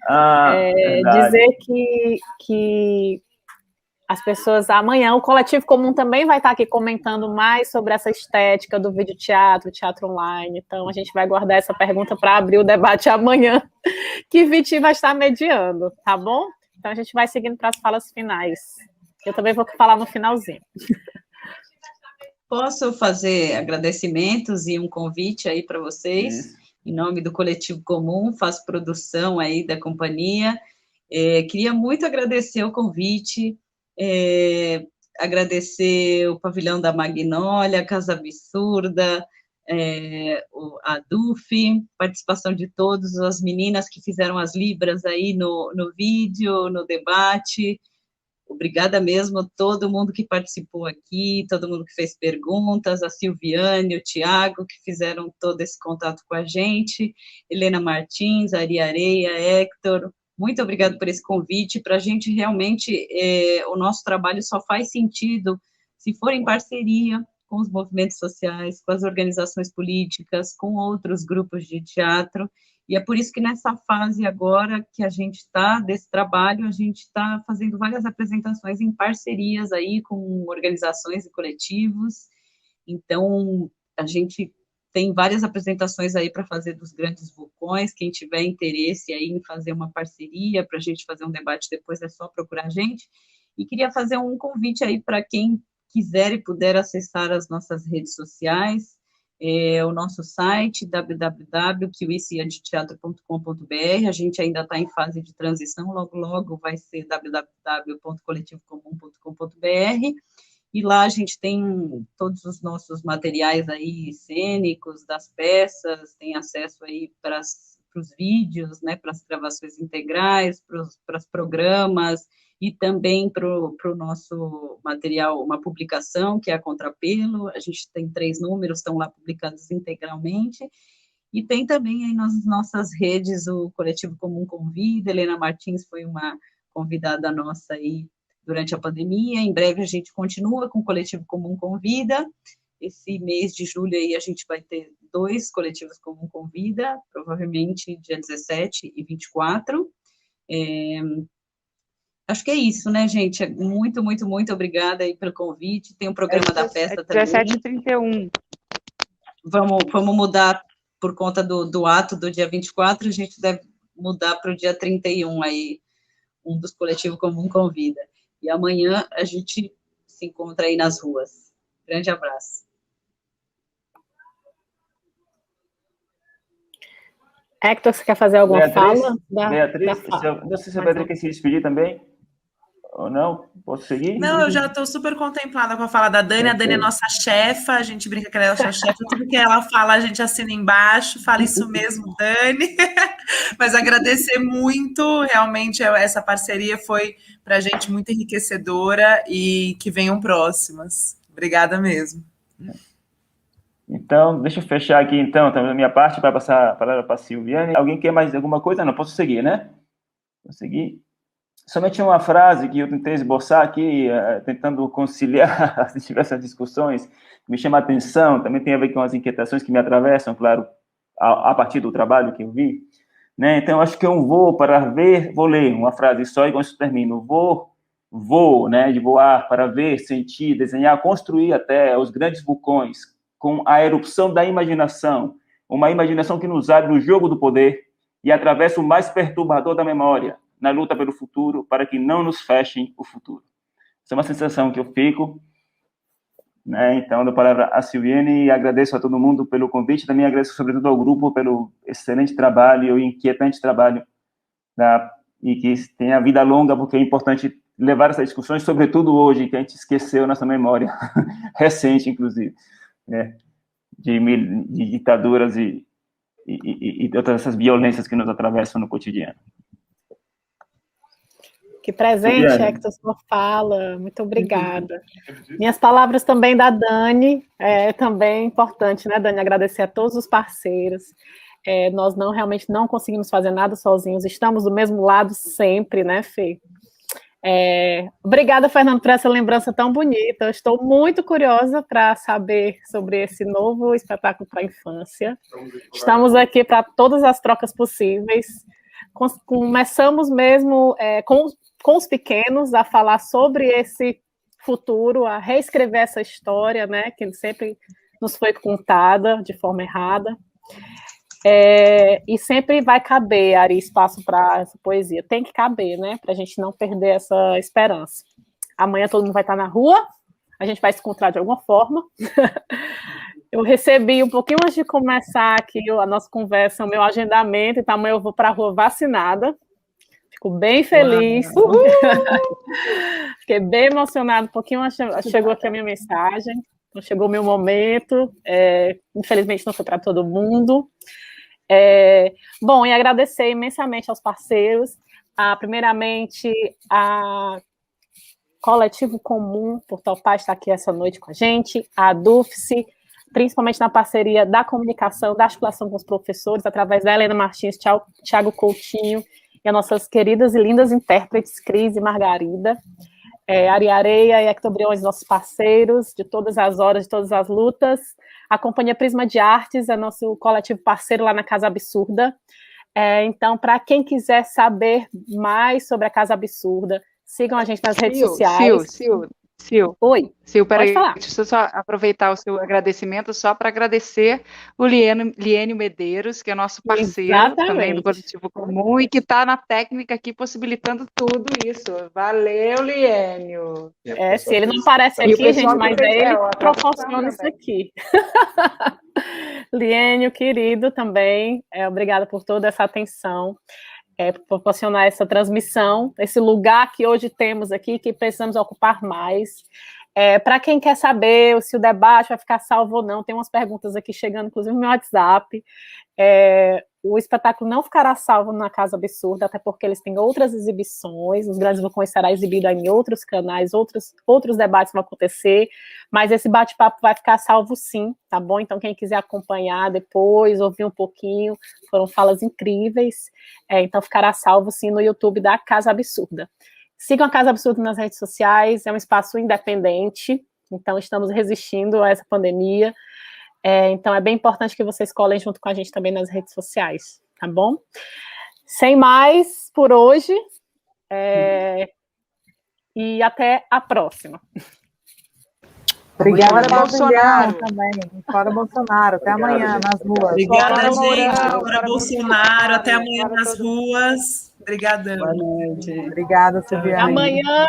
dizer que as pessoas amanhã, o Coletivo Comum também vai estar aqui comentando mais sobre essa estética do videoteatro, teatro online. Então, a gente vai guardar essa pergunta para abrir o debate amanhã, que Vitinho vai estar mediando, tá bom? Então, a gente vai seguindo para as falas finais. Eu também vou falar no finalzinho. Posso fazer agradecimentos e um convite aí para vocês, em nome do Coletivo Comum, faço produção aí da companhia. Queria muito agradecer o convite. agradecer o Pavilhão da Magnólia, Casa Absurda, a DUF, participação de todas as meninas que fizeram as libras aí no vídeo, no debate. Obrigada mesmo a todo mundo que participou aqui, todo mundo que fez perguntas, a Silviane, o Tiago, que fizeram todo esse contato com a gente, Helena Martins, Ari Areia, Hector, muito obrigado por esse convite. Para a gente, realmente, o nosso trabalho só faz sentido se for em parceria com os movimentos sociais, com as organizações políticas, com outros grupos de teatro, e é por isso que nessa fase agora que a gente está, desse trabalho, a gente está fazendo várias apresentações em parcerias aí com organizações e coletivos. Então, a gente tem várias apresentações aí para fazer dos grandes vulcões. Quem tiver interesse aí em fazer uma parceria, para a gente fazer um debate depois, é só procurar a gente. E queria fazer um convite aí para quem quiser e puder acessar as nossas redes sociais, o nosso site, www.kiwiciadeteatro.com.br. A gente ainda está em fase de transição, logo vai ser www.coletivocomum.com.br, e lá a gente tem todos os nossos materiais aí cênicos das peças, tem acesso aí para os vídeos, né, para as gravações integrais, para os programas, e também para o nosso material, uma publicação, que é a Contrapelo. A gente tem 3 números, estão lá publicados integralmente, e tem também aí nas nossas redes o Coletivo Comum Convida. Helena Martins foi uma convidada nossa aí durante a pandemia. Em breve a gente continua com o Coletivo Comum Convida. Esse mês de julho aí a gente vai ter 2 Coletivos Comum Convida, provavelmente dia 17 e 24. Acho que é isso, né, gente? Muito, muito, muito obrigada aí pelo convite. Tem um programa da festa também. 17h31. Vamos mudar por conta do ato do dia 24, a gente deve mudar para o dia 31 aí, um dos Coletivos Comum Convida. E amanhã a gente se encontra aí nas ruas. Grande abraço. Hector, você quer fazer alguma Beatriz, fala? Beatriz, não sei se a Beatriz quer se despedir também, ou não? Posso seguir? Não, eu já estou super contemplada com a fala da Dani. A Dani é nossa chefa, a gente brinca que ela é nossa chefa, tudo que ela fala a gente assina embaixo. Fala isso mesmo, Dani. Mas agradecer muito, realmente essa parceria foi para a gente muito enriquecedora, e que venham próximas. Obrigada mesmo. Então, deixa eu fechar aqui, então, da minha parte, para passar a palavra para a Silviane. Alguém quer mais alguma coisa? Não, posso seguir, né? Vou seguir. Somente uma frase que eu tentei esboçar aqui, tentando conciliar as diversas discussões, me chama a atenção, também tem a ver com as inquietações que me atravessam, claro, a partir do trabalho que eu vi, né? Então, acho que eu vou para ver, vou ler uma frase só e com isso termino. Vou, né, de voar para ver, sentir, desenhar, construir até os grandes vulcões, com a erupção da imaginação, uma imaginação que nos abre no jogo do poder e atravessa o mais perturbador da memória, na luta pelo futuro, para que não nos fechem o futuro. Essa é uma sensação que eu fico, né? Então, dou a palavra a Silviane e agradeço a todo mundo pelo convite, também agradeço sobretudo ao grupo pelo excelente trabalho e inquietante trabalho, e que tenha vida longa, porque é importante levar essas discussões, sobretudo hoje, que a gente esqueceu nossa memória, recente, inclusive, né? De ditaduras e todas essas violências que nos atravessam no cotidiano. Que presente, Hector, sua fala. Muito obrigada. Minhas palavras também da Dani, também importante, né, Dani? Agradecer a todos os parceiros. Nós realmente não conseguimos fazer nada sozinhos, estamos do mesmo lado sempre, né, Fê? Obrigada, Fernando, por essa lembrança tão bonita. Eu estou muito curiosa para saber sobre esse novo espetáculo para a infância. Estamos aqui para todas as trocas possíveis. Começamos mesmo com os pequenos a falar sobre esse futuro, a reescrever essa história, né, que sempre nos foi contada de forma errada. E sempre vai caber, Ari, espaço para essa poesia. Tem que caber, né? Para a gente não perder essa esperança. Amanhã todo mundo vai estar na rua, a gente vai se encontrar de alguma forma. Eu recebi um pouquinho antes de começar aqui a nossa conversa, o meu agendamento, então amanhã eu vou para a rua vacinada. Fico Fico bem feliz. Fiquei bem emocionada. Um pouquinho chegou aqui a minha mensagem. Então chegou o meu momento. Infelizmente não foi para todo mundo. Bom, e agradecer imensamente aos parceiros. Primeiramente, a Coletivo Comum, por topar estar aqui essa noite com a gente, a DUFSE, principalmente na parceria da comunicação, da articulação com os professores, através da Helena Martins, Thiago Coutinho, e as nossas queridas e lindas intérpretes, Cris e Margarida, Ari Areia e Hector Briones, nossos parceiros de todas as horas, de todas as lutas, a Companhia Prisma de Artes, é nosso coletivo parceiro lá na Casa Absurda. Então, para quem quiser saber mais sobre a Casa Absurda, sigam a gente nas redes sociais. Sil. Oi. Sil, peraí, falar. deixa eu só aproveitar o seu agradecimento só para agradecer o Liênio Medeiros, que é nosso parceiro também do Coletivo Comum e que está na técnica aqui possibilitando tudo isso. Valeu, Liênio. Se ele não aparece aqui, gente, mas ele proporciona isso aqui. Liênio, querido, também, obrigada por toda essa atenção. Por proporcionar essa transmissão, esse lugar que hoje temos aqui, que precisamos ocupar mais. Para quem quer saber se o debate vai ficar salvo ou não, tem umas perguntas aqui chegando, inclusive no meu WhatsApp. O espetáculo não ficará salvo na Casa Absurda, até porque eles têm outras exibições, os Grandes Vulcões será exibido em outros canais, outros debates vão acontecer, mas esse bate-papo vai ficar salvo sim, tá bom? Então quem quiser acompanhar depois, ouvir um pouquinho, foram falas incríveis, então ficará salvo sim no YouTube da Casa Absurda. Sigam a Casa Absurda nas redes sociais, é um espaço independente, então estamos resistindo a essa pandemia. Então é bem importante que vocês colhem junto com a gente também nas redes sociais, tá bom? Sem mais por hoje, e até a próxima. Obrigada, Bolsonaro também. Fora Bolsonaro, até amanhã nas ruas. Obrigada, gente. Fora Bolsonaro, até amanhã nas ruas. Obrigadão. Boa noite. Obrigada, Silviane. Amanhã.